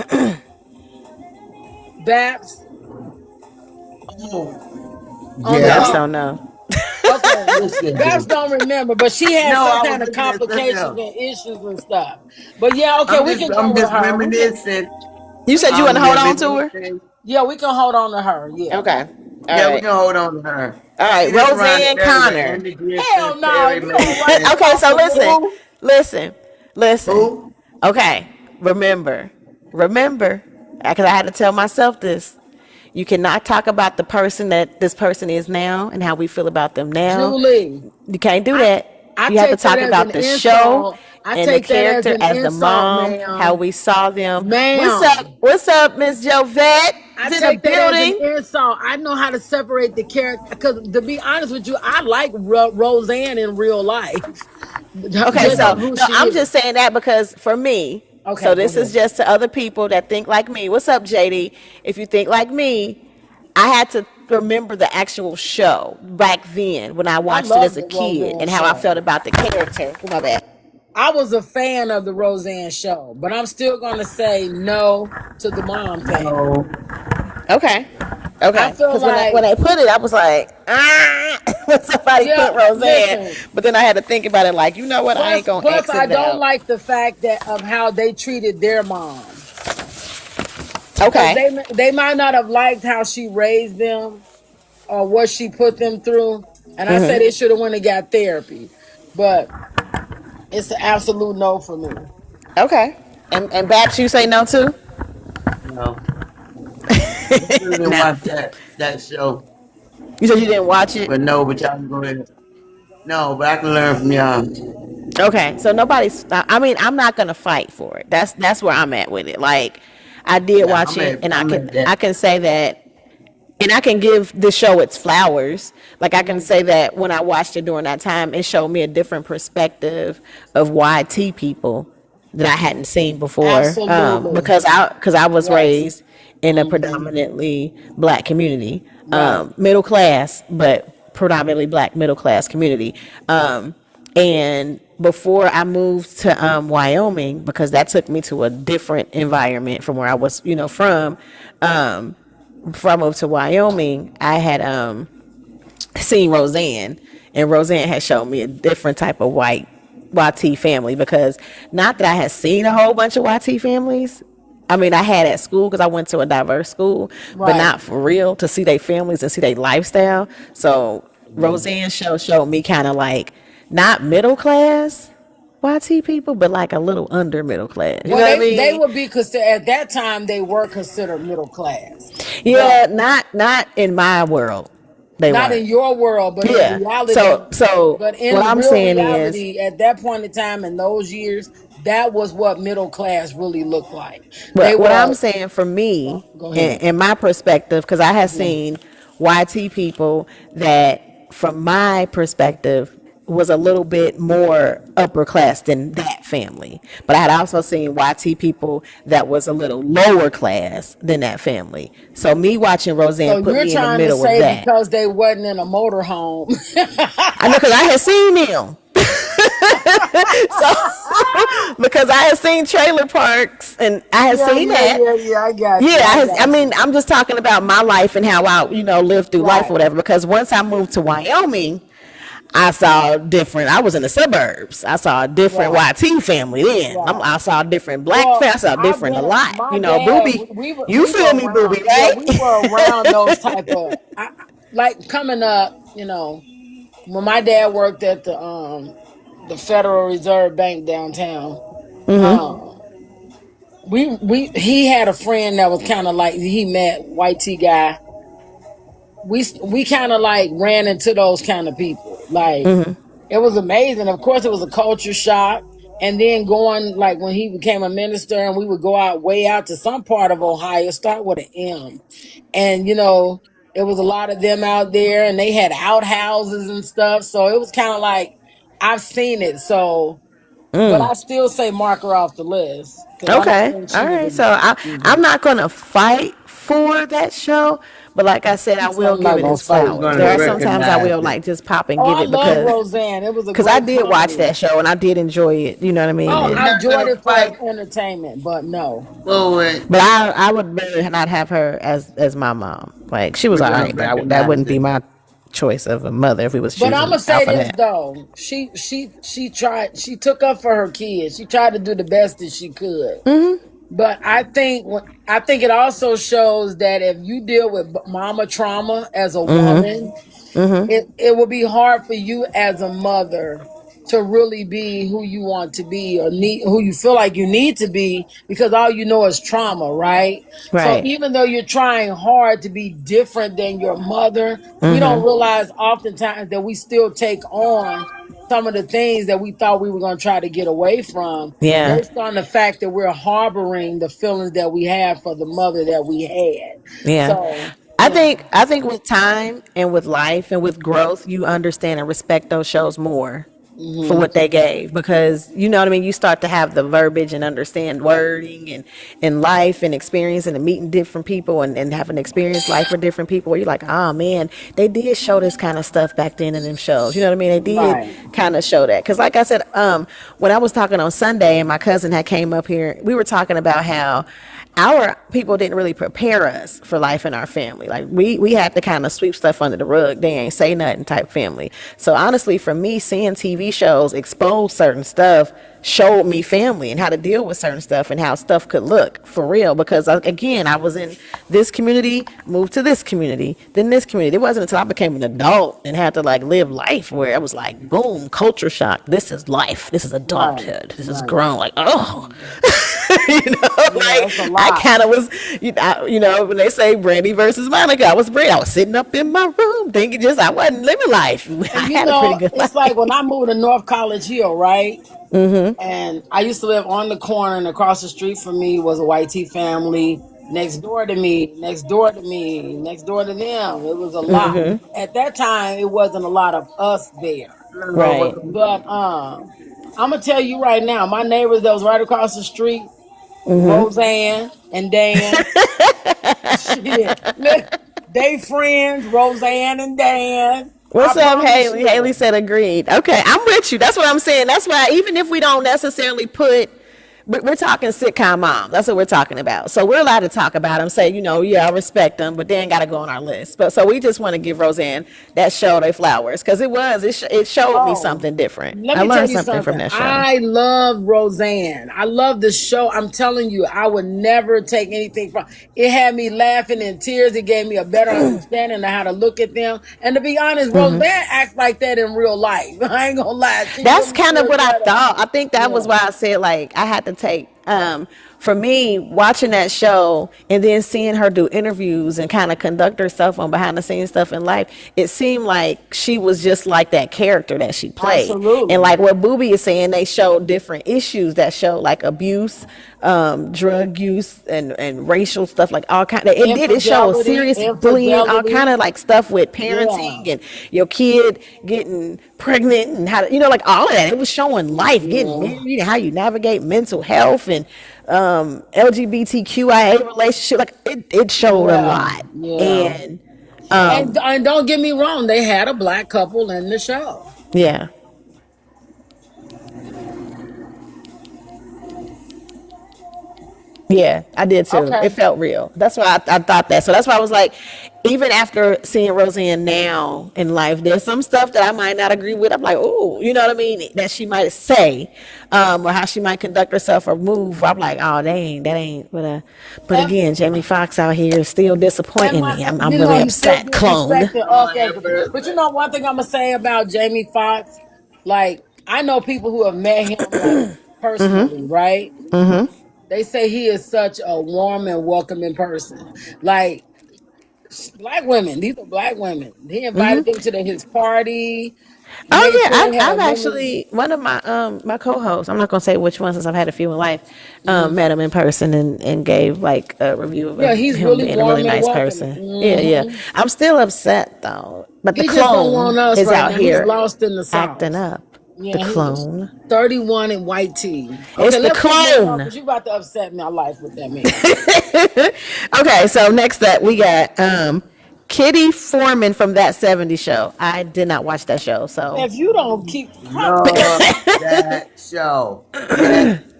[SPEAKER 2] Babs? On the
[SPEAKER 1] Babs
[SPEAKER 3] Yeah.
[SPEAKER 1] don't know.
[SPEAKER 2] Okay.
[SPEAKER 3] Listen,
[SPEAKER 2] Babs
[SPEAKER 3] dude.
[SPEAKER 2] don't remember, but she had
[SPEAKER 3] No,
[SPEAKER 2] some
[SPEAKER 3] I was
[SPEAKER 2] kind of
[SPEAKER 3] looking at something
[SPEAKER 2] complications
[SPEAKER 3] else.
[SPEAKER 2] and issues and stuff. But yeah, okay, we can go
[SPEAKER 3] I'm
[SPEAKER 2] with
[SPEAKER 3] just
[SPEAKER 2] her.
[SPEAKER 3] reminiscing.
[SPEAKER 1] You said you want to hold on to her?
[SPEAKER 3] Reminiscing.
[SPEAKER 2] Yeah, we can hold on to her. Yeah.
[SPEAKER 1] Okay. All
[SPEAKER 3] Yeah, we
[SPEAKER 1] right.
[SPEAKER 3] can hold on to her.
[SPEAKER 1] All right.
[SPEAKER 3] See this around
[SPEAKER 1] Roseanne
[SPEAKER 3] the area where
[SPEAKER 1] Connor.
[SPEAKER 3] Andy Griffin,
[SPEAKER 2] Hell no,
[SPEAKER 3] Perry
[SPEAKER 2] you don't
[SPEAKER 3] Mason.
[SPEAKER 2] write
[SPEAKER 1] Okay, so
[SPEAKER 2] off the
[SPEAKER 1] listen.
[SPEAKER 3] Who?
[SPEAKER 1] Okay, remember, because I had to tell myself this. You cannot talk about the person that this person is now and how we feel about them now.
[SPEAKER 2] Julie.
[SPEAKER 1] You can't do that.
[SPEAKER 2] I
[SPEAKER 1] You have to
[SPEAKER 2] take that
[SPEAKER 1] talk
[SPEAKER 2] as
[SPEAKER 1] about
[SPEAKER 2] an
[SPEAKER 1] the
[SPEAKER 2] insult.
[SPEAKER 1] show
[SPEAKER 2] I
[SPEAKER 1] and the
[SPEAKER 2] take that as
[SPEAKER 1] character
[SPEAKER 2] an
[SPEAKER 1] as the
[SPEAKER 2] insult,
[SPEAKER 1] mom,
[SPEAKER 2] ma'am.
[SPEAKER 1] how we saw them.
[SPEAKER 2] Ma'am.
[SPEAKER 1] What's up, Miss Jovette?
[SPEAKER 2] I
[SPEAKER 1] In the
[SPEAKER 2] take that as
[SPEAKER 1] building.
[SPEAKER 2] an insult. I know how to separate the character. Because to be honest with you, I like Roseanne in real life.
[SPEAKER 1] Okay,
[SPEAKER 2] Just
[SPEAKER 1] so
[SPEAKER 2] who
[SPEAKER 1] no,
[SPEAKER 2] she
[SPEAKER 1] I'm
[SPEAKER 2] is.
[SPEAKER 1] just saying that because for me,
[SPEAKER 2] Okay,
[SPEAKER 1] so
[SPEAKER 2] go
[SPEAKER 1] this is
[SPEAKER 2] ahead.
[SPEAKER 1] just to other people that think like me. What's up, JD? If you think like me, I had to remember the actual show back then when I watched it as
[SPEAKER 2] love
[SPEAKER 1] a
[SPEAKER 2] the
[SPEAKER 1] kid
[SPEAKER 2] Roseanne
[SPEAKER 1] and how I
[SPEAKER 2] show.
[SPEAKER 1] felt about the character. My bad.
[SPEAKER 2] I was a fan of the Roseanne show, but I'm still going to say no to the mom thing.
[SPEAKER 3] No.
[SPEAKER 1] Okay.
[SPEAKER 2] I feel
[SPEAKER 1] Because
[SPEAKER 2] like
[SPEAKER 1] when I put it, I was like, when somebody
[SPEAKER 2] Yeah,
[SPEAKER 1] put Roseanne.
[SPEAKER 2] listen.
[SPEAKER 1] But then I had to think about it like, you know what? I ain't going to
[SPEAKER 2] plus
[SPEAKER 1] exit
[SPEAKER 2] I
[SPEAKER 1] it
[SPEAKER 2] don't
[SPEAKER 1] out.
[SPEAKER 2] like the fact that of how they treated their mom.
[SPEAKER 1] Okay.
[SPEAKER 2] They might not have liked how she raised them or what she put them through. And I said they should have went and got therapy. But it's an absolute no for me.
[SPEAKER 1] Okay. And Babs, you say no too?
[SPEAKER 3] No. I really didn't
[SPEAKER 1] No.
[SPEAKER 3] watch that show.
[SPEAKER 1] You said you didn't watch it?
[SPEAKER 3] But no, but y'all can go ahead. No, but I can learn from y'all.
[SPEAKER 1] Okay, so nobody's. I mean, I'm not gonna fight for it. That's where I'm at with it. Like, I did
[SPEAKER 3] Yeah,
[SPEAKER 1] watch it, and
[SPEAKER 3] I'm at that.
[SPEAKER 1] I can say that, and I can give the show its flowers. Like, I can say that when I watched it during that time, it showed me a different perspective of YT people that I hadn't seen before.
[SPEAKER 2] Absolutely.
[SPEAKER 1] Because I was
[SPEAKER 2] Yes.
[SPEAKER 1] raised in a predominantly black community,
[SPEAKER 2] Right.
[SPEAKER 1] middle class, but predominantly black middle class community. And before I moved to Wyoming, because that took me to a different environment from where I was, from. Before I moved to Wyoming, I had seen Roseanne, and Roseanne had shown me a different type of white YT family. Because not that I had seen a whole bunch of YT families. I mean, I had at school because I went to a diverse school, but
[SPEAKER 2] Right.
[SPEAKER 1] not for real to see their families and see their lifestyle. So Roseanne show showed me kind of like not middle class YT people, but like a little under middle class. You know
[SPEAKER 2] Well,
[SPEAKER 1] what I
[SPEAKER 2] they
[SPEAKER 1] mean?
[SPEAKER 2] would be considered at that time. They were considered middle class, but
[SPEAKER 1] Yeah, not in my world. They
[SPEAKER 2] not
[SPEAKER 1] weren't.
[SPEAKER 2] in your world, but in
[SPEAKER 1] Yeah.
[SPEAKER 2] reality.
[SPEAKER 1] So
[SPEAKER 2] But
[SPEAKER 1] what
[SPEAKER 2] in
[SPEAKER 1] I'm
[SPEAKER 2] real
[SPEAKER 1] saying is,
[SPEAKER 2] reality, at that point in time, in those years, that was what middle class really looked like. They
[SPEAKER 1] what I'm
[SPEAKER 2] were.
[SPEAKER 1] saying for me,
[SPEAKER 2] Go ahead.
[SPEAKER 1] in my perspective, because I had
[SPEAKER 2] Mhm.
[SPEAKER 1] seen YT people that, from my perspective, was a little bit more upper class than that family. But I had also seen YT people that was a little lower class than that family. So me watching Roseanne
[SPEAKER 2] So
[SPEAKER 1] put
[SPEAKER 2] you're
[SPEAKER 1] me in the
[SPEAKER 2] trying to
[SPEAKER 1] middle of
[SPEAKER 2] say
[SPEAKER 1] that.
[SPEAKER 2] because they wasn't in a motorhome?
[SPEAKER 1] I know because I had seen them. So because I had seen trailer parks and I had
[SPEAKER 2] Yeah,
[SPEAKER 1] seen
[SPEAKER 2] yeah,
[SPEAKER 1] that.
[SPEAKER 2] yeah, yeah. I got
[SPEAKER 1] Yeah,
[SPEAKER 2] you. I
[SPEAKER 1] I
[SPEAKER 2] got
[SPEAKER 1] mean,
[SPEAKER 2] you.
[SPEAKER 1] I'm just talking about my life and how I, lived through life or
[SPEAKER 2] Right,
[SPEAKER 1] whatever. Because once I moved to Wyoming, I saw different. I was in the suburbs. I saw a different
[SPEAKER 2] right,
[SPEAKER 1] YT family then.
[SPEAKER 2] right.
[SPEAKER 1] I saw a different black family.
[SPEAKER 2] Well,
[SPEAKER 1] I saw
[SPEAKER 2] I've
[SPEAKER 1] different a
[SPEAKER 2] been.
[SPEAKER 1] lot.
[SPEAKER 2] My dad.
[SPEAKER 1] Booby. You
[SPEAKER 2] We
[SPEAKER 1] feel
[SPEAKER 2] were
[SPEAKER 1] me, booby,
[SPEAKER 2] around. Yeah,
[SPEAKER 1] right?
[SPEAKER 2] we were around those type of. Like coming up. When my dad worked at the Federal Reserve Bank downtown. Um, we he had a friend that was kind of like he met white T guy. We kind of like ran into those kind of people. Like it was amazing. Of course, it was a culture shock. And then going like when he became a minister, and we would go out way out to some part of Ohio, start with an M, and it was a lot of them out there, and they had outhouses and stuff. So it was kind of like I've seen it. So, but I still say mark her off the list because I don't
[SPEAKER 1] Okay.
[SPEAKER 2] think she
[SPEAKER 1] All
[SPEAKER 2] was
[SPEAKER 1] right.
[SPEAKER 2] a.
[SPEAKER 1] So I'm
[SPEAKER 2] Mhm.
[SPEAKER 1] not gonna fight for that show, but like I said, I
[SPEAKER 2] So
[SPEAKER 1] will
[SPEAKER 2] I'm
[SPEAKER 1] give
[SPEAKER 2] not
[SPEAKER 1] it
[SPEAKER 2] gonna
[SPEAKER 1] its
[SPEAKER 2] fight
[SPEAKER 3] Who's
[SPEAKER 1] flowers.
[SPEAKER 2] for
[SPEAKER 1] There
[SPEAKER 3] gonna
[SPEAKER 1] are
[SPEAKER 2] it.
[SPEAKER 1] sometimes I
[SPEAKER 3] recognize
[SPEAKER 1] will
[SPEAKER 3] it?
[SPEAKER 1] like just pop and
[SPEAKER 2] Oh,
[SPEAKER 1] give
[SPEAKER 2] I
[SPEAKER 1] it
[SPEAKER 2] love
[SPEAKER 1] because
[SPEAKER 2] Roseanne. It was a
[SPEAKER 1] I
[SPEAKER 2] great
[SPEAKER 1] did watch
[SPEAKER 2] comedy.
[SPEAKER 1] that show and I did enjoy it. You know what I mean?
[SPEAKER 2] Oh,
[SPEAKER 3] You're
[SPEAKER 2] I
[SPEAKER 1] And
[SPEAKER 3] not
[SPEAKER 2] enjoyed
[SPEAKER 3] gonna
[SPEAKER 2] it for its
[SPEAKER 3] fight
[SPEAKER 2] entertainment, but no.
[SPEAKER 3] forward,
[SPEAKER 1] but I would rather not have her as my mom. Like she was
[SPEAKER 3] we're
[SPEAKER 1] all
[SPEAKER 3] gonna
[SPEAKER 1] right, but that
[SPEAKER 3] recognize
[SPEAKER 1] wouldn't
[SPEAKER 3] it.
[SPEAKER 1] be my choice of a mother if we was
[SPEAKER 2] But I'm
[SPEAKER 1] choosing
[SPEAKER 2] gonna say
[SPEAKER 1] off of
[SPEAKER 2] this
[SPEAKER 1] that.
[SPEAKER 2] though, she tried. She took up for her kids. She tried to do the best that she could. But I think it also shows that if you deal with mama trauma as a woman, it will be hard for you as a mother to really be who you want to be or need who you feel like you need to be because all you know is trauma, right? So
[SPEAKER 1] Right.
[SPEAKER 2] even though you're trying hard to be different than your mother, we don't realize oftentimes that we still take on some of the things that we thought we were going to try to get away from
[SPEAKER 1] Yeah.
[SPEAKER 2] based on the fact that we're harboring the feelings that we have for the mother that we had.
[SPEAKER 1] Yeah.
[SPEAKER 2] So,
[SPEAKER 1] I think with time and with life and with growth, you understand and respect those shows more for
[SPEAKER 2] mhm,
[SPEAKER 1] what they gave because you know what I mean. You start to have the verbiage and understand wording and life and experience and meeting different people and having experienced life with different people. Where you're like, oh man, they did show this kind of stuff back then in them shows. You know what I mean? They did
[SPEAKER 2] right.
[SPEAKER 1] kind of show that because, like I said, when I was talking on Sunday and my cousin had came up here, we were talking about how our people didn't really prepare us for life in our family. Like we had to kind of sweep stuff under the rug. They ain't say nothing type family. So honestly, for me, seeing TV shows expose certain stuff showed me family and how to deal with certain stuff and how stuff could look for real. Because again, I was in this community, moved to this community, then this community. It wasn't until I became an adult and had to like live life where it was like, boom, culture shock. This is life. This is
[SPEAKER 2] Right,
[SPEAKER 1] adulthood. This is
[SPEAKER 2] right.
[SPEAKER 1] grown. Like, oh.
[SPEAKER 2] Yeah, it's a
[SPEAKER 1] I
[SPEAKER 2] lot.
[SPEAKER 1] kind of was, when they say Brandy versus Monica, I was Brandy. I was sitting up in my room thinking I wasn't living life.
[SPEAKER 2] And
[SPEAKER 1] I had a pretty good
[SPEAKER 2] it's like
[SPEAKER 1] life.
[SPEAKER 2] when I moved to North College Hill, right? And I used to live on the corner, and across the street from me was a white tea family. Next door to me, next door to me, next door to them. It was a lot. At that time, it wasn't a lot of us there.
[SPEAKER 1] Right.
[SPEAKER 2] But I'm gonna tell you right now, my neighbors that was right across the street, Roseanne and Dan. Shit, look, they friends, Roseanne and Dan. I
[SPEAKER 1] What's up,
[SPEAKER 2] promise
[SPEAKER 1] Haley? Haley
[SPEAKER 2] you.
[SPEAKER 1] said agreed. Okay, I'm with you. That's what I'm saying. That's why even if we don't necessarily we're talking sitcom moms. That's what we're talking about. So we're allowed to talk about them. Say, yeah, I respect them, but they ain't got to go on our list. But so we just want to give Roseanne that show their flowers because it showed me
[SPEAKER 2] Oh,
[SPEAKER 1] something different.
[SPEAKER 2] let
[SPEAKER 1] I
[SPEAKER 2] me tell
[SPEAKER 1] learned
[SPEAKER 2] you
[SPEAKER 1] something
[SPEAKER 2] something.
[SPEAKER 1] from that show.
[SPEAKER 2] I love Roseanne. I love the show. I'm telling you, I would never take anything from it. Had me laughing in tears. It gave me a better understanding of how to look at them. And to be honest, Roseanne acts like that in real life. I ain't gonna lie. She
[SPEAKER 1] That's
[SPEAKER 2] really
[SPEAKER 1] kind of
[SPEAKER 2] does
[SPEAKER 1] what I
[SPEAKER 2] that.
[SPEAKER 1] thought. I think that was
[SPEAKER 2] Yeah.
[SPEAKER 1] why I said I had to take for me watching that show and then seeing her do interviews and kind of conduct herself on behind the scenes stuff in life, it seemed like she was just like that character that she played. And
[SPEAKER 2] Absolutely.
[SPEAKER 1] like what Booby is saying, they showed different issues that show like abuse, drug use and racial stuff, like all kind of it showed
[SPEAKER 2] Infidelity.
[SPEAKER 1] serious bullying, all kind
[SPEAKER 2] Infidelity.
[SPEAKER 1] of like stuff with
[SPEAKER 2] Yeah.
[SPEAKER 1] parenting and your kid getting pregnant and how to, like all of that. It was showing life, getting
[SPEAKER 2] Yeah.
[SPEAKER 1] married, and how you navigate mental health and LGBTQIA relationship. Like it showed a
[SPEAKER 2] Yeah.
[SPEAKER 1] lot.
[SPEAKER 2] Yeah.
[SPEAKER 1] And
[SPEAKER 2] And don't get me wrong, they had a black couple in the show.
[SPEAKER 1] yeah. Yeah, I did too. It
[SPEAKER 2] Okay.
[SPEAKER 1] felt real. That's why I thought that. So that's why I was like, even after seeing Roseanne now in life, there's some stuff that I might not agree with. I'm like, oh, you know what I mean? That she might say, or how she might conduct herself or move. I'm like, oh, that ain't. But
[SPEAKER 2] And,
[SPEAKER 1] again, Jamie Foxx out here is still
[SPEAKER 2] and
[SPEAKER 1] disappointing
[SPEAKER 2] my,
[SPEAKER 1] me. I'm really
[SPEAKER 2] he's still
[SPEAKER 1] upset. Clone.
[SPEAKER 2] disrespecting us as but one thing I'm gonna say about Jamie Foxx, like I know people who have met him like personally, right? They say he is such a warm and welcoming person. Like black women, these are black women. He invited them to his party, made
[SPEAKER 1] Oh yeah,
[SPEAKER 2] sure he
[SPEAKER 1] I've
[SPEAKER 2] had members.
[SPEAKER 1] actually one of my co-hosts. I'm not gonna say which one since I've had a few in life.
[SPEAKER 2] Mhm.
[SPEAKER 1] Met him in person and gave like a review
[SPEAKER 2] Yeah,
[SPEAKER 1] of
[SPEAKER 2] he's
[SPEAKER 1] him
[SPEAKER 2] really
[SPEAKER 1] being a really
[SPEAKER 2] warm and
[SPEAKER 1] nice
[SPEAKER 2] welcoming.
[SPEAKER 1] person. Yeah, yeah. I'm still upset though, but the
[SPEAKER 2] He just don't want
[SPEAKER 1] clone
[SPEAKER 2] us
[SPEAKER 1] is
[SPEAKER 2] right
[SPEAKER 1] out
[SPEAKER 2] now. He's
[SPEAKER 1] here
[SPEAKER 2] lost in the
[SPEAKER 1] acting
[SPEAKER 2] sauce.
[SPEAKER 1] up. The
[SPEAKER 2] Yeah, he just
[SPEAKER 1] clone.
[SPEAKER 2] 31 in white tea.
[SPEAKER 1] It's
[SPEAKER 2] Okay,
[SPEAKER 1] the
[SPEAKER 2] let's keep moving on
[SPEAKER 1] clone.
[SPEAKER 2] because you about to upset my life with that man.
[SPEAKER 1] Okay, so next up we got Kitty Foreman from That 70s Show. I did not watch that show, so
[SPEAKER 2] If you don't keep
[SPEAKER 3] Love that show. Yes,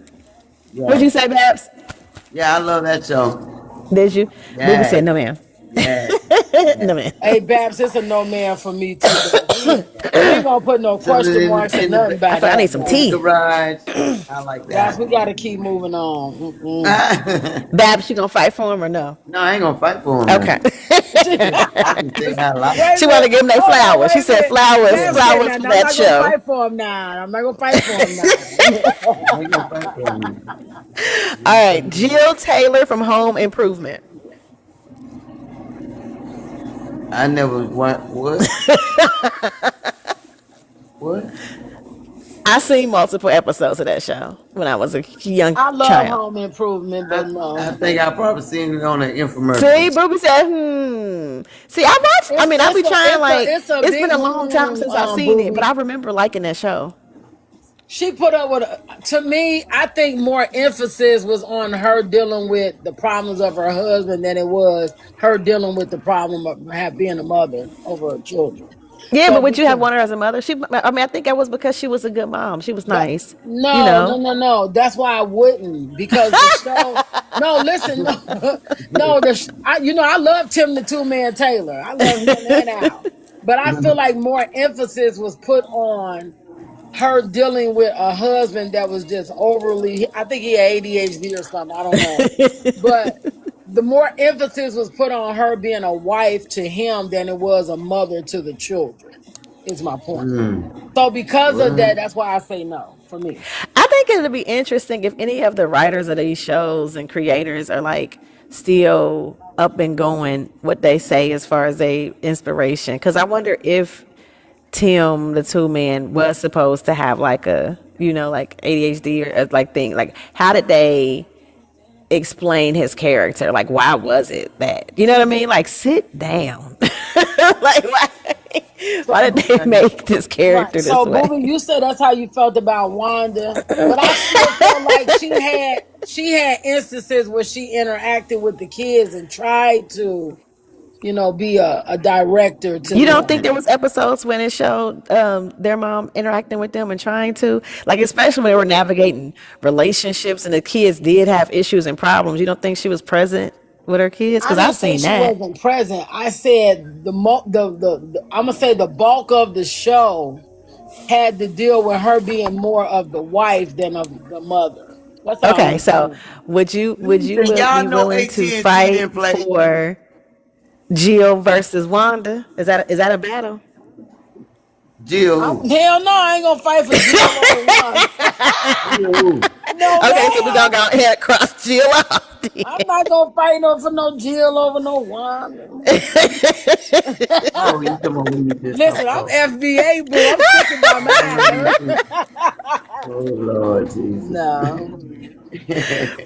[SPEAKER 1] what'd
[SPEAKER 3] yes.
[SPEAKER 1] you say, Babs?
[SPEAKER 3] Yeah, I love that show.
[SPEAKER 1] Did you? Booby
[SPEAKER 3] Yes,
[SPEAKER 1] said no, ma'am.
[SPEAKER 3] yes,
[SPEAKER 1] No,
[SPEAKER 3] yes.
[SPEAKER 1] man.
[SPEAKER 2] Hey Babs, it's a no man for me too, Babs. We ain't gonna put no
[SPEAKER 3] Something
[SPEAKER 2] question marks or
[SPEAKER 3] in
[SPEAKER 2] nothing
[SPEAKER 3] the
[SPEAKER 1] I
[SPEAKER 2] by
[SPEAKER 1] feel I need
[SPEAKER 2] that,
[SPEAKER 1] some
[SPEAKER 3] in the
[SPEAKER 1] tea.
[SPEAKER 2] Babs.
[SPEAKER 3] garage. I like
[SPEAKER 2] Babs,
[SPEAKER 3] that.
[SPEAKER 2] we gotta keep moving on.
[SPEAKER 1] Babs, you gonna fight for him or no?
[SPEAKER 3] No, I ain't gonna fight for him
[SPEAKER 1] Okay.
[SPEAKER 3] now. I can say I like.
[SPEAKER 2] Wait a
[SPEAKER 1] She want to
[SPEAKER 2] minute.
[SPEAKER 1] give them their
[SPEAKER 2] Hold on,
[SPEAKER 1] flowers. She
[SPEAKER 2] wait a
[SPEAKER 1] said
[SPEAKER 2] minute.
[SPEAKER 1] flowers,
[SPEAKER 2] Babs said
[SPEAKER 1] flowers
[SPEAKER 2] that.
[SPEAKER 1] for
[SPEAKER 2] I'm
[SPEAKER 1] that
[SPEAKER 2] not gonna
[SPEAKER 1] show.
[SPEAKER 2] fight for him now. I'm not gonna fight for him
[SPEAKER 3] I ain't gonna fight for him now.
[SPEAKER 1] All right, Jill Taylor from Home Improvement.
[SPEAKER 3] I never want what? What?
[SPEAKER 1] I seen multiple episodes of that show when I was a young
[SPEAKER 2] I love
[SPEAKER 1] child.
[SPEAKER 2] home improvement, but
[SPEAKER 3] I
[SPEAKER 2] no.
[SPEAKER 3] think I probably seen it on an
[SPEAKER 1] See,
[SPEAKER 3] infomercial.
[SPEAKER 1] Booby said, hmm. See, I watched. I
[SPEAKER 2] It's
[SPEAKER 1] mean, I
[SPEAKER 2] it's
[SPEAKER 1] be
[SPEAKER 2] a
[SPEAKER 1] trying.
[SPEAKER 2] it's a
[SPEAKER 1] Like,
[SPEAKER 2] it's a
[SPEAKER 1] it's been
[SPEAKER 2] big
[SPEAKER 1] a long time
[SPEAKER 2] room,
[SPEAKER 1] since I've seen it, but
[SPEAKER 2] Booby.
[SPEAKER 1] I remember liking that show.
[SPEAKER 2] She put up with to me, I think more emphasis was on her dealing with the problems of her husband than it was her dealing with the problem of being a mother over her children.
[SPEAKER 1] Yeah,
[SPEAKER 2] So
[SPEAKER 1] but would you have
[SPEAKER 2] because
[SPEAKER 1] wanted her as a mother? I mean, I think that was because she was a good mom. She was
[SPEAKER 2] that
[SPEAKER 1] nice, you
[SPEAKER 2] no, no,
[SPEAKER 1] know.
[SPEAKER 2] no, no. That's why I wouldn't because the show. No, listen, no, no. I love Tim the Two Man Taylor. I love him and Al, but I feel like more emphasis was put on her dealing with a husband that was just overly. I think he had ADHD or something. I don't know, but the more emphasis was put on her being a wife to him than it was a mother to the children. Is my point.
[SPEAKER 3] Mm.
[SPEAKER 2] So because of
[SPEAKER 3] Well,
[SPEAKER 2] that, that's why I say no for me.
[SPEAKER 1] I think think it'll be interesting if any of the writers of these shows and creators are like still up and going, what they say as far as a inspiration. Because I wonder if Tim, the two man, was supposed to have like a, like ADHD or like thing. Like, how did they explain his character? Like, why was it that? You know what I mean? Like, sit down. Like, why did they make this character
[SPEAKER 2] Right. So,
[SPEAKER 1] this way?
[SPEAKER 2] Booby, you said that's how you felt about Wanda, but I still feel like she had instances where she interacted with the kids and tried to, be a director to
[SPEAKER 1] You don't
[SPEAKER 2] them.
[SPEAKER 1] think there was episodes when it showed their mom interacting with them and trying to, like, especially when they were navigating relationships and the kids did have issues and problems? You don't think she was present with her kids?
[SPEAKER 2] I
[SPEAKER 1] Because
[SPEAKER 2] didn't
[SPEAKER 1] I've
[SPEAKER 2] say
[SPEAKER 1] seen
[SPEAKER 2] she
[SPEAKER 1] that.
[SPEAKER 2] wasn't present. I said I'm gonna say the bulk of the show had to deal with her being more of the wife than of the mother. That's all
[SPEAKER 1] Okay,
[SPEAKER 2] I'm
[SPEAKER 1] so
[SPEAKER 2] saying.
[SPEAKER 1] would you
[SPEAKER 3] Y'all
[SPEAKER 1] be
[SPEAKER 3] know
[SPEAKER 1] willing to
[SPEAKER 3] AT&T
[SPEAKER 1] fight
[SPEAKER 3] didn't play.
[SPEAKER 1] for Jill versus Wanda? Is that a battle?
[SPEAKER 3] Jill who?
[SPEAKER 2] Hell no, I ain't gonna fight for Jill over one.
[SPEAKER 3] Jill who?
[SPEAKER 2] No,
[SPEAKER 1] Okay, so we're gonna
[SPEAKER 2] ma'am.
[SPEAKER 1] go ahead and cross Jill off.
[SPEAKER 2] I'm not gonna fight for no Jill over no Wanda.
[SPEAKER 3] Oh, you come on, we need this.
[SPEAKER 2] Listen, I'm FBA, boo. I'm sticking by mine.
[SPEAKER 3] Oh Lord Jesus.
[SPEAKER 2] No.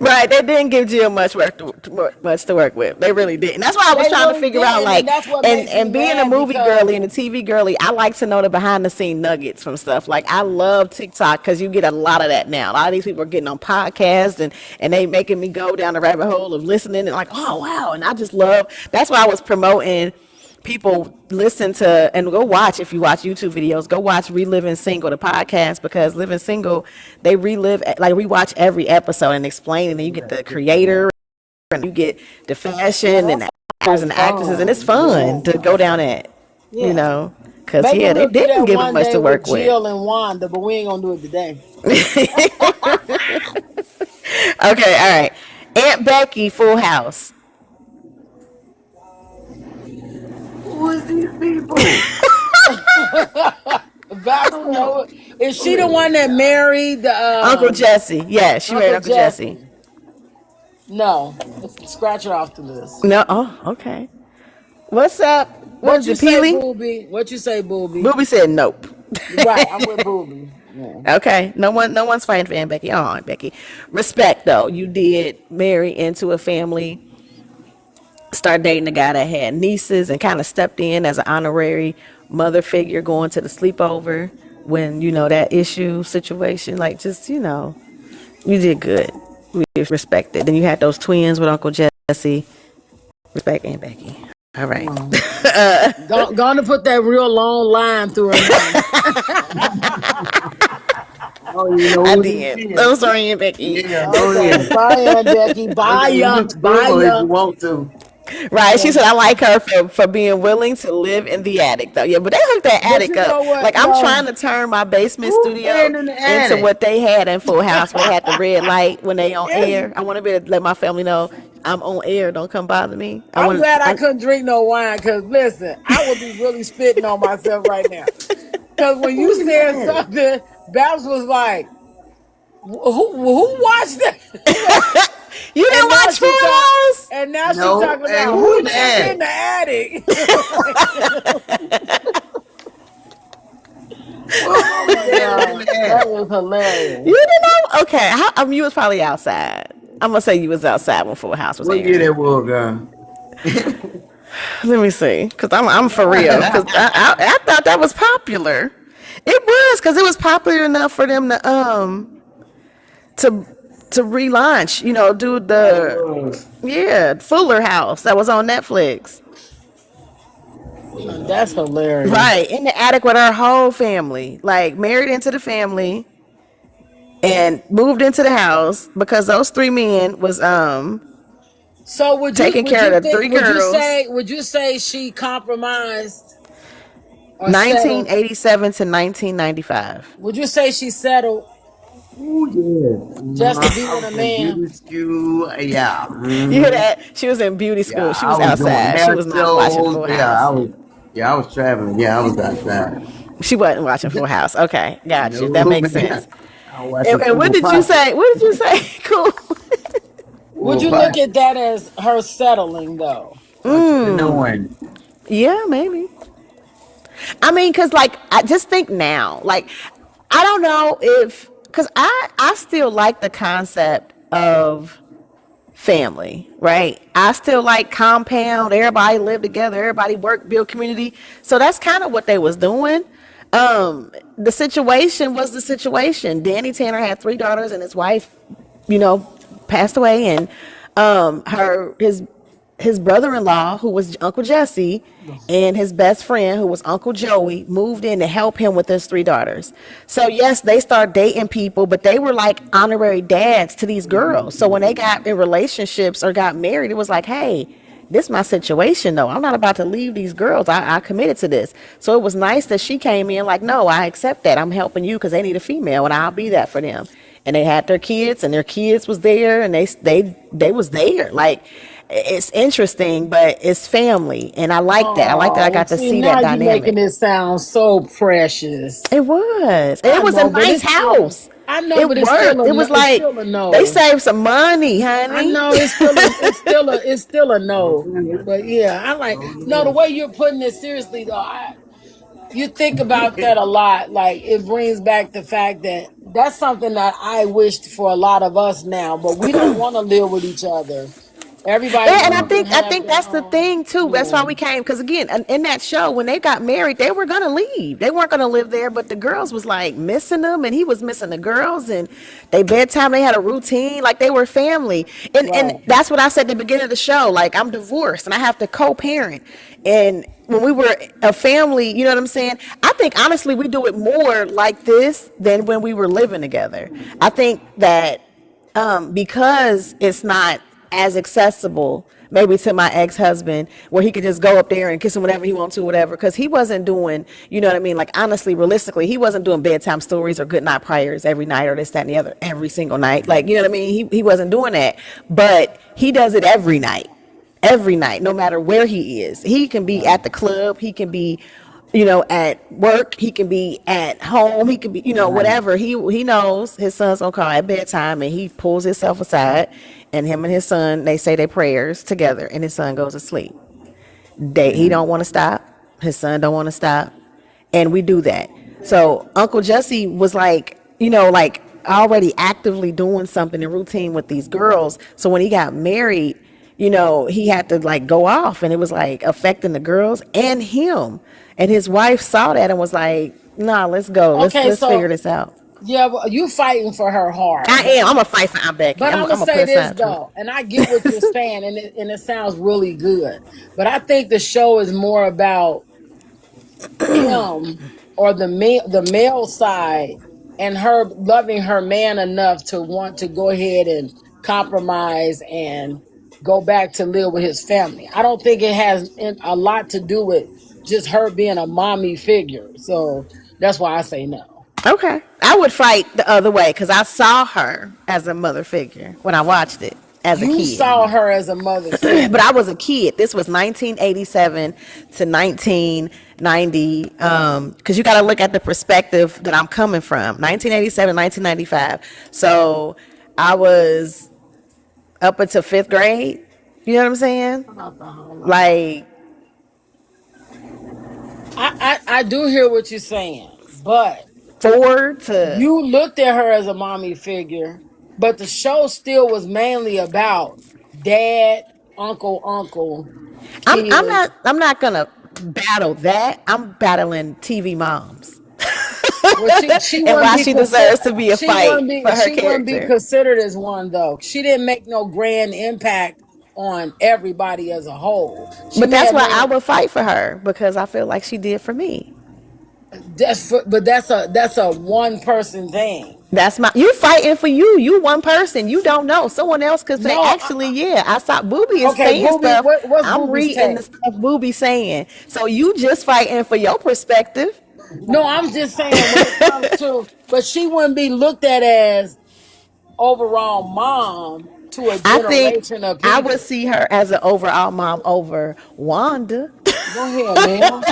[SPEAKER 1] Right, they didn't give Jill much to work with. They really didn't. That's why I was
[SPEAKER 2] They
[SPEAKER 1] trying to
[SPEAKER 2] really
[SPEAKER 1] figure out,
[SPEAKER 2] didn't,
[SPEAKER 1] like,
[SPEAKER 2] and that's what
[SPEAKER 1] and
[SPEAKER 2] makes me
[SPEAKER 1] being a
[SPEAKER 2] mad
[SPEAKER 1] movie
[SPEAKER 2] because
[SPEAKER 1] girly and a TV girly, I like to know the behind the scene nuggets from stuff. Like, I love TikTok because you get a lot of that now. A lot of these people are getting on podcasts and they making me go down the rabbit hole of listening and like, oh wow, and I just love. That's why I was promoting people listen to and go watch. If you watch YouTube videos, go watch Reliving Single, the podcast, because Living Single, they rewatch every episode and explain, and then you get the creator and you get the fashion and the actors and the actresses, and it's fun to go down that,
[SPEAKER 2] yeah.
[SPEAKER 1] because
[SPEAKER 2] Maybe
[SPEAKER 1] they
[SPEAKER 2] we'll do
[SPEAKER 1] didn't
[SPEAKER 2] that
[SPEAKER 1] give it
[SPEAKER 2] one
[SPEAKER 1] much
[SPEAKER 2] day
[SPEAKER 1] to
[SPEAKER 2] with
[SPEAKER 1] work with.
[SPEAKER 2] Jill and Wanda, but we ain't gonna do it today.
[SPEAKER 1] Okay, all right. Aunt Becky, Full House.
[SPEAKER 3] Who is these people?
[SPEAKER 2] Is she the one that married the
[SPEAKER 1] Uncle Jesse. Yeah, she married
[SPEAKER 2] Uncle
[SPEAKER 1] Uncle Jesse.
[SPEAKER 2] Jesse? No, let's scratch her off the list.
[SPEAKER 1] No, oh, okay. What's up? What
[SPEAKER 2] What
[SPEAKER 1] is
[SPEAKER 2] you
[SPEAKER 1] it,
[SPEAKER 2] say,
[SPEAKER 1] Peely?
[SPEAKER 2] Booby? What you say, Booby?
[SPEAKER 1] Booby said nope.
[SPEAKER 2] Right, I'm with Booby. Yeah.
[SPEAKER 1] Okay, no one's fighting for Aunt Becky. Oh, Aunt Becky, respect though. You did marry into a family, start dating a guy that had nieces, and kind of stepped in as an honorary mother figure, going to the sleepover when that issue situation. Like, just you did good. We respect it. Then you had those twins with Uncle Jesse. Respect Aunt Becky. All right.
[SPEAKER 2] Gonna put that real long line through her name.
[SPEAKER 3] Oh, you know
[SPEAKER 1] I
[SPEAKER 3] who
[SPEAKER 1] did.
[SPEAKER 3] this is.
[SPEAKER 1] I'm sorry, Aunt Becky.
[SPEAKER 3] Yeah, go
[SPEAKER 2] Okay,
[SPEAKER 3] ahead.
[SPEAKER 2] bye, Aunt Becky. Bye,
[SPEAKER 3] You
[SPEAKER 2] ya.
[SPEAKER 3] can
[SPEAKER 2] Bye,
[SPEAKER 3] scream her if
[SPEAKER 2] ya.
[SPEAKER 3] you want to.
[SPEAKER 1] Right. She said, I like her for being willing to live in the attic, though. Yeah, but they hooked that
[SPEAKER 2] But
[SPEAKER 1] attic
[SPEAKER 2] you know
[SPEAKER 1] up.
[SPEAKER 2] what?
[SPEAKER 1] Like, I'm
[SPEAKER 2] No.
[SPEAKER 1] trying to turn my basement
[SPEAKER 3] Who's
[SPEAKER 1] studio
[SPEAKER 3] staying in the
[SPEAKER 1] into
[SPEAKER 3] attic?
[SPEAKER 1] what they had in Full House, where they had the red light when they on
[SPEAKER 2] Yes.
[SPEAKER 1] air. I want to be able to let my family know I'm on air. Don't come bother me.
[SPEAKER 2] I'm glad I couldn't drink no wine, because listen, I would be really spitting on myself right now. Because when you said something, Babs was like, who watched that?
[SPEAKER 1] You didn't
[SPEAKER 2] now
[SPEAKER 1] watch
[SPEAKER 2] she
[SPEAKER 1] Full House?
[SPEAKER 2] And now
[SPEAKER 3] No,
[SPEAKER 2] she's talking
[SPEAKER 3] and
[SPEAKER 2] about
[SPEAKER 3] who
[SPEAKER 2] who
[SPEAKER 3] in the
[SPEAKER 2] lived in the attic. That was hilarious.
[SPEAKER 1] You didn't know? Okay. You was probably outside. I'm going to say you was outside when Full House was
[SPEAKER 3] What
[SPEAKER 1] airing.
[SPEAKER 3] year that was, girl?
[SPEAKER 1] Let me see, because I'm for real. Because I thought that was popular. It was, because it was popular enough for them to relaunch. Do the Fuller House that was on Netflix.
[SPEAKER 2] That's hilarious.
[SPEAKER 1] Right, in the attic with her whole family, like married into the family, and moved into the house because those three men was
[SPEAKER 2] So would you
[SPEAKER 1] taking care of the three girls.
[SPEAKER 2] Would you say she compromised? Or
[SPEAKER 1] 1987 to 1995.
[SPEAKER 2] Would you say she settled
[SPEAKER 3] Oh yeah.
[SPEAKER 2] just to be with a man?
[SPEAKER 3] Beauty school, yeah.
[SPEAKER 1] You hear that? She was in beauty school.
[SPEAKER 3] Yeah,
[SPEAKER 1] She was
[SPEAKER 3] I was doing
[SPEAKER 1] outside. She
[SPEAKER 3] hair
[SPEAKER 1] was not watching
[SPEAKER 3] shows.
[SPEAKER 1] Full
[SPEAKER 3] Yeah,
[SPEAKER 1] House.
[SPEAKER 3] I was traveling. Yeah, I was outside.
[SPEAKER 1] She wasn't watching Full House. Okay, got you. That
[SPEAKER 3] No,
[SPEAKER 1] makes
[SPEAKER 3] man.
[SPEAKER 1] sense.
[SPEAKER 3] I watch a
[SPEAKER 1] And what
[SPEAKER 3] single
[SPEAKER 1] did you
[SPEAKER 3] pop.
[SPEAKER 1] say? What did you say? Cool.
[SPEAKER 2] Would
[SPEAKER 3] Well,
[SPEAKER 2] you
[SPEAKER 3] but
[SPEAKER 2] look at that as her settling though?
[SPEAKER 3] watch the new one.
[SPEAKER 1] Yeah, maybe. I mean, cause like I just think now, like I don't know if because I still like the concept of family, right? I still like compound. Everybody live together. Everybody work, build community. So that's kind of what they was doing. The situation was the situation. Danny Tanner had three daughters, and his wife, you know, passed away, and her his brother-in-law, who was Uncle Jesse, and his best friend, who was Uncle Joey, moved in to help him with his three daughters. So yes, they started dating people, but they were like honorary dads to these girls. So when they got in relationships or got married, it was like, hey, this is my situation though. I'm not about to leave these girls. I committed to this. So it was nice that she came in like, no, I accept that. I'm helping you because they need a female and I'll be that for them. And they had their kids and their kids was there and they was there. Like it's interesting, but it's family. And I like that. I like that I
[SPEAKER 2] Oh,
[SPEAKER 1] got to
[SPEAKER 2] see,
[SPEAKER 1] see that
[SPEAKER 2] now you
[SPEAKER 1] dynamic.
[SPEAKER 2] making it sound so precious.
[SPEAKER 1] It was.
[SPEAKER 2] I
[SPEAKER 1] It was a
[SPEAKER 2] know, but
[SPEAKER 1] nice
[SPEAKER 2] it's still.
[SPEAKER 1] house.
[SPEAKER 2] I know,
[SPEAKER 1] It
[SPEAKER 2] but it's still
[SPEAKER 1] worked.
[SPEAKER 2] a
[SPEAKER 1] It was
[SPEAKER 2] it's
[SPEAKER 1] like
[SPEAKER 2] still a
[SPEAKER 1] they
[SPEAKER 2] no.
[SPEAKER 1] saved some money,
[SPEAKER 2] I
[SPEAKER 1] honey.
[SPEAKER 2] know it's still a no. But yeah, I like no the way you're putting it seriously though. You think about that a lot. Like it brings back the fact that that's something that I wished for a lot of us now, but we don't want to live with each other. Everybody
[SPEAKER 1] And I
[SPEAKER 2] wants to
[SPEAKER 1] think I
[SPEAKER 2] have
[SPEAKER 1] think
[SPEAKER 2] their
[SPEAKER 1] that's the
[SPEAKER 2] own.
[SPEAKER 1] thing too. That's why
[SPEAKER 2] Yeah,
[SPEAKER 1] we came because again, in that show when they got married, they were gonna leave. They weren't gonna live there, but the girls was like missing them, and he was missing the girls. And they bedtime, they had a routine, like they were family. And
[SPEAKER 2] right.
[SPEAKER 1] that's what I said at the beginning of the show. Like I'm divorced and I have to co-parent. And when we were a family, you know what I'm saying? I think honestly we do it more like this than when we were living together. I think that because it's not as accessible maybe to my ex-husband where he could just go up there and kiss him whenever he wants to whatever because he wasn't doing, you know what I mean, like honestly realistically he wasn't doing bedtime stories or good night prayers every night or this that and the other every single night, like you know what I mean, he wasn't doing that, but he does it every night, no matter where he is. He can be at the club, he can be, you know, at work, he can be at home, he can be, you know, whatever. He knows his son's gonna call at bedtime and he pulls himself aside and him and his son, they say their prayers together and his son goes to sleep. He don't want to stop. His son don't want to stop. And we do that. So Uncle Jesse was like, you know, like already actively doing something in routine with these girls. So when he got married, you know, he had to like go off and it was like affecting the girls and him. And his wife saw that and was like, nah, let's go.
[SPEAKER 2] Okay,
[SPEAKER 1] Let's figure
[SPEAKER 2] so
[SPEAKER 1] this out.
[SPEAKER 2] yeah, well, you fighting for her heart,
[SPEAKER 1] I am. I'm gonna fight for Aunt Becky.
[SPEAKER 2] but
[SPEAKER 1] I'm
[SPEAKER 2] I'm gonna
[SPEAKER 1] gonna put
[SPEAKER 2] say this
[SPEAKER 1] aside to it.
[SPEAKER 2] though, and I get what you're saying, and it sounds really good, but I think the show is more about him or the male side and her loving her man enough to want to go ahead and compromise and go back to live with his family. I don't think it has a lot to do with just her being a mommy figure. So that's why I say no.
[SPEAKER 1] Okay. I would fight the other way because I saw her as a mother figure when I watched it as a
[SPEAKER 2] You
[SPEAKER 1] kid.
[SPEAKER 2] saw her as a mother
[SPEAKER 1] But
[SPEAKER 2] figure.
[SPEAKER 1] I was a kid. This was 1987 to 1990. Because you got to look at the perspective that I'm coming from. 1987, 1995. So I was up until fifth grade. You know what I'm saying?
[SPEAKER 2] About the whole lot.
[SPEAKER 1] Like
[SPEAKER 2] I do hear what you're saying, but
[SPEAKER 1] four to.
[SPEAKER 2] you looked at her as a mommy figure, but the show still was mainly about dad, uncle,
[SPEAKER 1] I'm
[SPEAKER 2] kids.
[SPEAKER 1] not. I'm not gonna battle that. I'm battling TV moms.
[SPEAKER 2] Well, she
[SPEAKER 1] And
[SPEAKER 2] wouldn't
[SPEAKER 1] why
[SPEAKER 2] be
[SPEAKER 1] she
[SPEAKER 2] considered.
[SPEAKER 1] deserves to be a fight for her
[SPEAKER 2] She wouldn't be
[SPEAKER 1] character.
[SPEAKER 2] considered as one though. She didn't make no grand impact on everybody as a whole. She
[SPEAKER 1] But
[SPEAKER 2] may
[SPEAKER 1] that's
[SPEAKER 2] have
[SPEAKER 1] why
[SPEAKER 2] made
[SPEAKER 1] I
[SPEAKER 2] a
[SPEAKER 1] would fight for her because I feel like she did for me.
[SPEAKER 2] but that's a one person thing.
[SPEAKER 1] That's my. You fighting for you. You one person. You don't know. Someone else could say,
[SPEAKER 2] No,
[SPEAKER 1] actually, yeah, I saw Booby is
[SPEAKER 2] okay,
[SPEAKER 1] saying
[SPEAKER 2] Booby.
[SPEAKER 1] stuff.
[SPEAKER 2] What's
[SPEAKER 1] I'm
[SPEAKER 2] Booby's
[SPEAKER 1] reading
[SPEAKER 2] take?
[SPEAKER 1] the stuff Booby saying. So you just fighting for your perspective.
[SPEAKER 2] No, I'm just saying when it comes to, but she wouldn't be looked at as overall mom to a
[SPEAKER 1] I think
[SPEAKER 2] generation of
[SPEAKER 1] I would
[SPEAKER 2] people.
[SPEAKER 1] see her as an overall mom over Wanda.
[SPEAKER 2] Go ahead, man.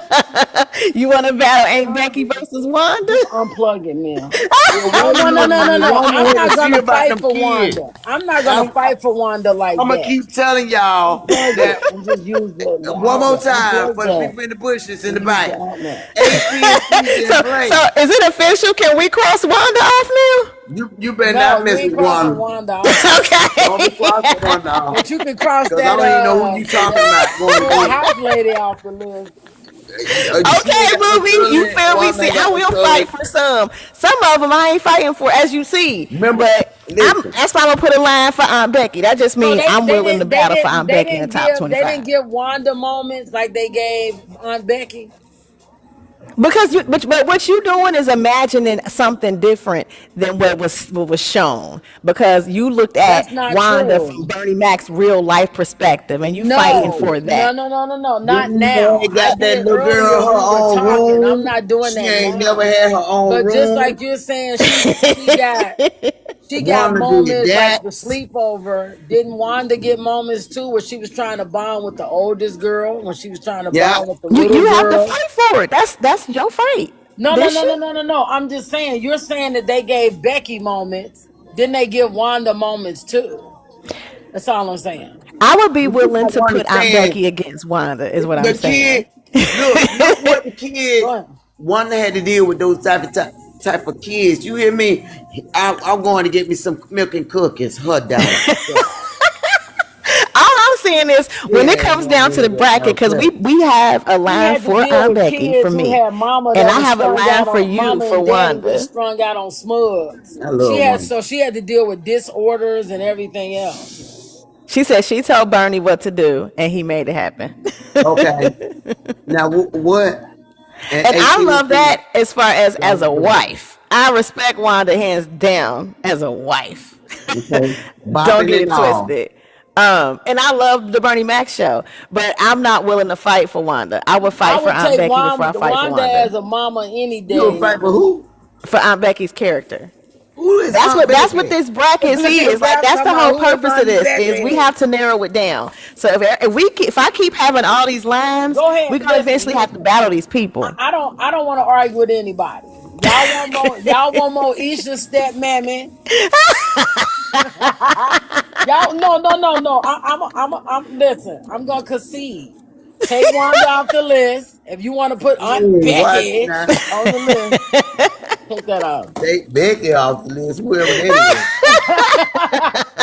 [SPEAKER 1] You want to battle Aunt
[SPEAKER 2] Uh,
[SPEAKER 1] Becky versus Wanda?
[SPEAKER 2] just unplug it, man.
[SPEAKER 3] Well,
[SPEAKER 2] I don't want no.
[SPEAKER 3] Wanda
[SPEAKER 2] I'm
[SPEAKER 3] had to
[SPEAKER 2] not
[SPEAKER 3] see
[SPEAKER 2] gonna
[SPEAKER 3] about
[SPEAKER 2] fight
[SPEAKER 3] them
[SPEAKER 2] for
[SPEAKER 3] kids.
[SPEAKER 2] Wanda. I'm not gonna
[SPEAKER 3] I'm,
[SPEAKER 2] fight for Wanda like
[SPEAKER 3] I'm gonna
[SPEAKER 2] that.
[SPEAKER 3] keep telling y'all
[SPEAKER 2] Unplug
[SPEAKER 3] that
[SPEAKER 2] it and just use the
[SPEAKER 3] one more
[SPEAKER 2] outlet.
[SPEAKER 3] time
[SPEAKER 2] Unplug
[SPEAKER 3] for the
[SPEAKER 2] that
[SPEAKER 3] people in the bushes in the
[SPEAKER 2] and use the
[SPEAKER 3] back.
[SPEAKER 2] outlet.
[SPEAKER 3] AT&T
[SPEAKER 1] So,
[SPEAKER 3] didn't
[SPEAKER 1] so
[SPEAKER 3] play.
[SPEAKER 1] is it official? Can we cross Wanda off now?
[SPEAKER 3] You better
[SPEAKER 2] No,
[SPEAKER 3] not
[SPEAKER 2] you
[SPEAKER 3] mess
[SPEAKER 2] ain't
[SPEAKER 3] with
[SPEAKER 2] crossing
[SPEAKER 3] one.
[SPEAKER 2] Wanda off.
[SPEAKER 3] Don't be crossing
[SPEAKER 1] Okay.
[SPEAKER 3] one off.
[SPEAKER 2] But you can cross
[SPEAKER 3] Because I don't even know who you talking
[SPEAKER 2] that
[SPEAKER 3] about. Going
[SPEAKER 2] full
[SPEAKER 3] to
[SPEAKER 2] house lady off the list.
[SPEAKER 3] she
[SPEAKER 1] Okay,
[SPEAKER 3] ain't got no
[SPEAKER 1] movie. You
[SPEAKER 3] trailing.
[SPEAKER 1] feel me?
[SPEAKER 3] Wanda
[SPEAKER 1] See,
[SPEAKER 3] ain't
[SPEAKER 1] I
[SPEAKER 3] got no
[SPEAKER 1] will fight
[SPEAKER 3] trailing.
[SPEAKER 1] for some. Some of them I ain't fighting for, as you see.
[SPEAKER 3] Remember,
[SPEAKER 1] But
[SPEAKER 3] listen.
[SPEAKER 1] that's why I'm gonna put a line for Aunt Becky. That just
[SPEAKER 2] No,
[SPEAKER 1] means I'm willing to battle for Aunt Becky in the top
[SPEAKER 2] they didn't
[SPEAKER 1] 25.
[SPEAKER 2] give Wanda moments like they gave Aunt Becky.
[SPEAKER 1] Because but what you doing is imagining something different than what was shown. Because you looked
[SPEAKER 2] That's
[SPEAKER 1] at
[SPEAKER 2] not
[SPEAKER 1] Wanda
[SPEAKER 2] true.
[SPEAKER 1] from Bernie Mac's real life perspective, and you fighting
[SPEAKER 2] No,
[SPEAKER 1] for that.
[SPEAKER 2] not
[SPEAKER 3] Didn't
[SPEAKER 2] now.
[SPEAKER 3] they
[SPEAKER 2] I
[SPEAKER 3] got that
[SPEAKER 2] did
[SPEAKER 3] little girl
[SPEAKER 2] earlier.
[SPEAKER 3] her
[SPEAKER 2] We were
[SPEAKER 3] own
[SPEAKER 2] talking. I'm
[SPEAKER 3] room?
[SPEAKER 2] not doing
[SPEAKER 3] She
[SPEAKER 2] that
[SPEAKER 3] ain't never
[SPEAKER 2] now.
[SPEAKER 3] had her own
[SPEAKER 2] But just
[SPEAKER 3] room.
[SPEAKER 2] like you're saying, she got
[SPEAKER 3] Wanda did
[SPEAKER 2] moments like
[SPEAKER 3] that.
[SPEAKER 2] the sleepover. Didn't Wanda get moments too where she was trying to bond with the oldest girl, when she was trying to
[SPEAKER 3] Yeah.
[SPEAKER 2] bond with the
[SPEAKER 1] You
[SPEAKER 2] little
[SPEAKER 1] have to
[SPEAKER 2] girl?
[SPEAKER 1] fight for it. That's your fight.
[SPEAKER 2] No, no,
[SPEAKER 1] This
[SPEAKER 2] no, no,
[SPEAKER 1] shit.
[SPEAKER 2] no, no, no. I'm just saying, you're saying that they gave Becky moments. Didn't they give Wanda moments too? That's all I'm saying.
[SPEAKER 1] I would be
[SPEAKER 3] But you
[SPEAKER 1] willing to
[SPEAKER 3] don't
[SPEAKER 1] put Aunt
[SPEAKER 3] understand.
[SPEAKER 1] Becky against Wanda, is what I'm
[SPEAKER 3] The
[SPEAKER 1] saying.
[SPEAKER 3] kid, look what the kids,
[SPEAKER 2] Go ahead.
[SPEAKER 3] Wanda had to deal with those type of kids. You hear me? I'm going to get me some milk and cookies. Her down.
[SPEAKER 1] All I'm saying is when
[SPEAKER 3] Yeah,
[SPEAKER 1] it comes down to the bracket, because we have a
[SPEAKER 2] She
[SPEAKER 1] line
[SPEAKER 2] had to
[SPEAKER 1] for
[SPEAKER 2] deal
[SPEAKER 1] Aunt
[SPEAKER 2] with
[SPEAKER 1] Becky for
[SPEAKER 2] kids who
[SPEAKER 1] me,
[SPEAKER 2] had mama
[SPEAKER 1] and
[SPEAKER 2] that
[SPEAKER 1] I
[SPEAKER 2] was
[SPEAKER 1] have a
[SPEAKER 2] strung
[SPEAKER 1] line
[SPEAKER 2] out
[SPEAKER 1] for
[SPEAKER 2] on
[SPEAKER 1] you
[SPEAKER 2] mama
[SPEAKER 1] for
[SPEAKER 2] and daddy was
[SPEAKER 1] Wanda.
[SPEAKER 2] strung out on smugs.
[SPEAKER 3] I love one.
[SPEAKER 2] So she had to deal with disorders and everything else.
[SPEAKER 1] She said she told Bernie what to do, and he made it happen.
[SPEAKER 3] Okay. Now what? And
[SPEAKER 1] And I love
[SPEAKER 3] AT&T,
[SPEAKER 1] that as far as
[SPEAKER 3] y'all
[SPEAKER 1] a
[SPEAKER 3] do.
[SPEAKER 1] wife. I respect Wanda hands down as a wife.
[SPEAKER 3] Okay.
[SPEAKER 1] Don't
[SPEAKER 3] Bopping
[SPEAKER 1] get
[SPEAKER 3] and
[SPEAKER 1] it
[SPEAKER 3] all.
[SPEAKER 1] twisted. And I love the Bernie Mac show, but I'm not willing to fight for Wanda. I would
[SPEAKER 2] I
[SPEAKER 1] fight for
[SPEAKER 2] would
[SPEAKER 1] Aunt
[SPEAKER 2] take
[SPEAKER 1] Becky before I fight for
[SPEAKER 2] Wanda as
[SPEAKER 1] Wanda.
[SPEAKER 2] a mama any
[SPEAKER 3] You a
[SPEAKER 2] day.
[SPEAKER 3] fight for who?
[SPEAKER 1] For Aunt Becky's character.
[SPEAKER 3] Who is
[SPEAKER 1] That's
[SPEAKER 3] Aunt
[SPEAKER 1] what
[SPEAKER 3] Becky?
[SPEAKER 1] this bracket
[SPEAKER 2] Look at
[SPEAKER 1] is. Like
[SPEAKER 2] Bap
[SPEAKER 1] that's
[SPEAKER 2] talking
[SPEAKER 1] the
[SPEAKER 2] about
[SPEAKER 1] whole
[SPEAKER 2] who is
[SPEAKER 1] purpose of
[SPEAKER 2] Aunt
[SPEAKER 1] this is we
[SPEAKER 2] Becky.
[SPEAKER 1] have to narrow it down. So if I keep having all these lines,
[SPEAKER 2] Go ahead,
[SPEAKER 1] we're gonna eventually have to
[SPEAKER 2] listen.
[SPEAKER 1] battle these people.
[SPEAKER 2] I don't want to argue with anybody. Y'all want more Isha step mammy. Y'all no. I'm listen. I'm gonna concede. Take Wanda off the list. If you want to put Aunt
[SPEAKER 3] Ooh, watch it
[SPEAKER 2] Becky
[SPEAKER 3] now.
[SPEAKER 2] on the list, take that off.
[SPEAKER 3] Take Becky off the list, whoever that is.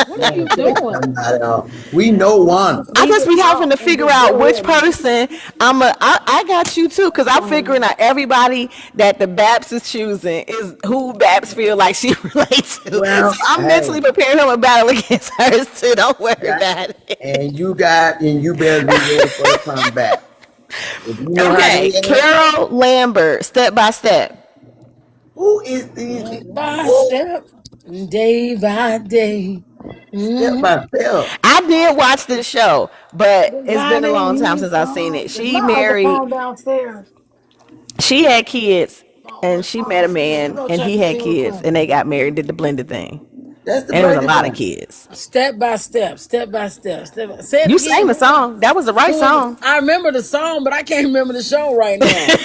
[SPEAKER 2] What are
[SPEAKER 3] Trying
[SPEAKER 2] you
[SPEAKER 3] to take
[SPEAKER 2] doing?
[SPEAKER 3] somebody off. We know
[SPEAKER 2] Just
[SPEAKER 3] Wanda.
[SPEAKER 1] I
[SPEAKER 2] leave
[SPEAKER 1] just
[SPEAKER 2] it
[SPEAKER 1] be having
[SPEAKER 2] out
[SPEAKER 1] to
[SPEAKER 2] and
[SPEAKER 1] figure
[SPEAKER 2] just
[SPEAKER 1] out
[SPEAKER 2] go
[SPEAKER 1] which
[SPEAKER 2] ahead and
[SPEAKER 1] person I got you too, because I'm figuring out everybody that the Babs is choosing is who Babs feel like she relates to. So
[SPEAKER 3] Well,
[SPEAKER 1] I'm mentally
[SPEAKER 3] hey,
[SPEAKER 1] preparing him a battle against hers too. Don't worry
[SPEAKER 3] got
[SPEAKER 1] about it.
[SPEAKER 3] and you better be ready for the comeback. If you know how
[SPEAKER 1] Okay,
[SPEAKER 3] they act,
[SPEAKER 1] Carol Lambert, step by step.
[SPEAKER 3] who is these
[SPEAKER 2] step
[SPEAKER 3] people?
[SPEAKER 2] by
[SPEAKER 3] Who?
[SPEAKER 2] step, day by day.
[SPEAKER 3] Step
[SPEAKER 2] Mm-hmm.
[SPEAKER 3] by step.
[SPEAKER 1] I did watch this show, but it's been a long
[SPEAKER 2] Dividing
[SPEAKER 1] time
[SPEAKER 2] his
[SPEAKER 1] since I've seen it.
[SPEAKER 2] There's
[SPEAKER 1] She
[SPEAKER 2] my
[SPEAKER 1] married,
[SPEAKER 2] microphone downstairs.
[SPEAKER 1] she had kids, and
[SPEAKER 2] Let's
[SPEAKER 1] she met a man,
[SPEAKER 2] go
[SPEAKER 1] and
[SPEAKER 2] check
[SPEAKER 1] he
[SPEAKER 2] and
[SPEAKER 1] had
[SPEAKER 2] see real
[SPEAKER 1] kids,
[SPEAKER 2] quick.
[SPEAKER 1] and they got married, did the blended thing.
[SPEAKER 3] That's the
[SPEAKER 1] And it was a
[SPEAKER 3] Brady
[SPEAKER 1] lot of
[SPEAKER 3] Bunch.
[SPEAKER 1] kids.
[SPEAKER 2] Step by step, step by step, Say it
[SPEAKER 1] You sang
[SPEAKER 2] again.
[SPEAKER 1] the song. That was the right song.
[SPEAKER 2] I remember the song, but I can't remember the show right now.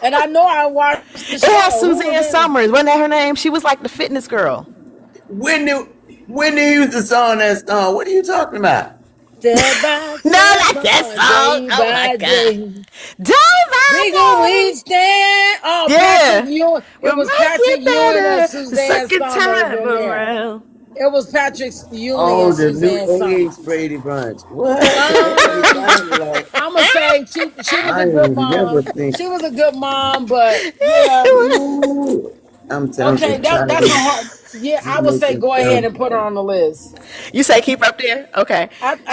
[SPEAKER 2] And I know I watched the
[SPEAKER 1] It
[SPEAKER 2] show.
[SPEAKER 1] has
[SPEAKER 2] Who was
[SPEAKER 1] Suzanne
[SPEAKER 2] in it?
[SPEAKER 1] Summers. Wasn't that her name? She was like the fitness girl.
[SPEAKER 3] When they use the song that song, what are you talking about?
[SPEAKER 2] Step by
[SPEAKER 1] No,
[SPEAKER 2] step,
[SPEAKER 1] not that song.
[SPEAKER 2] day
[SPEAKER 1] Oh my
[SPEAKER 2] by
[SPEAKER 1] God.
[SPEAKER 2] day.
[SPEAKER 1] Day by
[SPEAKER 2] Bigger we
[SPEAKER 1] day.
[SPEAKER 2] stand. Oh, Patrick
[SPEAKER 1] Yeah.
[SPEAKER 2] Ewing. It
[SPEAKER 1] We'll
[SPEAKER 2] was
[SPEAKER 1] make
[SPEAKER 2] Patrick
[SPEAKER 1] it
[SPEAKER 2] Ewing and
[SPEAKER 1] better the
[SPEAKER 2] Suzanne
[SPEAKER 1] second
[SPEAKER 2] Summers
[SPEAKER 1] time
[SPEAKER 2] in there.
[SPEAKER 1] around.
[SPEAKER 2] It was Patrick Ewing
[SPEAKER 3] Oh,
[SPEAKER 2] and
[SPEAKER 3] the new
[SPEAKER 2] Suzanne
[SPEAKER 3] age
[SPEAKER 2] Summers.
[SPEAKER 3] Brady Bunch. What? That's what it sounded like.
[SPEAKER 2] I'm gonna say she was
[SPEAKER 3] I
[SPEAKER 2] a good
[SPEAKER 3] ain't never
[SPEAKER 2] mom.
[SPEAKER 3] think.
[SPEAKER 2] She was a good mom, but yeah.
[SPEAKER 3] Ooh, I'm telling
[SPEAKER 2] Okay,
[SPEAKER 3] you, trying
[SPEAKER 2] that's a
[SPEAKER 3] to
[SPEAKER 2] hard. Yeah, I would
[SPEAKER 3] make
[SPEAKER 2] say
[SPEAKER 3] it
[SPEAKER 2] go ahead
[SPEAKER 3] sound
[SPEAKER 2] and put her on the list.
[SPEAKER 1] You say keep her up there? Okay.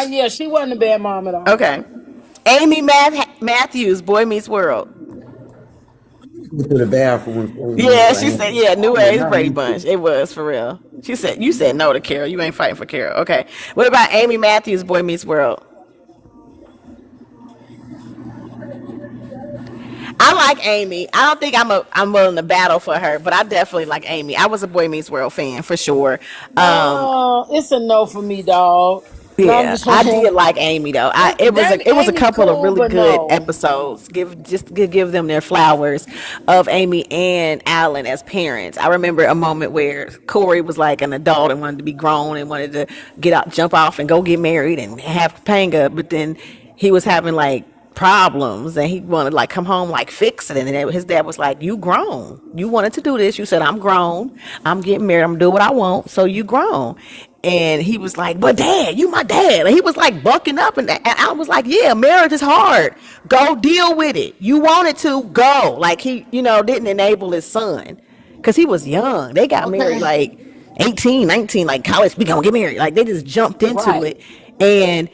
[SPEAKER 2] Yeah, she wasn't a bad mom at all.
[SPEAKER 1] Okay. Amy Matthews, Boy Meets World.
[SPEAKER 3] go to the bathroom before you
[SPEAKER 1] Yeah,
[SPEAKER 3] know
[SPEAKER 1] she
[SPEAKER 3] it.
[SPEAKER 1] said, yeah, New
[SPEAKER 3] Yeah,
[SPEAKER 1] Age
[SPEAKER 3] not
[SPEAKER 1] Brady
[SPEAKER 3] me too.
[SPEAKER 1] Bunch. It was for real. She said, you said no to Carol. You ain't fighting for Carol. Okay. What about Amy Matthews, Boy Meets World? I like Amy. I don't think I'm willing to battle for her, but I definitely like Amy. I was a Boy Meets World fan for sure.
[SPEAKER 2] It's a no for me, dog. No, I'm
[SPEAKER 1] Yeah,
[SPEAKER 2] just
[SPEAKER 1] I did like Amy though. It was a
[SPEAKER 2] Amy
[SPEAKER 1] couple of
[SPEAKER 2] cool,
[SPEAKER 1] really
[SPEAKER 2] but
[SPEAKER 1] good
[SPEAKER 2] no.
[SPEAKER 1] episodes. Give them their flowers of Amy and Alan as parents. I remember a moment where Corey was like an adult and wanted to be grown and wanted to get out, jump off, and go get married and have Topanga, but then he was having like problems and he wanted to like come home like fix it, and then his dad was like, you grown, you wanted to do this, you said I'm grown, I'm getting married, I'm gonna do what I want, so you grown. And he was like, but dad, you my dad. And he was like bucking up, and I was like, yeah, marriage is hard, go deal with it, you wanted to go, like he, didn't enable his son because he was young. They got married
[SPEAKER 2] Okay.
[SPEAKER 1] like 18, 19, like college, we gonna get married, like they just jumped into
[SPEAKER 2] Right.
[SPEAKER 1] it. And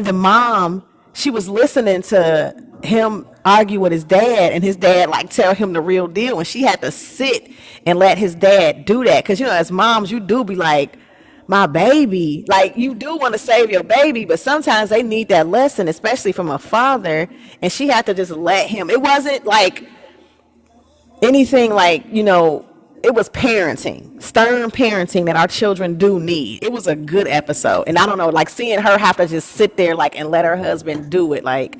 [SPEAKER 1] the mom, she was listening to him argue with his dad, and his dad like tell him the real deal, and she had to sit and let his dad do that, because as moms you do be like, my baby, like you do want to save your baby, but sometimes they need that lesson, especially from a father. And she had to just let him. It wasn't like anything like, it was parenting, stern parenting that our children do need. It was a good episode. And I don't know, like seeing her have to just sit there like and let her husband do it, like,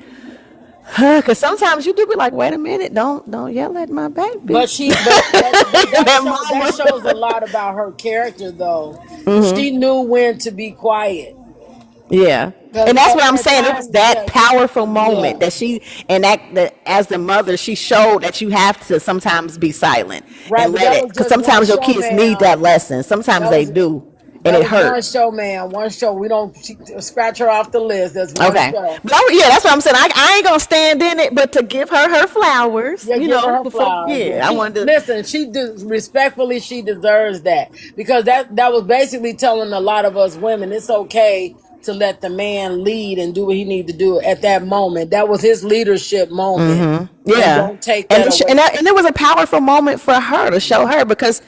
[SPEAKER 1] because sometimes you do be like, wait a minute, don't yell at my baby.
[SPEAKER 2] But that
[SPEAKER 1] That
[SPEAKER 2] that
[SPEAKER 1] mama.
[SPEAKER 2] shows a lot about her character, though. She knew when to be quiet.
[SPEAKER 1] Yeah.
[SPEAKER 2] Because
[SPEAKER 1] And that's what I'm
[SPEAKER 2] at
[SPEAKER 1] saying. It was
[SPEAKER 2] times,
[SPEAKER 1] that powerful moment
[SPEAKER 2] yeah,
[SPEAKER 1] that that as the mother, she showed that you have to sometimes be silent
[SPEAKER 2] right.
[SPEAKER 1] and
[SPEAKER 2] But
[SPEAKER 1] let
[SPEAKER 2] that
[SPEAKER 1] it,
[SPEAKER 2] was
[SPEAKER 1] because
[SPEAKER 2] just one
[SPEAKER 1] sometimes your
[SPEAKER 2] show,
[SPEAKER 1] kids need that
[SPEAKER 2] man.
[SPEAKER 1] lesson. Sometimes
[SPEAKER 2] That
[SPEAKER 1] they
[SPEAKER 2] was
[SPEAKER 1] do, and
[SPEAKER 2] that
[SPEAKER 1] it
[SPEAKER 2] was one
[SPEAKER 1] hurts.
[SPEAKER 2] show, man. One show. We don't scratch her off the list. That's one
[SPEAKER 1] Okay.
[SPEAKER 2] show.
[SPEAKER 1] But yeah, that's what I'm saying. I ain't gonna stand in it, but to give her flowers,
[SPEAKER 2] Yeah, give her her
[SPEAKER 1] before,
[SPEAKER 2] flowers. Yeah,
[SPEAKER 1] yeah, I
[SPEAKER 2] she
[SPEAKER 1] wanted to.
[SPEAKER 2] listen. Respectfully, she deserves that, because that was basically telling a lot of us women it's okay to let the man lead and do what he need to do at that moment. That was his leadership moment, and
[SPEAKER 1] Yeah,
[SPEAKER 2] don't take
[SPEAKER 1] and
[SPEAKER 2] that away from
[SPEAKER 1] and it was a powerful moment for her to show her, because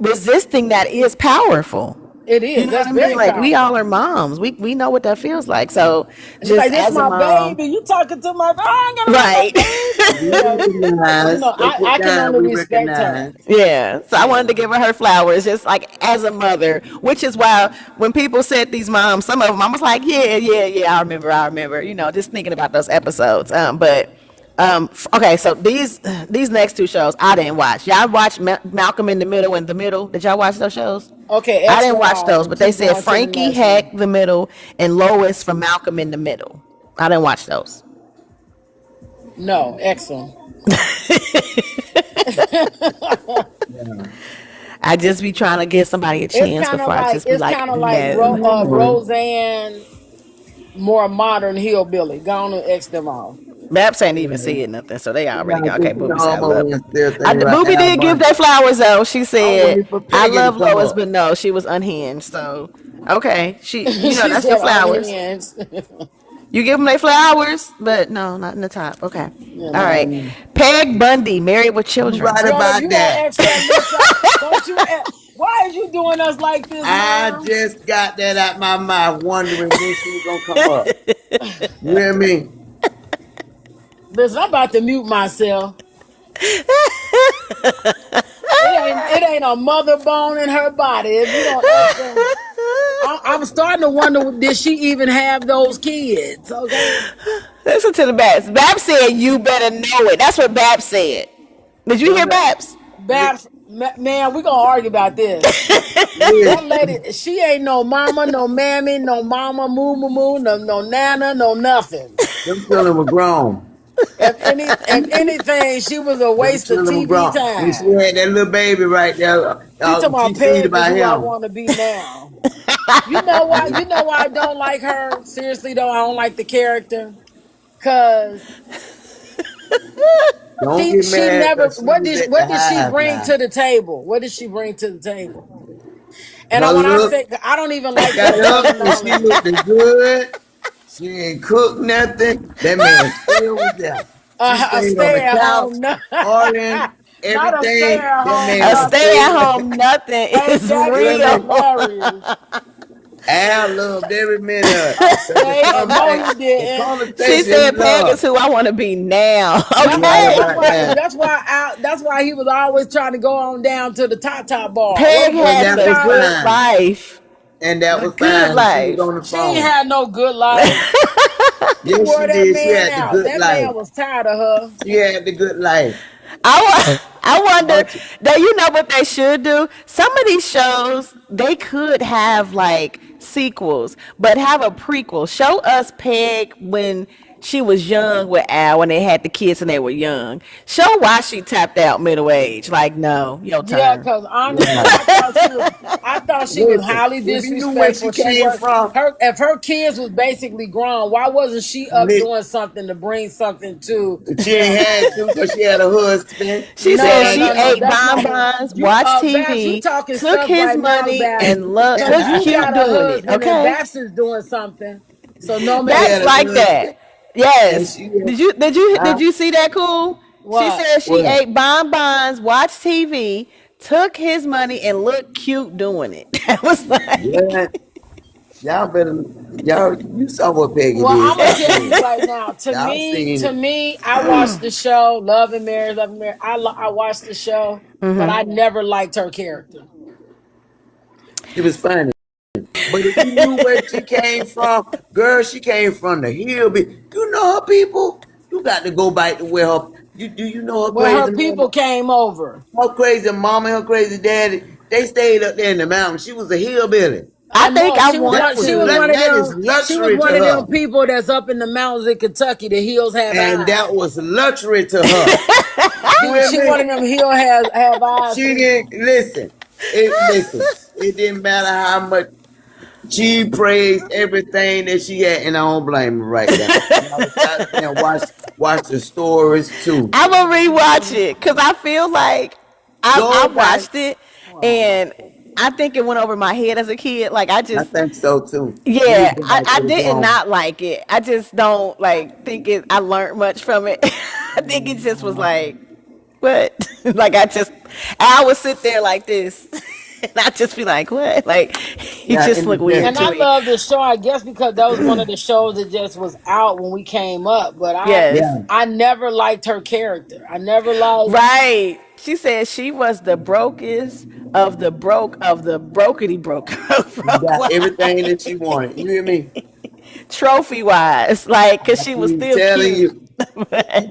[SPEAKER 1] resisting that is powerful.
[SPEAKER 2] it.
[SPEAKER 1] You
[SPEAKER 2] Is
[SPEAKER 1] know what
[SPEAKER 2] that's
[SPEAKER 1] I mean?
[SPEAKER 2] very
[SPEAKER 1] Like we all
[SPEAKER 2] powerful.
[SPEAKER 1] are moms. We know what that feels like. So
[SPEAKER 2] And it's
[SPEAKER 1] just
[SPEAKER 2] like, this
[SPEAKER 1] as a
[SPEAKER 2] my
[SPEAKER 1] mom,
[SPEAKER 2] baby. You talking to my? I ain't gonna let
[SPEAKER 1] right?
[SPEAKER 2] my baby.
[SPEAKER 3] We recognize. Take it
[SPEAKER 2] I can
[SPEAKER 3] down.
[SPEAKER 2] only
[SPEAKER 3] We
[SPEAKER 2] respect her.
[SPEAKER 3] recognize.
[SPEAKER 1] Yeah. So I
[SPEAKER 2] Yeah.
[SPEAKER 1] wanted to give her flowers, just like as a mother, which is why when people said these moms, some of them, I was like, yeah, yeah, yeah. I remember. Just thinking about those episodes. Okay. So these next two shows I didn't watch. Y'all watched Malcolm in the Middle and The Middle. Did y'all watch those shows?
[SPEAKER 2] Okay,
[SPEAKER 1] I didn't
[SPEAKER 2] extra
[SPEAKER 1] watch
[SPEAKER 2] off
[SPEAKER 1] those,
[SPEAKER 2] and
[SPEAKER 1] but they
[SPEAKER 2] keep
[SPEAKER 1] said
[SPEAKER 2] going to the
[SPEAKER 1] Frankie
[SPEAKER 2] next one.
[SPEAKER 1] Heck, The Middle, and Lois from Malcolm in the Middle. I didn't watch those.
[SPEAKER 2] No, excellent.
[SPEAKER 3] Yeah.
[SPEAKER 1] I just be trying to give somebody a chance before I just be
[SPEAKER 2] It's
[SPEAKER 1] like,
[SPEAKER 2] kind of like
[SPEAKER 1] no.
[SPEAKER 2] Roseanne, more modern hillbilly. Gone and X them off.
[SPEAKER 1] Babs ain't even said nothing, so they
[SPEAKER 3] Yeah,
[SPEAKER 1] already got, okay.
[SPEAKER 3] just
[SPEAKER 1] Booby said I
[SPEAKER 3] normal
[SPEAKER 1] love.
[SPEAKER 3] and still thinking about
[SPEAKER 1] Booby
[SPEAKER 3] Al
[SPEAKER 1] did give
[SPEAKER 3] Bundy.
[SPEAKER 1] their flowers though. She
[SPEAKER 3] I'm
[SPEAKER 1] said
[SPEAKER 3] waiting for
[SPEAKER 1] I
[SPEAKER 3] Peggy to
[SPEAKER 1] love
[SPEAKER 3] come
[SPEAKER 1] Lois,
[SPEAKER 3] up.
[SPEAKER 1] but no, she was unhinged. So okay,
[SPEAKER 2] She
[SPEAKER 1] that's your
[SPEAKER 2] said
[SPEAKER 1] flowers.
[SPEAKER 2] unhinged.
[SPEAKER 1] You give them their flowers, but no, not in the top. Okay,
[SPEAKER 2] You
[SPEAKER 1] all right.
[SPEAKER 2] know,
[SPEAKER 1] Peg Bundy, Married with
[SPEAKER 3] You
[SPEAKER 1] Children.
[SPEAKER 3] right
[SPEAKER 2] girl,
[SPEAKER 3] about
[SPEAKER 2] you gonna
[SPEAKER 3] that.
[SPEAKER 2] X that list up? Don't you? Why are you doing us like this,
[SPEAKER 3] I
[SPEAKER 2] mom?
[SPEAKER 3] just got that out my mouth, wondering when she was gonna come up. You hear me?
[SPEAKER 2] Listen, I'm about to mute myself. It ain't a mother bone in her body. If you don't X them, I'm starting to wonder, did she even have those kids? Okay.
[SPEAKER 1] Listen to the Babs. Babs said you better know it. That's what Babs said. Did you hear Babs?
[SPEAKER 2] Babs, man, we gonna argue about this. That
[SPEAKER 3] Listen,
[SPEAKER 2] lady, she ain't no mama, no mammy, no mama, moo moo moo, no nana, no nothing.
[SPEAKER 3] them children were grown.
[SPEAKER 2] If anything, she was a
[SPEAKER 3] Them
[SPEAKER 2] waste of
[SPEAKER 3] children were
[SPEAKER 2] TV
[SPEAKER 3] grown. When she
[SPEAKER 2] time.
[SPEAKER 3] had that little baby right there,
[SPEAKER 2] She talking
[SPEAKER 3] she
[SPEAKER 2] about
[SPEAKER 3] seen
[SPEAKER 2] Peg is
[SPEAKER 3] about
[SPEAKER 2] who I
[SPEAKER 3] him.
[SPEAKER 2] want to be now. You know why? You know why I don't like her? Seriously though, I don't like the character. Cause
[SPEAKER 3] Don't
[SPEAKER 2] she
[SPEAKER 3] get
[SPEAKER 2] she
[SPEAKER 3] mad
[SPEAKER 2] never,
[SPEAKER 3] because she was at the
[SPEAKER 2] what did she
[SPEAKER 3] hive
[SPEAKER 2] bring
[SPEAKER 3] now.
[SPEAKER 2] to the table? What did she bring to the table? And
[SPEAKER 3] Her
[SPEAKER 2] when I
[SPEAKER 3] look
[SPEAKER 2] say I don't even like
[SPEAKER 3] got
[SPEAKER 2] that
[SPEAKER 3] up and she
[SPEAKER 2] terminology.
[SPEAKER 3] looked good. She ain't cooked nothing. That man still was there. She
[SPEAKER 2] A
[SPEAKER 3] stayed on
[SPEAKER 2] stay
[SPEAKER 3] the
[SPEAKER 2] at
[SPEAKER 3] couch,
[SPEAKER 2] home, not
[SPEAKER 3] ordering
[SPEAKER 2] a stay
[SPEAKER 3] everything.
[SPEAKER 2] at
[SPEAKER 3] That
[SPEAKER 2] home
[SPEAKER 3] man
[SPEAKER 1] A
[SPEAKER 3] was
[SPEAKER 2] nothing.
[SPEAKER 1] stay at
[SPEAKER 3] staying.
[SPEAKER 1] home nothing
[SPEAKER 2] Hey,
[SPEAKER 1] is
[SPEAKER 2] Jackie
[SPEAKER 3] You hear
[SPEAKER 2] is
[SPEAKER 3] me?
[SPEAKER 1] real.
[SPEAKER 2] hilarious.
[SPEAKER 3] Al loved every minute of it.
[SPEAKER 2] A
[SPEAKER 3] But the
[SPEAKER 2] stay, no, he
[SPEAKER 3] the
[SPEAKER 2] didn't.
[SPEAKER 1] She
[SPEAKER 3] conversation he
[SPEAKER 1] said Peg is
[SPEAKER 3] loved.
[SPEAKER 1] who I want to be now.
[SPEAKER 3] You right
[SPEAKER 1] Okay.
[SPEAKER 3] about that.
[SPEAKER 2] That's why he was always trying to go on down to the top bar. What
[SPEAKER 1] Peg
[SPEAKER 2] was
[SPEAKER 3] Because
[SPEAKER 2] what
[SPEAKER 1] had
[SPEAKER 2] he
[SPEAKER 3] that
[SPEAKER 1] the
[SPEAKER 3] was
[SPEAKER 2] called it?
[SPEAKER 1] good
[SPEAKER 3] time.
[SPEAKER 1] life.
[SPEAKER 3] and that
[SPEAKER 1] The
[SPEAKER 3] was
[SPEAKER 1] Good
[SPEAKER 3] fine. She was
[SPEAKER 1] Life.
[SPEAKER 3] on the
[SPEAKER 2] She ain't
[SPEAKER 3] phone.
[SPEAKER 2] had no good life. She
[SPEAKER 3] Yes,
[SPEAKER 2] wore
[SPEAKER 3] she
[SPEAKER 2] that
[SPEAKER 3] did. She
[SPEAKER 2] man
[SPEAKER 3] had the
[SPEAKER 2] out.
[SPEAKER 3] good
[SPEAKER 2] That
[SPEAKER 3] life.
[SPEAKER 2] man was tired of her.
[SPEAKER 3] She had the good life.
[SPEAKER 1] I wonder
[SPEAKER 3] Bunch of-
[SPEAKER 1] that you know what they should do. Some of these shows they could have like sequels, but have a prequel. Show us Peg when she was young with Al when they had the kids and they were young. Show why she tapped out middle age. Like, no, your
[SPEAKER 2] Yeah,
[SPEAKER 1] turn.
[SPEAKER 2] because honestly,
[SPEAKER 3] Yeah.
[SPEAKER 2] I thought she was
[SPEAKER 3] Listen,
[SPEAKER 2] highly
[SPEAKER 3] if you knew where she
[SPEAKER 2] disrespectful. She
[SPEAKER 3] came
[SPEAKER 2] was
[SPEAKER 3] from,
[SPEAKER 2] her if her kids was basically grown, why wasn't she up
[SPEAKER 3] li-
[SPEAKER 2] doing something to bring something to
[SPEAKER 3] she
[SPEAKER 2] them?
[SPEAKER 3] ain't had to because she had a husband.
[SPEAKER 1] She
[SPEAKER 3] She
[SPEAKER 1] said
[SPEAKER 2] No,
[SPEAKER 3] had
[SPEAKER 1] she
[SPEAKER 2] no, no.
[SPEAKER 1] ate
[SPEAKER 2] That's not it.
[SPEAKER 1] bonbons,
[SPEAKER 2] You
[SPEAKER 1] watched
[SPEAKER 2] Babs, you
[SPEAKER 1] TV,
[SPEAKER 2] talking
[SPEAKER 1] took
[SPEAKER 2] stuff
[SPEAKER 1] his
[SPEAKER 2] right now,
[SPEAKER 1] money,
[SPEAKER 2] Babs.
[SPEAKER 1] and look
[SPEAKER 2] Because you
[SPEAKER 1] cute
[SPEAKER 2] got a
[SPEAKER 1] doing it.
[SPEAKER 2] husband and
[SPEAKER 1] Okay,
[SPEAKER 2] Babs is doing something. So no
[SPEAKER 3] she
[SPEAKER 1] that's
[SPEAKER 3] had a
[SPEAKER 2] ma'am.
[SPEAKER 1] like
[SPEAKER 3] husband,
[SPEAKER 1] that.
[SPEAKER 3] and
[SPEAKER 1] Yes.
[SPEAKER 3] she had,
[SPEAKER 1] Did
[SPEAKER 3] huh?
[SPEAKER 1] you see that cool? She
[SPEAKER 2] What?
[SPEAKER 1] said she
[SPEAKER 3] What?
[SPEAKER 1] ate bonbons, watched TV, took his money, and looked cute doing it. That was
[SPEAKER 3] Yeah,
[SPEAKER 1] like,
[SPEAKER 3] y'all better, y'all, you saw what Peggy
[SPEAKER 2] Well,
[SPEAKER 3] did.
[SPEAKER 2] I'm gonna
[SPEAKER 3] Stop
[SPEAKER 2] tell
[SPEAKER 3] playing.
[SPEAKER 2] you right now.
[SPEAKER 3] Y'all seen
[SPEAKER 2] To
[SPEAKER 3] it.
[SPEAKER 2] me, I watched the show Love and Marriage, Love and Marriage. I watched the show, but I never liked her character.
[SPEAKER 3] It was funny. But if you knew where she came from, girl, she came from the hill. You know her people. You got to go back to where her. You do you know her
[SPEAKER 2] When
[SPEAKER 3] crazy
[SPEAKER 2] her
[SPEAKER 3] mama,
[SPEAKER 2] people came over,
[SPEAKER 3] her crazy mama, her crazy daddy? They stayed up there in the mountains. She was a hillbilly.
[SPEAKER 1] I
[SPEAKER 2] I
[SPEAKER 1] think
[SPEAKER 2] know
[SPEAKER 1] I
[SPEAKER 2] she was
[SPEAKER 1] want
[SPEAKER 2] one. She was
[SPEAKER 1] to.
[SPEAKER 2] one of
[SPEAKER 3] That is
[SPEAKER 2] them. She was
[SPEAKER 3] luxury to
[SPEAKER 2] one of
[SPEAKER 3] her,
[SPEAKER 2] them people that's up in the mountains in Kentucky. The hills have
[SPEAKER 3] and
[SPEAKER 2] eyes.
[SPEAKER 3] that was luxury to her. You hear
[SPEAKER 2] She one
[SPEAKER 3] me?
[SPEAKER 2] of them hill has have eyes
[SPEAKER 3] She didn't
[SPEAKER 2] people.
[SPEAKER 3] listen. Listen. It didn't matter how much she praised everything that she had, and I don't blame her right now. Y'all stop and watch the stories too.
[SPEAKER 1] I'm gonna rewatch it because I feel like I
[SPEAKER 3] Go back.
[SPEAKER 1] watched it
[SPEAKER 2] Oh my
[SPEAKER 1] and I think it went over my head as a kid. Like I
[SPEAKER 3] I
[SPEAKER 1] just
[SPEAKER 3] think so too. You need
[SPEAKER 1] yeah,
[SPEAKER 3] to go back
[SPEAKER 1] I
[SPEAKER 3] to the
[SPEAKER 1] did
[SPEAKER 3] drawing.
[SPEAKER 1] not like it. I just don't like think it. I learned much from it. I think it just was like, what? Like I would sit there like this, and I just be like, what? Like, it
[SPEAKER 3] Yeah,
[SPEAKER 1] just looked weird
[SPEAKER 2] And
[SPEAKER 1] to
[SPEAKER 2] I
[SPEAKER 1] me.
[SPEAKER 2] love the show, I guess, because that was one of the shows that just was out when we came up. But
[SPEAKER 1] Yes,
[SPEAKER 3] yeah.
[SPEAKER 2] I never liked her character. I never liked.
[SPEAKER 1] right. She said she was the brokest of the brokety broke
[SPEAKER 3] You
[SPEAKER 1] broke
[SPEAKER 3] got
[SPEAKER 1] one.
[SPEAKER 3] everything that you wanted. You hear me?
[SPEAKER 1] Trophy wise, like, cause
[SPEAKER 3] I
[SPEAKER 1] she was
[SPEAKER 3] keep
[SPEAKER 1] still
[SPEAKER 3] telling
[SPEAKER 1] cute.
[SPEAKER 3] you.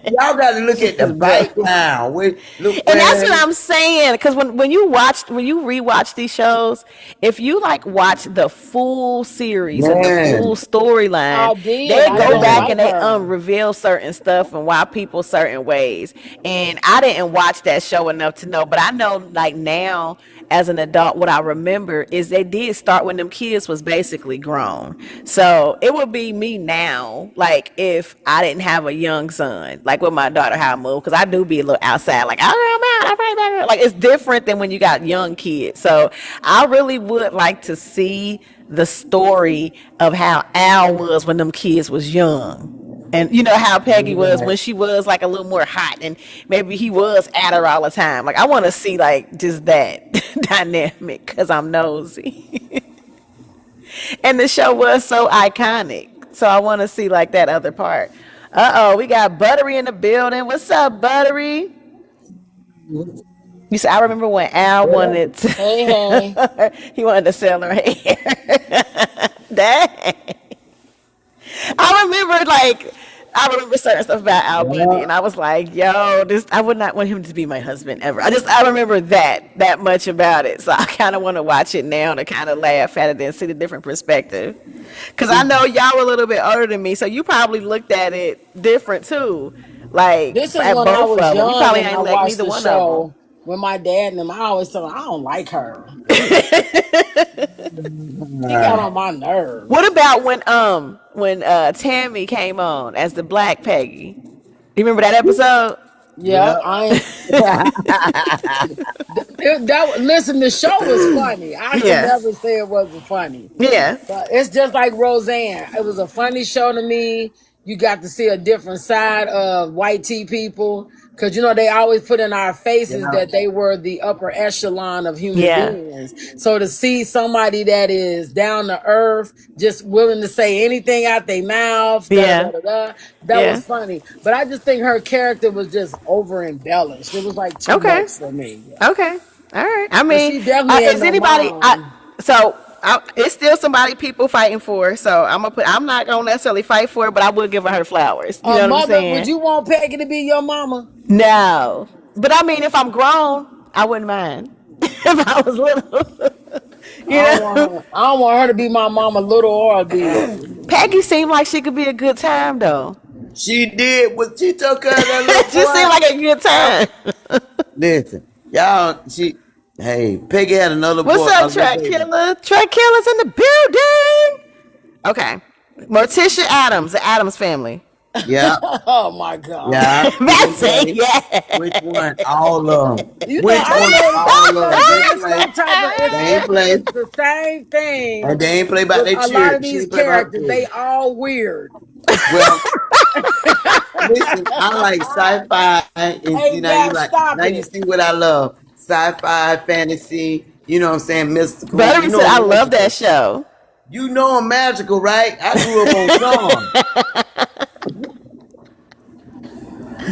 [SPEAKER 3] Y'all got to look at the
[SPEAKER 1] Just broke.
[SPEAKER 3] background. Look
[SPEAKER 1] And that's what
[SPEAKER 3] where
[SPEAKER 1] I'm saying. Because when you rewatch these shows, if you like watch the full series and the full
[SPEAKER 3] man,
[SPEAKER 1] storyline,
[SPEAKER 2] I did.
[SPEAKER 1] they
[SPEAKER 2] I
[SPEAKER 1] go
[SPEAKER 2] don't
[SPEAKER 1] back
[SPEAKER 3] man.
[SPEAKER 2] like
[SPEAKER 1] and they
[SPEAKER 2] her.
[SPEAKER 1] reveal certain stuff and why people certain ways. And I didn't watch that show enough to know, but I know like now as an adult, what I remember is they did start when them kids was basically grown. So it would be me now, like if I didn't have a young son, like with my daughter, how I move, because I do be a little outside, like, I'm out, I'm right back. Like it's different than when you got young kids. So I really would like to see the story of how Al was when them kids was young. And you know how Peggy was
[SPEAKER 3] Right.
[SPEAKER 1] when she was like a little more hot and maybe he was at her all the time. Like I want to see like just that dynamic because I'm nosy. And the show was so iconic. So I want to see like that other part. Uh-oh, we got Buttery in the building. What's up, Buttery? You said I remember when Al wanted
[SPEAKER 2] Hey, hey.
[SPEAKER 1] to, he wanted to sell her hair. Dang. I remember certain stuff about Al Bundy,
[SPEAKER 3] Yeah.
[SPEAKER 1] and I was like, "Yo, this I would not want him to be my husband ever." I remember that much about it, so I kind of want to watch it now to kind of laugh at it and see the different perspective. Because I know y'all were a little bit older than me, so you probably looked at it different too, like
[SPEAKER 2] This is
[SPEAKER 1] at
[SPEAKER 2] when I
[SPEAKER 1] both
[SPEAKER 2] was
[SPEAKER 1] of them. You
[SPEAKER 2] young
[SPEAKER 1] probably
[SPEAKER 2] and I
[SPEAKER 1] ain't like
[SPEAKER 2] watched
[SPEAKER 1] neither
[SPEAKER 2] the
[SPEAKER 1] one of them.
[SPEAKER 2] show with my dad and them. I always tell him I don't like her. She got on my
[SPEAKER 1] What
[SPEAKER 2] nerves.
[SPEAKER 1] about when Tammy came on as the Black Peggy? You remember that episode?
[SPEAKER 2] Yeah,
[SPEAKER 3] Yeah.
[SPEAKER 2] I ain't. Listen, the show was funny. I can
[SPEAKER 1] Yeah.
[SPEAKER 2] never say it wasn't funny.
[SPEAKER 1] Yeah.
[SPEAKER 2] But it's just like Roseanne. It was a funny show to me. You got to see a different side of white tea people. Because, they always put in our faces
[SPEAKER 3] Yeah.
[SPEAKER 2] that they were the upper echelon of human
[SPEAKER 1] Yeah.
[SPEAKER 2] beings. So to see somebody that is down to earth, just willing to say anything out their mouth, da da
[SPEAKER 1] Yeah.
[SPEAKER 2] da da da, that
[SPEAKER 1] Yeah.
[SPEAKER 2] was funny. But I just think her character was just over embellished. It was like too
[SPEAKER 1] Okay.
[SPEAKER 2] much for me.
[SPEAKER 1] Okay. All right. I
[SPEAKER 2] And
[SPEAKER 1] mean,
[SPEAKER 2] she definitely ain't
[SPEAKER 1] is
[SPEAKER 2] no
[SPEAKER 1] anybody?
[SPEAKER 2] mom.
[SPEAKER 1] So it's still somebody people fighting for. So I'm not gonna necessarily fight for it, but I would give her flowers. You know what I'm
[SPEAKER 2] Mother, would
[SPEAKER 1] saying?
[SPEAKER 2] you want Peggy to be your mama?
[SPEAKER 1] No, but I mean, if I'm grown, I wouldn't mind. If I was little, you know.
[SPEAKER 2] I don't want her to be my mama, little or big.
[SPEAKER 1] Peggy seemed like she could be a good time though.
[SPEAKER 3] She did what she took her that little
[SPEAKER 1] She seemed
[SPEAKER 3] boy.
[SPEAKER 1] like a good time.
[SPEAKER 3] Listen, y'all. Hey, Peggy had another boy.
[SPEAKER 1] What's
[SPEAKER 3] A
[SPEAKER 1] up,
[SPEAKER 3] little
[SPEAKER 1] Track
[SPEAKER 3] baby.
[SPEAKER 1] Killer? Track Killer's in the building. Okay, Morticia Adams, the Adams family.
[SPEAKER 3] Yeah,
[SPEAKER 2] Oh my God.
[SPEAKER 3] yeah.
[SPEAKER 1] That's it. Yeah.
[SPEAKER 3] Which one? All of them.
[SPEAKER 2] You know,
[SPEAKER 3] Which one? All of them. They
[SPEAKER 2] it's that
[SPEAKER 3] play.
[SPEAKER 2] type of,
[SPEAKER 3] They ain't play.
[SPEAKER 2] it's the same thing.
[SPEAKER 3] And they ain't play by
[SPEAKER 2] With
[SPEAKER 3] their
[SPEAKER 2] a lot
[SPEAKER 3] cheer.
[SPEAKER 2] of
[SPEAKER 3] She
[SPEAKER 2] these
[SPEAKER 3] ain't play by her
[SPEAKER 2] characters,
[SPEAKER 3] cheer.
[SPEAKER 2] they all weird.
[SPEAKER 3] Well, listen, I like sci-fi, and
[SPEAKER 2] Hey,
[SPEAKER 3] you
[SPEAKER 2] Dad, stop
[SPEAKER 3] you
[SPEAKER 2] it.
[SPEAKER 3] see what I love: sci-fi, fantasy. You know what I'm saying? Mystical.
[SPEAKER 1] Buttery
[SPEAKER 3] You know
[SPEAKER 1] said, I
[SPEAKER 3] I'm
[SPEAKER 1] love
[SPEAKER 3] magical.
[SPEAKER 1] that show.
[SPEAKER 3] You know I'm magical, right? I grew up on Charm.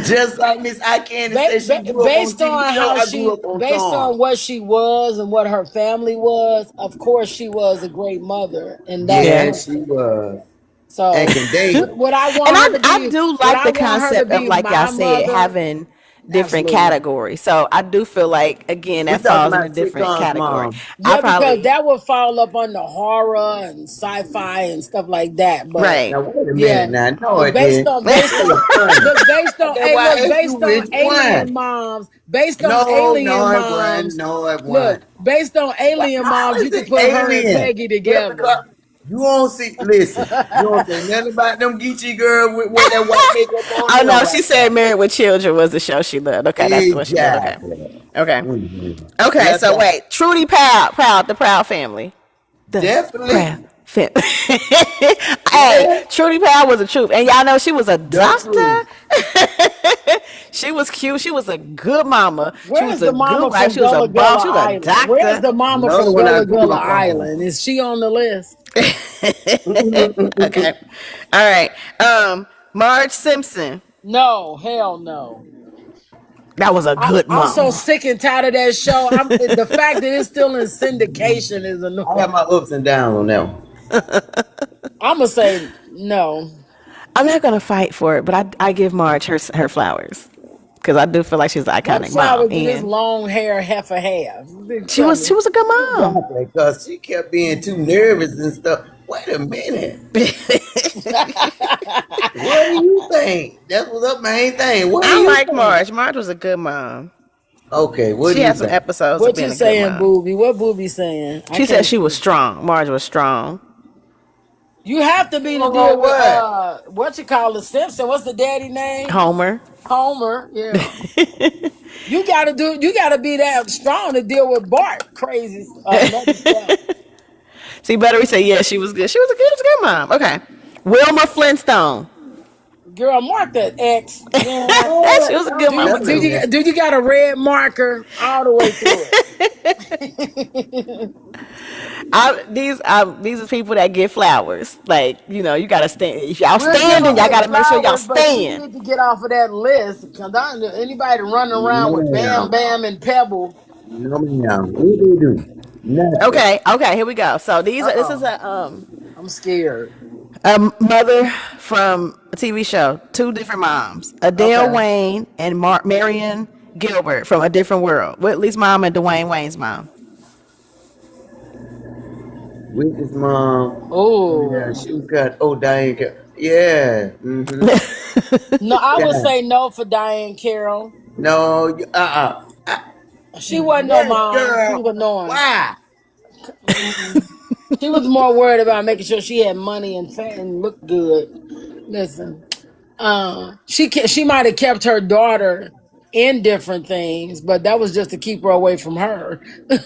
[SPEAKER 3] Just like Miss I Candy said, she grew up on
[SPEAKER 2] Based
[SPEAKER 3] TV
[SPEAKER 2] on
[SPEAKER 3] show.
[SPEAKER 2] how
[SPEAKER 3] I grew up on
[SPEAKER 2] based
[SPEAKER 3] Charm.
[SPEAKER 2] on what she was and what her family was, of course she was a great mother in that
[SPEAKER 3] Yeah,
[SPEAKER 1] Yes.
[SPEAKER 3] she was.
[SPEAKER 2] So
[SPEAKER 3] And can dance.
[SPEAKER 2] would I want
[SPEAKER 1] And
[SPEAKER 2] her to
[SPEAKER 1] I
[SPEAKER 2] be?
[SPEAKER 1] do
[SPEAKER 2] Would
[SPEAKER 1] like
[SPEAKER 2] I
[SPEAKER 1] the
[SPEAKER 2] want her to
[SPEAKER 1] concept of,
[SPEAKER 2] be
[SPEAKER 1] like y'all
[SPEAKER 2] my
[SPEAKER 1] said,
[SPEAKER 2] mother?
[SPEAKER 1] having different
[SPEAKER 2] Absolutely.
[SPEAKER 1] categories. So I do feel like, again,
[SPEAKER 3] We
[SPEAKER 1] that
[SPEAKER 3] talking
[SPEAKER 1] falls in a
[SPEAKER 3] about
[SPEAKER 1] different
[SPEAKER 3] sitcoms,
[SPEAKER 1] category.
[SPEAKER 3] Mom.
[SPEAKER 1] I
[SPEAKER 2] Yeah, because
[SPEAKER 1] probably,
[SPEAKER 2] that would fall up under horror and sci-fi and stuff like that. But
[SPEAKER 1] right.
[SPEAKER 3] Now wait a
[SPEAKER 2] yeah,
[SPEAKER 3] minute. Now, no,
[SPEAKER 2] but
[SPEAKER 3] it did.
[SPEAKER 2] based
[SPEAKER 3] That was
[SPEAKER 2] on
[SPEAKER 3] funny.
[SPEAKER 2] based on
[SPEAKER 3] That's why I asked you
[SPEAKER 2] based on
[SPEAKER 3] which
[SPEAKER 2] alien
[SPEAKER 3] one.
[SPEAKER 2] moms, based on
[SPEAKER 3] No,
[SPEAKER 2] alien
[SPEAKER 3] no, it wasn't.
[SPEAKER 2] moms.
[SPEAKER 3] No, it
[SPEAKER 2] Look,
[SPEAKER 3] wasn't.
[SPEAKER 2] based on
[SPEAKER 3] But
[SPEAKER 2] alien
[SPEAKER 3] how
[SPEAKER 2] moms, you
[SPEAKER 3] is
[SPEAKER 2] could
[SPEAKER 3] it
[SPEAKER 2] put her and
[SPEAKER 3] alien?
[SPEAKER 2] Peggy
[SPEAKER 3] Just
[SPEAKER 2] together.
[SPEAKER 3] because you won't see, listen, you don't say nothing about them Geechee girl with that white makeup on
[SPEAKER 1] Oh
[SPEAKER 3] them
[SPEAKER 1] no,
[SPEAKER 3] right
[SPEAKER 1] she said Married with Children was the show she loved. Okay,
[SPEAKER 3] there.
[SPEAKER 1] that's what she loved. Okay.
[SPEAKER 3] Exactly.
[SPEAKER 1] Okay.
[SPEAKER 3] Mhm.
[SPEAKER 1] Okay,
[SPEAKER 3] That's
[SPEAKER 1] so
[SPEAKER 3] all.
[SPEAKER 1] wait. Trudy the Proud family. The
[SPEAKER 3] Definitely.
[SPEAKER 1] Proud family. Hey,
[SPEAKER 3] Yeah.
[SPEAKER 1] Trudy Proud was a troop. And y'all know she was a
[SPEAKER 3] The
[SPEAKER 1] doctor.
[SPEAKER 3] truth.
[SPEAKER 1] She was cute. She was a good mama. She was
[SPEAKER 2] Where's
[SPEAKER 1] a
[SPEAKER 2] the
[SPEAKER 1] good
[SPEAKER 2] mama
[SPEAKER 1] wife.
[SPEAKER 2] from
[SPEAKER 1] She was a
[SPEAKER 2] Gullah
[SPEAKER 1] bomb.
[SPEAKER 2] Gullah
[SPEAKER 1] She was a
[SPEAKER 2] Island? Where's
[SPEAKER 1] doctor.
[SPEAKER 2] the mama
[SPEAKER 3] Another
[SPEAKER 2] from
[SPEAKER 3] one I
[SPEAKER 2] Gullah
[SPEAKER 3] grew
[SPEAKER 2] Gullah
[SPEAKER 3] up on.
[SPEAKER 2] Island? Is she on the list?
[SPEAKER 1] Okay. All right. Marge Simpson.
[SPEAKER 2] No, hell no.
[SPEAKER 1] That was a good
[SPEAKER 2] I'm so
[SPEAKER 1] mama.
[SPEAKER 2] sick and tired of that show. The fact that it's still in syndication is
[SPEAKER 3] I have
[SPEAKER 2] annoying.
[SPEAKER 3] my ups and downs on that one.
[SPEAKER 2] I'm gonna say no.
[SPEAKER 1] I'm not gonna fight for it, but I give Marge her flowers because I do feel like she's an
[SPEAKER 2] What
[SPEAKER 1] iconic mom,
[SPEAKER 2] flowers do this
[SPEAKER 1] and
[SPEAKER 2] long hair heifer have?
[SPEAKER 1] she
[SPEAKER 2] Tell
[SPEAKER 1] was
[SPEAKER 2] me.
[SPEAKER 1] she was a good mom.
[SPEAKER 3] Exactly. Because she kept being too nervous and stuff. Wait a minute. What do you think? That was the main thing. What do
[SPEAKER 1] I
[SPEAKER 3] you
[SPEAKER 1] like
[SPEAKER 3] think?
[SPEAKER 1] Marge. Marge was a good mom.
[SPEAKER 3] Okay, what
[SPEAKER 1] She
[SPEAKER 3] do you
[SPEAKER 1] had some
[SPEAKER 3] think?
[SPEAKER 1] episodes of
[SPEAKER 2] What
[SPEAKER 1] being
[SPEAKER 2] you
[SPEAKER 1] a good
[SPEAKER 2] saying,
[SPEAKER 1] mom.
[SPEAKER 2] Booby? What Booby saying? I
[SPEAKER 1] She said
[SPEAKER 2] can't
[SPEAKER 1] she was
[SPEAKER 2] see.
[SPEAKER 1] strong. Marge was strong.
[SPEAKER 2] You have to be to
[SPEAKER 3] Strong on
[SPEAKER 2] deal with
[SPEAKER 3] what?
[SPEAKER 2] what you call the Simpson. What's the daddy name?
[SPEAKER 1] Homer.
[SPEAKER 2] Homer. Yeah. You gotta be that strong to deal with Bart. Crazy another stuff.
[SPEAKER 1] See, Buttery said, yeah, she was good. She was a good mom. Okay. Wilma Flintstone.
[SPEAKER 2] Girl, mark that X. Man.
[SPEAKER 3] What?
[SPEAKER 1] She was a good
[SPEAKER 3] No,
[SPEAKER 1] mama
[SPEAKER 3] that's
[SPEAKER 1] too.
[SPEAKER 3] it.
[SPEAKER 2] Do you got a red marker all the way through it?
[SPEAKER 1] These are people that get flowers. Like, you gotta stand. If y'all
[SPEAKER 2] We'll give
[SPEAKER 1] standing,
[SPEAKER 2] them
[SPEAKER 1] y'all
[SPEAKER 2] their
[SPEAKER 1] gotta make sure y'all
[SPEAKER 2] flowers, but she
[SPEAKER 1] stand.
[SPEAKER 2] need to get off of that list. Cause anybody running around with Bam
[SPEAKER 3] Ma'am.
[SPEAKER 2] Bam and Pebble.
[SPEAKER 3] No, ma'am. What do you do? Nothing.
[SPEAKER 1] Okay, here we go. So this is
[SPEAKER 2] Uh-oh.
[SPEAKER 1] a
[SPEAKER 2] I'm scared.
[SPEAKER 1] mother from a TV show. Two different moms. Adele
[SPEAKER 2] Okay.
[SPEAKER 1] Wayne and Marion Gilbert from A Different World. Whitley's mom and Dwayne Wayne's mom.
[SPEAKER 3] With his mom. Yeah,
[SPEAKER 2] Oh.
[SPEAKER 3] she was got. Oh, Diane. Yeah. Mm-hmm.
[SPEAKER 2] No, I would
[SPEAKER 3] Yeah.
[SPEAKER 2] say no for Diane Carroll.
[SPEAKER 3] No.
[SPEAKER 2] She wasn't no
[SPEAKER 3] Yes,
[SPEAKER 2] mom. She
[SPEAKER 3] girl.
[SPEAKER 2] was annoying.
[SPEAKER 3] Why?
[SPEAKER 2] She was more worried about making sure she had money and fat and looked good. Listen, she might have kept her daughter in different things, but that was just to keep her away from her.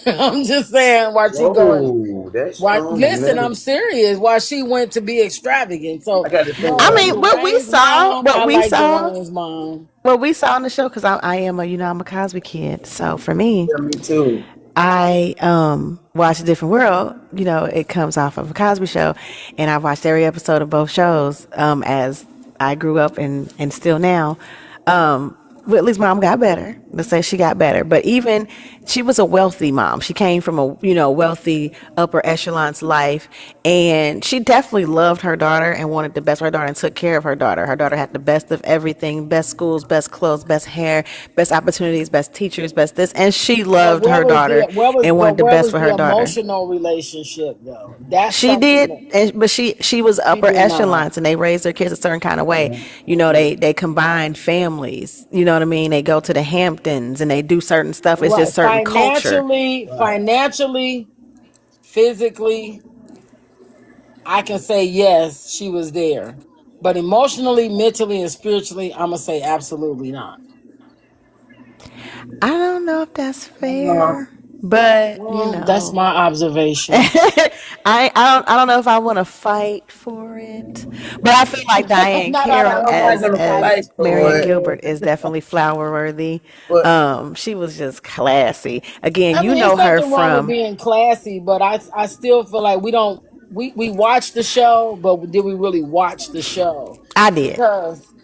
[SPEAKER 2] I'm just saying why she going.
[SPEAKER 3] Whoa, that's
[SPEAKER 2] Why?
[SPEAKER 3] strong,
[SPEAKER 2] Listen,
[SPEAKER 3] man.
[SPEAKER 2] I'm serious. Why she went to be extravagant?
[SPEAKER 3] I
[SPEAKER 2] So
[SPEAKER 3] got to think
[SPEAKER 1] I
[SPEAKER 2] no,
[SPEAKER 3] about
[SPEAKER 1] mean,
[SPEAKER 3] this.
[SPEAKER 2] Dwayne's mom. I like Dwayne's mom.
[SPEAKER 1] what we saw in the show, because I am I'm a Cosby kid. So for me,
[SPEAKER 3] Yeah, me too.
[SPEAKER 1] I watch A Different World. It comes off of a Cosby show, and I've watched every episode of both shows as I grew up and still now. Whitley's mom got better. Let's say she got better, but even she was a wealthy mom. She came from a wealthy upper echelon's life, and she definitely loved her daughter and wanted the best for her daughter and took care of her daughter. Her daughter had the best of everything: best schools, best clothes, best hair, best opportunities, best teachers, best this, and she
[SPEAKER 2] But
[SPEAKER 1] loved her daughter and wanted the
[SPEAKER 2] where
[SPEAKER 1] best
[SPEAKER 2] was
[SPEAKER 1] for
[SPEAKER 2] the
[SPEAKER 1] her daughter.
[SPEAKER 2] emotional relationship though? That's
[SPEAKER 1] She
[SPEAKER 2] something
[SPEAKER 1] did,
[SPEAKER 2] that
[SPEAKER 1] but she was
[SPEAKER 2] she
[SPEAKER 1] upper
[SPEAKER 2] did not.
[SPEAKER 1] echelons, and they raised their kids a certain kind of way. They combined families. You know what I mean? They go to the Hamptons and they do certain stuff. It's just
[SPEAKER 2] Right.
[SPEAKER 1] certain culture.
[SPEAKER 2] Financially, physically, I can say yes, she was there. But emotionally, mentally, and spiritually, I'm gonna say absolutely not.
[SPEAKER 1] I don't know if that's
[SPEAKER 3] Uh,
[SPEAKER 1] fair, but
[SPEAKER 2] Well, that's my observation.
[SPEAKER 1] I don't know if I want to fight for it, but I feel like Diane
[SPEAKER 2] Not I
[SPEAKER 1] Carroll
[SPEAKER 2] don't
[SPEAKER 3] I'm
[SPEAKER 2] know
[SPEAKER 3] not
[SPEAKER 2] if
[SPEAKER 1] as
[SPEAKER 2] you
[SPEAKER 3] gonna
[SPEAKER 2] fight
[SPEAKER 3] fight
[SPEAKER 1] as
[SPEAKER 3] for
[SPEAKER 1] Marianne
[SPEAKER 2] for
[SPEAKER 3] it,
[SPEAKER 1] Gilbert
[SPEAKER 2] it.
[SPEAKER 1] is definitely flower worthy.
[SPEAKER 3] but
[SPEAKER 1] She was just classy. Again,
[SPEAKER 2] I
[SPEAKER 1] you
[SPEAKER 2] mean,
[SPEAKER 1] know
[SPEAKER 2] it's
[SPEAKER 1] her
[SPEAKER 2] nothing wrong with
[SPEAKER 1] from
[SPEAKER 2] being classy, but I still feel like we watched the show, but did we really watch the show?
[SPEAKER 1] I did.
[SPEAKER 2] Because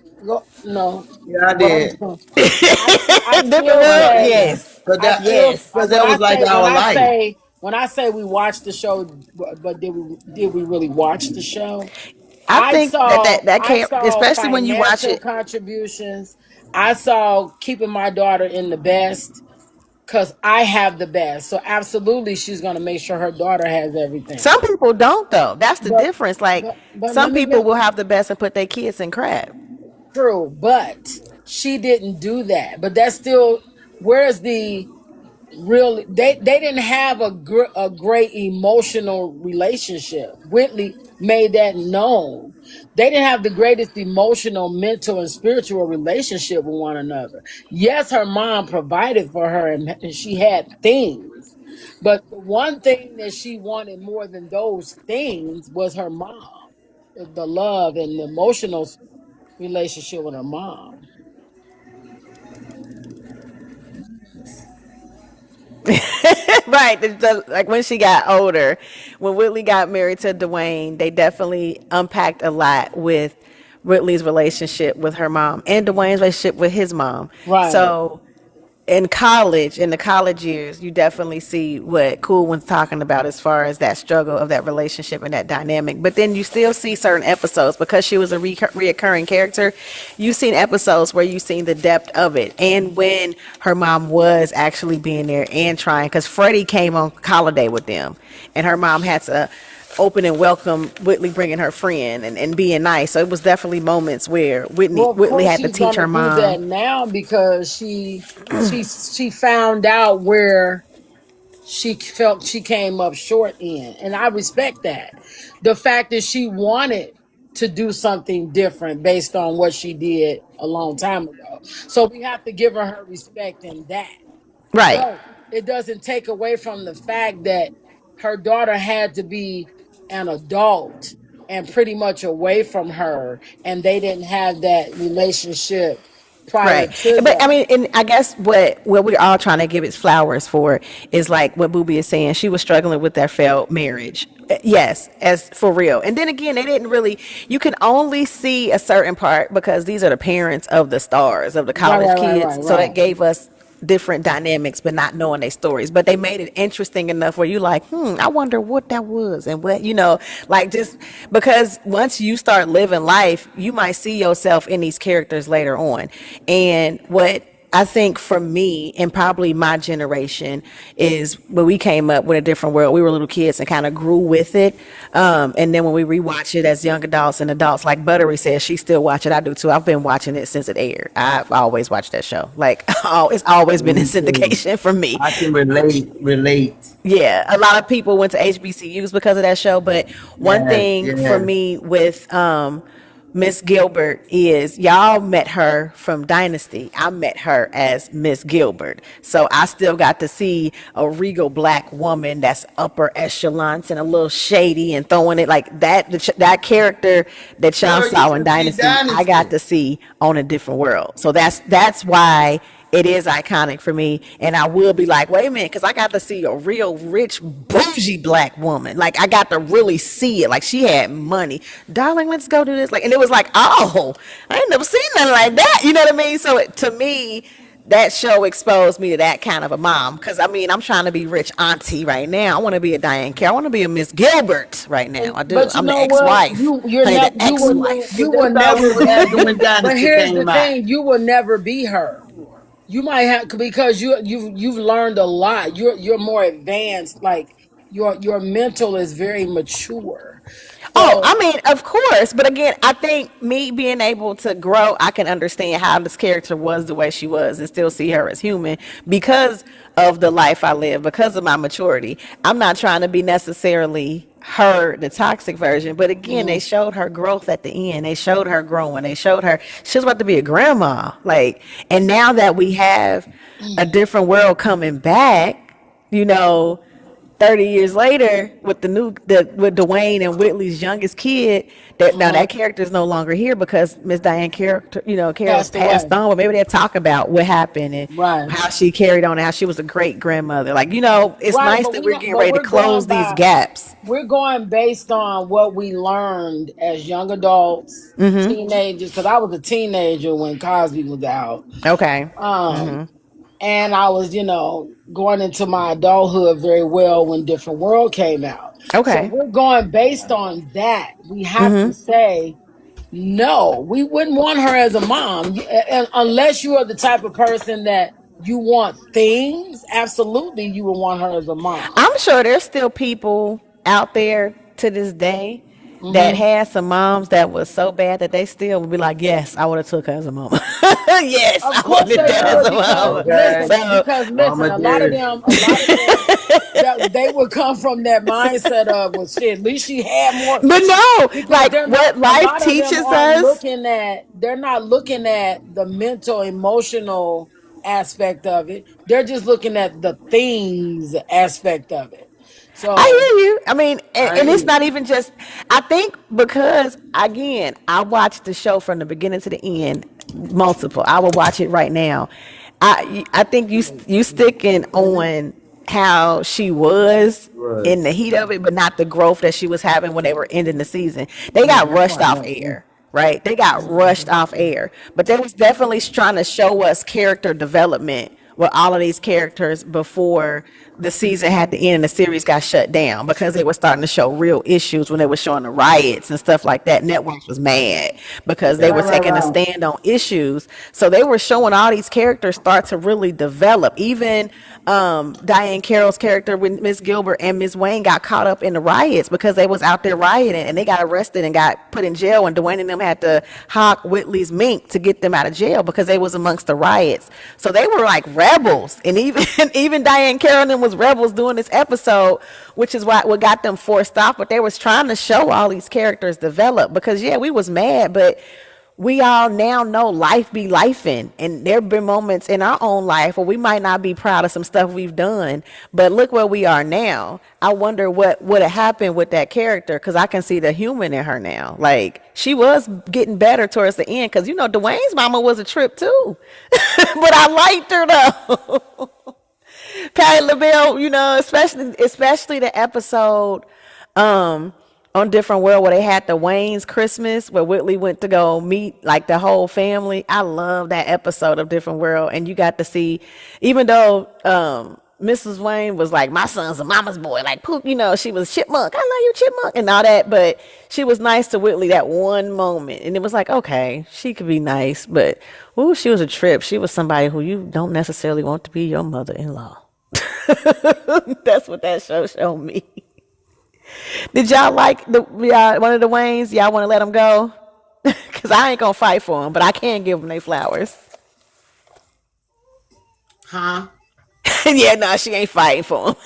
[SPEAKER 2] no,
[SPEAKER 3] yeah, I
[SPEAKER 2] what I'm
[SPEAKER 3] did.
[SPEAKER 2] saying, I
[SPEAKER 1] Different
[SPEAKER 2] still
[SPEAKER 1] world,
[SPEAKER 2] say
[SPEAKER 1] yes,
[SPEAKER 3] Because
[SPEAKER 1] yes.
[SPEAKER 3] that was like our life.
[SPEAKER 2] when I say we watched the show, but did we really watch the show?
[SPEAKER 1] I think that
[SPEAKER 2] I
[SPEAKER 1] can't,
[SPEAKER 2] saw
[SPEAKER 1] especially when you watch
[SPEAKER 2] financial
[SPEAKER 1] it.
[SPEAKER 2] contributions. I saw keeping my daughter in the best because I have the best. So absolutely, she's gonna make sure her daughter has everything.
[SPEAKER 1] Some people don't though. That's the
[SPEAKER 2] But
[SPEAKER 1] difference. Like
[SPEAKER 2] but
[SPEAKER 1] some
[SPEAKER 2] let me
[SPEAKER 1] people
[SPEAKER 2] get
[SPEAKER 1] will have the best and put their kids in crap.
[SPEAKER 2] true. But she didn't do that. But that's still where's the really they didn't have a great emotional relationship. Whitley made that known. They didn't have the greatest emotional, mental, and spiritual relationship with one another. Yes, her mom provided for her and she had things, but the one thing that she wanted more than those things was her mom, the love and the emotional relationship with her mom.
[SPEAKER 1] Right. Like when she got older, when Whitley got married to Dwayne, they definitely unpacked a lot with Whitley's relationship with her mom and Dwayne's relationship with his mom.
[SPEAKER 2] Right.
[SPEAKER 1] So in college, in the college years, you definitely see what Cool was talking about as far as that struggle of that relationship and that dynamic. But then you still see certain episodes because she was a reoccurring character. You've seen episodes where you've seen the depth of it, and when her mom was actually being there and trying. Because Freddie came on holiday with them, and her mom had to open and welcome Whitley bringing her friend and being nice. So it was definitely moments where
[SPEAKER 2] Well, of
[SPEAKER 1] Whitley
[SPEAKER 2] course
[SPEAKER 1] had to
[SPEAKER 2] she's
[SPEAKER 1] teach
[SPEAKER 2] gonna
[SPEAKER 1] her
[SPEAKER 2] do that
[SPEAKER 1] mom.
[SPEAKER 2] now because she found out where she felt she came up short in, and I respect that. The fact that she wanted to do something different based on what she did a long time ago, so we have to give her respect in that.
[SPEAKER 1] Right.
[SPEAKER 2] But it doesn't take away from the fact that her daughter had to be an adult and pretty much away from her, and they didn't have that relationship prior
[SPEAKER 1] Right.
[SPEAKER 2] to
[SPEAKER 1] But I
[SPEAKER 2] that.
[SPEAKER 1] mean, and I guess what we're all trying to give it flowers for is like what Booby is saying. She was struggling with that failed marriage. Yes, as for real. And then again, they didn't really, you can only see a certain part because these are the parents of the stars, of the
[SPEAKER 2] Right,
[SPEAKER 1] college
[SPEAKER 2] right, right,
[SPEAKER 1] kids.
[SPEAKER 2] right,
[SPEAKER 1] So it
[SPEAKER 2] right.
[SPEAKER 1] gave us different dynamics, but not knowing their stories. But they made it interesting enough where you like, I wonder what that was and what, like just because once you start living life, you might see yourself in these characters later on. And what I think for me and probably my generation is when we came up with a different world. We were little kids and kind of grew with it. And then when we rewatch it as young adults and adults, like Buttery says, she still watch it. I do too. I've been watching it since it aired. I've always watched that show. Like, it's always been in
[SPEAKER 3] Me too.
[SPEAKER 1] syndication for me.
[SPEAKER 3] I can relate.
[SPEAKER 1] Yeah, a lot of people went to HBCUs because of that show. But one
[SPEAKER 3] Yes,
[SPEAKER 1] thing for
[SPEAKER 3] yes.
[SPEAKER 1] me with Miss Gilbert is y'all met her from Dynasty. I met her as Miss Gilbert. So I still got to see a regal black woman that's upper echelons and a little shady and throwing it like that. That character that y'all
[SPEAKER 3] Girl, you
[SPEAKER 1] saw in
[SPEAKER 3] should see
[SPEAKER 1] Dynasty, I got
[SPEAKER 3] Dynasty.
[SPEAKER 1] to see on a different world. So that's why it is iconic for me. And I will be like, wait a minute, because I got to see a real rich, bougie black woman. Like I got to really see it. Like she had money. Darling, let's go do this. Like, and it was like, oh, I ain't never seen nothing like that. You know what I mean? So to me, that show exposed me to that kind of a mom. Because I mean, I'm trying to be rich auntie right now. I want to be a Diane Carroll. I want to be a Miss Gilbert right now. I do.
[SPEAKER 2] But you
[SPEAKER 1] I'm the
[SPEAKER 2] know what?
[SPEAKER 1] ex-wife.
[SPEAKER 2] You're
[SPEAKER 1] Honey,
[SPEAKER 2] never
[SPEAKER 1] the ex-wife.
[SPEAKER 2] you
[SPEAKER 3] But
[SPEAKER 2] will
[SPEAKER 3] that's all we
[SPEAKER 2] never
[SPEAKER 3] was asking
[SPEAKER 2] be.
[SPEAKER 3] when
[SPEAKER 2] But
[SPEAKER 3] Dynasty
[SPEAKER 2] here's the
[SPEAKER 3] came out.
[SPEAKER 2] thing: you will never be her. You might have, because you've learned a lot. You're more advanced. Like your mental is very mature.
[SPEAKER 1] Oh,
[SPEAKER 2] So
[SPEAKER 1] I mean, of course. But again, I think me being able to grow, I can understand how this character was the way she was and still see her as human because of the life I live, because of my maturity. I'm not trying to be necessarily her, the toxic version. But again, they showed her growth at the end. They showed her growing. They showed her she was about to be a grandma. Like, and now that we have a different world coming back, you know, 30 years later with with Dwayne and Whitley's youngest kid, that now that character is no longer here because Miss Diane Carroll's
[SPEAKER 2] passed
[SPEAKER 1] passed
[SPEAKER 2] away.
[SPEAKER 1] on. But maybe they'll talk about what happened and
[SPEAKER 2] Right.
[SPEAKER 1] how she carried on and how she was a great grandmother. Like, it's
[SPEAKER 2] Right,
[SPEAKER 1] nice
[SPEAKER 2] but
[SPEAKER 1] that we're getting ready to
[SPEAKER 2] we're
[SPEAKER 1] close
[SPEAKER 2] going
[SPEAKER 1] these
[SPEAKER 2] by
[SPEAKER 1] gaps.
[SPEAKER 2] we're going based on what we learned as young adults, teenagers. Because I was a teenager when Cosby was out,
[SPEAKER 1] Okay.
[SPEAKER 2] and I was, going into my adulthood very well when Different World came out. So
[SPEAKER 1] Okay.
[SPEAKER 2] we're going based on that. We have to say no. We wouldn't want her as a mom, unless you are the type of person that you want things. Absolutely, you would want her as a mom.
[SPEAKER 1] I'm sure there's still people out there to this day that
[SPEAKER 2] Hmm.
[SPEAKER 1] had some moms that was so bad that they still would be like, yes, I would have took her as a mama. Yes,
[SPEAKER 2] Of
[SPEAKER 1] I
[SPEAKER 2] course
[SPEAKER 1] wanted
[SPEAKER 2] they
[SPEAKER 1] that as
[SPEAKER 2] would,
[SPEAKER 1] a
[SPEAKER 2] because
[SPEAKER 1] mama.
[SPEAKER 3] Okay.
[SPEAKER 2] listen,
[SPEAKER 1] So
[SPEAKER 3] Mama
[SPEAKER 2] a lot of
[SPEAKER 3] did.
[SPEAKER 2] them, they would come from that mindset of, well, shit, at least she had more.
[SPEAKER 1] but no,
[SPEAKER 2] Because
[SPEAKER 1] like
[SPEAKER 2] they're not,
[SPEAKER 1] what
[SPEAKER 2] a
[SPEAKER 1] life
[SPEAKER 2] lot of them
[SPEAKER 1] teaches
[SPEAKER 2] aren't
[SPEAKER 1] us.
[SPEAKER 2] they're not looking at the mental, emotional aspect of it. They're just looking at the things aspect of it. So,
[SPEAKER 1] I hear you. I mean,
[SPEAKER 3] I
[SPEAKER 1] and it's
[SPEAKER 3] ain't.
[SPEAKER 1] not even just. I think because again, I watched the show from the beginning to the end, multiple. I will watch it right now. I think you sticking on how she was in the
[SPEAKER 3] Was.
[SPEAKER 1] heat of it, but not the growth that she was having when they were ending the season. They
[SPEAKER 3] Yeah,
[SPEAKER 1] got
[SPEAKER 3] that's
[SPEAKER 1] rushed
[SPEAKER 3] why I
[SPEAKER 1] off
[SPEAKER 3] left.
[SPEAKER 1] air. Right, they got rushed off air, but they was definitely trying to show us character development with all of these characters before the season had to end and the series got shut down because they were starting to show real issues when they were showing the riots and stuff like that. Networks was mad because they
[SPEAKER 3] Right,
[SPEAKER 1] were
[SPEAKER 3] right,
[SPEAKER 1] taking a
[SPEAKER 3] right.
[SPEAKER 1] stand on issues. So they were showing all these characters start to really develop. Even Diane Carroll's character with Miss Gilbert and Miss Wayne got caught up in the riots because they was out there rioting and they got arrested and got put in jail, and Dwayne and them had to hawk Whitley's mink to get them out of jail because they was amongst the riots. So they were like rebels, and even even Diane Carroll and them was rebels doing this episode, which is what got them forced off. But they was trying to show all these characters develop because yeah, we was mad, but we all now know life be lifing, and there have been moments in our own life where we might not be proud of some stuff we've done, but look where we are now. I wonder what would have happened with that character, because I can see the human in her now. Like, she was getting better towards the end, because Dwayne's mama was a trip too. But I liked her though. Patty LaBelle, especially the episode on Different World where they had the Wayne's Christmas where Whitley went to go meet like the whole family. I love that episode of Different World, and you got to see, even though Mrs. Wayne was like, my son's a mama's boy, like poop, she was chipmunk. I love you, chipmunk, and all that, but she was nice to Whitley that one moment, and it was like, okay, she could be nice, but ooh, she was a trip. She was somebody who you don't necessarily want to be your mother-in-law. That's what that show showed me. Did y'all like one of the Waynes? Y'all want to let them go? Because I ain't gonna fight for them, but I can give them their flowers.
[SPEAKER 2] huh?
[SPEAKER 1] Yeah, no, she ain't fighting for them.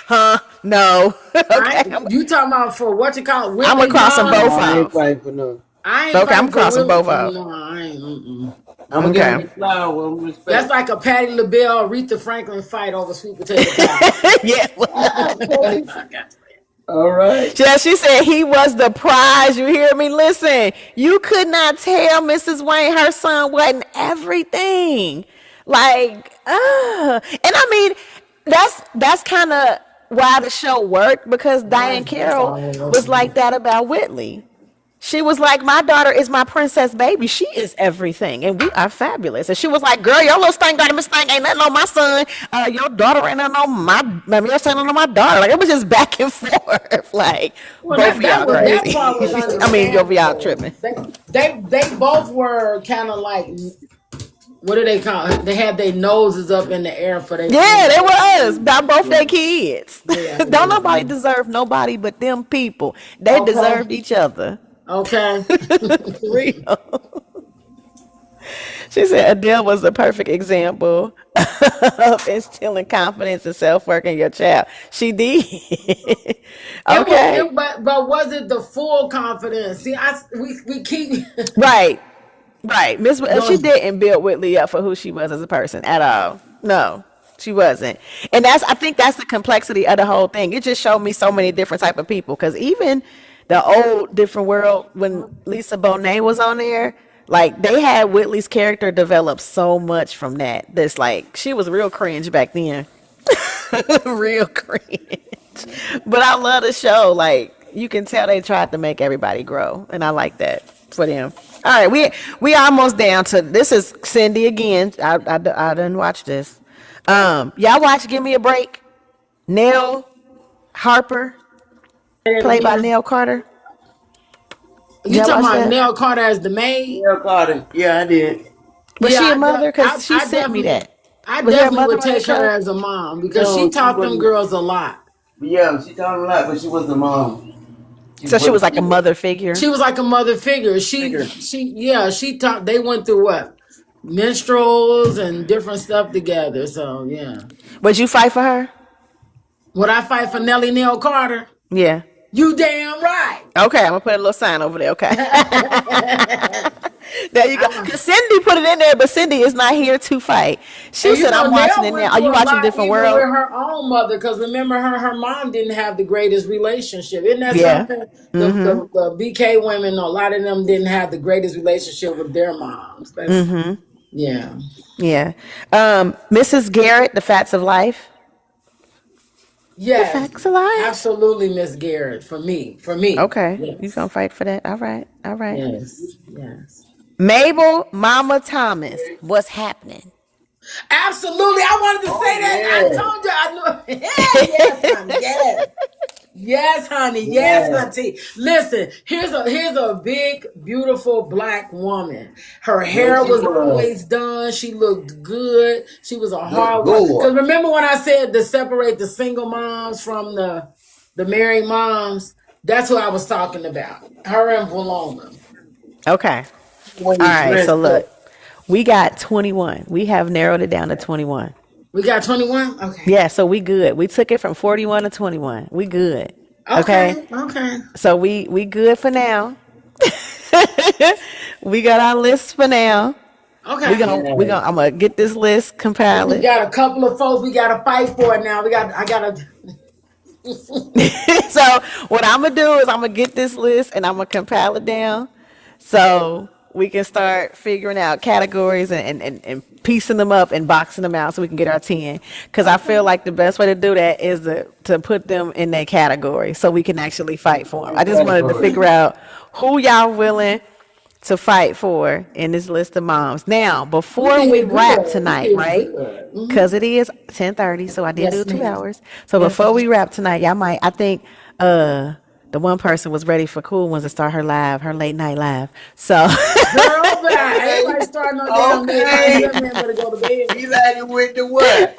[SPEAKER 1] Huh? No. Okay,
[SPEAKER 2] You talking about for what you call
[SPEAKER 1] I'm gonna
[SPEAKER 2] Whitley
[SPEAKER 1] cross them
[SPEAKER 2] Young?
[SPEAKER 1] both
[SPEAKER 3] No, I ain't
[SPEAKER 1] out.
[SPEAKER 3] fighting for no.
[SPEAKER 2] I ain't
[SPEAKER 1] Okay, I'm
[SPEAKER 2] fighting
[SPEAKER 1] gonna
[SPEAKER 2] for
[SPEAKER 1] cross them
[SPEAKER 2] Willie.
[SPEAKER 1] both out.
[SPEAKER 2] No, I ain't. Mm-mm.
[SPEAKER 3] I'm gonna give him
[SPEAKER 1] Okay.
[SPEAKER 3] the flower with
[SPEAKER 2] That's
[SPEAKER 3] respect.
[SPEAKER 2] like a Patty LaBelle, Aretha Franklin fight over sweet potato pie.
[SPEAKER 1] Yeah.
[SPEAKER 3] Okay. All right.
[SPEAKER 1] Yeah, she said he was the prize. You hear me? Listen, you could not tell Mrs. Wayne her son wasn't everything. Like, and I mean, that's kind of why the show worked, because Diane Carroll was like that about Whitley. She was like, my daughter is my princess baby. She is everything, and we are fabulous. And she was like, girl, your little stink daughter, Miss Stink, ain't nothing on my son. Your daughter ain't nothing on your son ain't on my daughter. Like, it was just back and forth. Like,
[SPEAKER 2] Well,
[SPEAKER 1] both of y'all
[SPEAKER 2] that
[SPEAKER 1] crazy.
[SPEAKER 2] part was
[SPEAKER 1] I mean, both of y'all
[SPEAKER 2] understandable.
[SPEAKER 1] tripping.
[SPEAKER 2] They both were kind of like, what do they call it? They had their noses up in the air for their
[SPEAKER 1] Yeah,
[SPEAKER 2] parents.
[SPEAKER 1] they was about both their kids.
[SPEAKER 2] Yeah,
[SPEAKER 1] Don't
[SPEAKER 2] yeah.
[SPEAKER 1] nobody deserve nobody but them people. They
[SPEAKER 2] Okay.
[SPEAKER 1] deserved each other.
[SPEAKER 2] Okay.
[SPEAKER 1] Real. She said Adele was the perfect example of instilling confidence and self-worth in your child. She did. Okay.
[SPEAKER 2] But was it the full confidence? See, we keep
[SPEAKER 1] Right. Right. She
[SPEAKER 2] going.
[SPEAKER 1] didn't build Whitley up for who she was as a person at all. No, she wasn't. And I think that's the complexity of the whole thing. It just showed me so many different type of people. Because even the old Different World, when Lisa Bonet was on there, like they had Whitley's character develop so much from that. That's like, she was real cringe back then. Real cringe. But I love the show. Like, you can tell they tried to make everybody grow. And I like that for them. All right, we almost down to this. Is Cindy again? I didn't watch this. Y'all watch Give Me a Break? Nell Harper, played by Nell Carter.
[SPEAKER 2] You
[SPEAKER 1] Y'all
[SPEAKER 2] talking
[SPEAKER 1] watch
[SPEAKER 2] about
[SPEAKER 1] that?
[SPEAKER 2] Nell Carter as the maid?
[SPEAKER 3] Yeah, Carter. Yeah, I did.
[SPEAKER 1] Was
[SPEAKER 2] Yeah,
[SPEAKER 1] she a mother? Because she
[SPEAKER 2] I
[SPEAKER 1] sent me
[SPEAKER 2] definitely,
[SPEAKER 1] that.
[SPEAKER 2] I
[SPEAKER 1] Was there a
[SPEAKER 2] definitely
[SPEAKER 1] mother
[SPEAKER 2] would
[SPEAKER 1] on the
[SPEAKER 2] take her
[SPEAKER 1] show?
[SPEAKER 2] as a mom because she
[SPEAKER 3] No, she
[SPEAKER 2] taught them
[SPEAKER 3] wasn't.
[SPEAKER 2] girls a lot.
[SPEAKER 3] Yeah, she taught him a lot, but she was the mom.
[SPEAKER 1] So she was like a mother figure.
[SPEAKER 2] She was like a mother figure.
[SPEAKER 3] Figure.
[SPEAKER 2] She taught. They went through what minstrels and different stuff together. So yeah,
[SPEAKER 1] Would you fight for her?
[SPEAKER 2] would I fight for Nellie Nell Carter?
[SPEAKER 1] Yeah.
[SPEAKER 2] You damn right.
[SPEAKER 1] Okay, I'm gonna put a little sign over there. Okay. There you go. Because Cindy put it in there, but Cindy is not here to fight. She
[SPEAKER 2] And you
[SPEAKER 1] said,
[SPEAKER 2] know,
[SPEAKER 1] I'm watching
[SPEAKER 2] Nell
[SPEAKER 1] it now.
[SPEAKER 2] went
[SPEAKER 1] Are
[SPEAKER 2] through
[SPEAKER 1] you
[SPEAKER 2] a
[SPEAKER 1] watching
[SPEAKER 2] lot
[SPEAKER 1] Different
[SPEAKER 2] even with
[SPEAKER 1] World?
[SPEAKER 2] her own mother. Because remember, her mom didn't have the greatest relationship. Isn't that
[SPEAKER 1] Yeah.
[SPEAKER 2] something? The BK women, a lot of them didn't have the greatest relationship with their moms. That's yeah.
[SPEAKER 1] Yeah. Mrs. Garrett, The Facts of Life. The
[SPEAKER 2] Yes,
[SPEAKER 1] Facts of Life.
[SPEAKER 2] absolutely, Miss Garrett. For me,
[SPEAKER 1] Okay. You
[SPEAKER 2] yes,
[SPEAKER 1] gonna fight for that? All right. All right.
[SPEAKER 2] yes, yes.
[SPEAKER 1] Mabel Mama Thomas. What's happening?
[SPEAKER 2] Absolutely, I wanted to say
[SPEAKER 3] Oh
[SPEAKER 2] that. I
[SPEAKER 3] yeah,
[SPEAKER 2] told you, I know. Yes, honey, yes. Yes, honey. Yes,
[SPEAKER 3] yeah.
[SPEAKER 2] auntie. Listen, here's a big, beautiful black woman. Her
[SPEAKER 3] Yeah,
[SPEAKER 2] hair
[SPEAKER 3] she
[SPEAKER 2] was
[SPEAKER 3] was.
[SPEAKER 2] always done. She looked good. She was a
[SPEAKER 3] Look
[SPEAKER 2] hard worker.
[SPEAKER 3] good.
[SPEAKER 2] Because remember when I said to separate the single moms from the married moms? That's who I was talking about. Her and Valona.
[SPEAKER 1] Okay.
[SPEAKER 3] When
[SPEAKER 1] All
[SPEAKER 3] you
[SPEAKER 1] right. So
[SPEAKER 3] dressed up.
[SPEAKER 1] look, we got 21. We have narrowed it down to 21.
[SPEAKER 2] We got 21? Okay.
[SPEAKER 1] Yeah. So we good. We took it from 41 to 21. We good. Okay.
[SPEAKER 2] Okay. Okay.
[SPEAKER 1] So we good for now. We got our list for now.
[SPEAKER 2] Okay.
[SPEAKER 3] Yeah.
[SPEAKER 1] I'm gonna get this list, compile
[SPEAKER 2] We
[SPEAKER 1] it.
[SPEAKER 2] got a couple of folks we gotta fight for it now. I gotta
[SPEAKER 1] So what I'm gonna do is I'm gonna get this list and I'm gonna compile it down, so we can start figuring out categories and piecing them up and boxing them out so we can get our 10. Because I feel like the best way to do that is to put them in their category so we can actually fight for them. I just wanted to figure out who y'all willing to fight for in this list of moms. Now, before we
[SPEAKER 2] did
[SPEAKER 1] wrap
[SPEAKER 2] good. We
[SPEAKER 1] tonight,
[SPEAKER 2] did
[SPEAKER 1] right?
[SPEAKER 2] good.
[SPEAKER 1] Because it is 10:30, so I did do
[SPEAKER 2] Yes,
[SPEAKER 1] 2
[SPEAKER 2] ma'am.
[SPEAKER 1] hours. So
[SPEAKER 2] Yes,
[SPEAKER 1] before we
[SPEAKER 2] ma'am.
[SPEAKER 1] wrap tonight, y'all might. I think the one person was ready for Cool Ones to start her late night live. So
[SPEAKER 2] Girl, bye.
[SPEAKER 3] Okay.
[SPEAKER 2] Everybody starting on damn late night.
[SPEAKER 3] Okay.
[SPEAKER 2] That man better go to bed.
[SPEAKER 3] He like it with the what?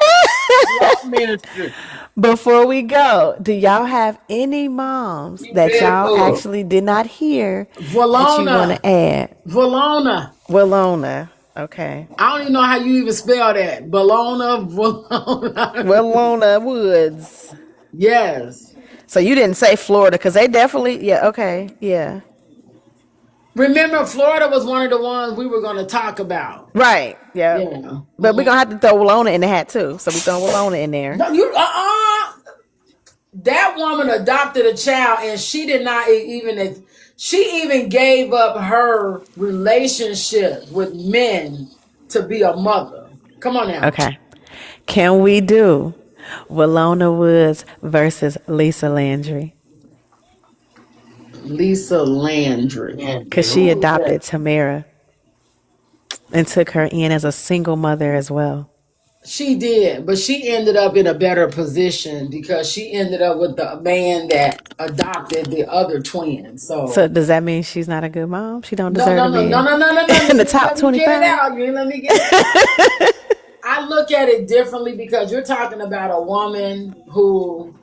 [SPEAKER 3] Law ministry.
[SPEAKER 1] before we go, do y'all have any moms
[SPEAKER 3] He
[SPEAKER 1] that
[SPEAKER 3] bad
[SPEAKER 1] y'all
[SPEAKER 3] boy.
[SPEAKER 1] actually did not hear that you want
[SPEAKER 2] Valona.
[SPEAKER 1] to add?
[SPEAKER 2] Valona.
[SPEAKER 1] Willona. Okay.
[SPEAKER 2] I don't even know how you even spell that. Bologna, Valona.
[SPEAKER 1] Willona Woods.
[SPEAKER 2] Yes.
[SPEAKER 1] So you didn't say Florida because they definitely, yeah, okay, yeah.
[SPEAKER 2] Remember, Florida was one of the ones we were going to talk about.
[SPEAKER 1] Right, yeah.
[SPEAKER 2] Yeah.
[SPEAKER 1] But we're going to have to throw Willona in the hat too. So we throw Willona in there.
[SPEAKER 2] No, that woman adopted a child and she did not even she even gave up her relationship with men to be a mother. Come on now.
[SPEAKER 1] Okay. Can we do Willona Woods versus Lisa Landry?
[SPEAKER 2] Lisa Landry.
[SPEAKER 1] Because she adopted Tamara and took her in as a single mother as well.
[SPEAKER 2] She did, but she ended up in a better position because she ended up with the man that adopted the other twin.
[SPEAKER 1] So does that mean she's not a good mom? She don't
[SPEAKER 2] no,
[SPEAKER 1] deserve
[SPEAKER 2] no,
[SPEAKER 1] to
[SPEAKER 2] no,
[SPEAKER 1] be
[SPEAKER 2] no, no, no, no, no.
[SPEAKER 1] in the
[SPEAKER 2] You
[SPEAKER 1] top
[SPEAKER 2] let me get it
[SPEAKER 1] 25?
[SPEAKER 2] out. You let me get it out. I look at it differently because you're talking about a woman who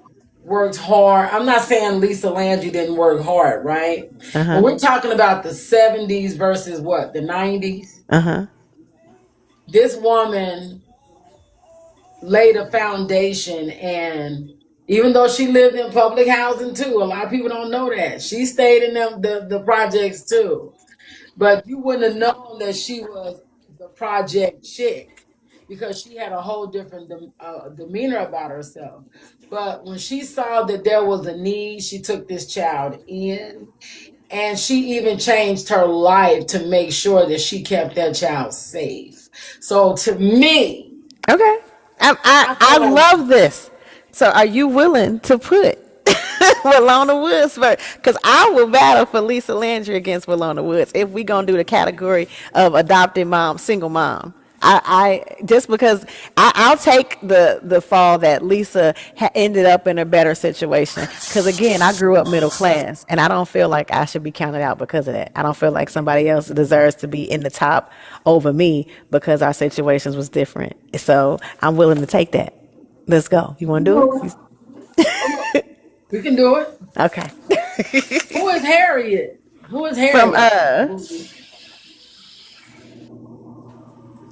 [SPEAKER 2] worked hard. I'm not saying Lisa Landry didn't work hard, right? But we're talking about the 70s versus what? The 90s? This woman laid a foundation, and even though she lived in public housing too, a lot of people don't know that. She stayed in the projects too. But you wouldn't have known that she was the project chick because she had a whole different demeanor about herself. But when she saw that there was a need, she took this child in, and she even changed her life to make sure that she kept that child safe. So to me,
[SPEAKER 1] Okay. I love this. So are you willing to put Walona Woods first? Because I will battle for Lisa Landry against Walona Woods if we gonna do the category of adopted mom, single mom. I just because I'll take the fall that Lisa ended up in a better situation. Because again, I grew up middle class, and I don't feel like I should be counted out because of that. I don't feel like somebody else deserves to be in the top over me because our situations was different. So I'm willing to take that. Let's go. You want to do
[SPEAKER 2] it? We can do it.
[SPEAKER 1] Okay.
[SPEAKER 2] Who is Harriette? Who is Harriette?
[SPEAKER 1] From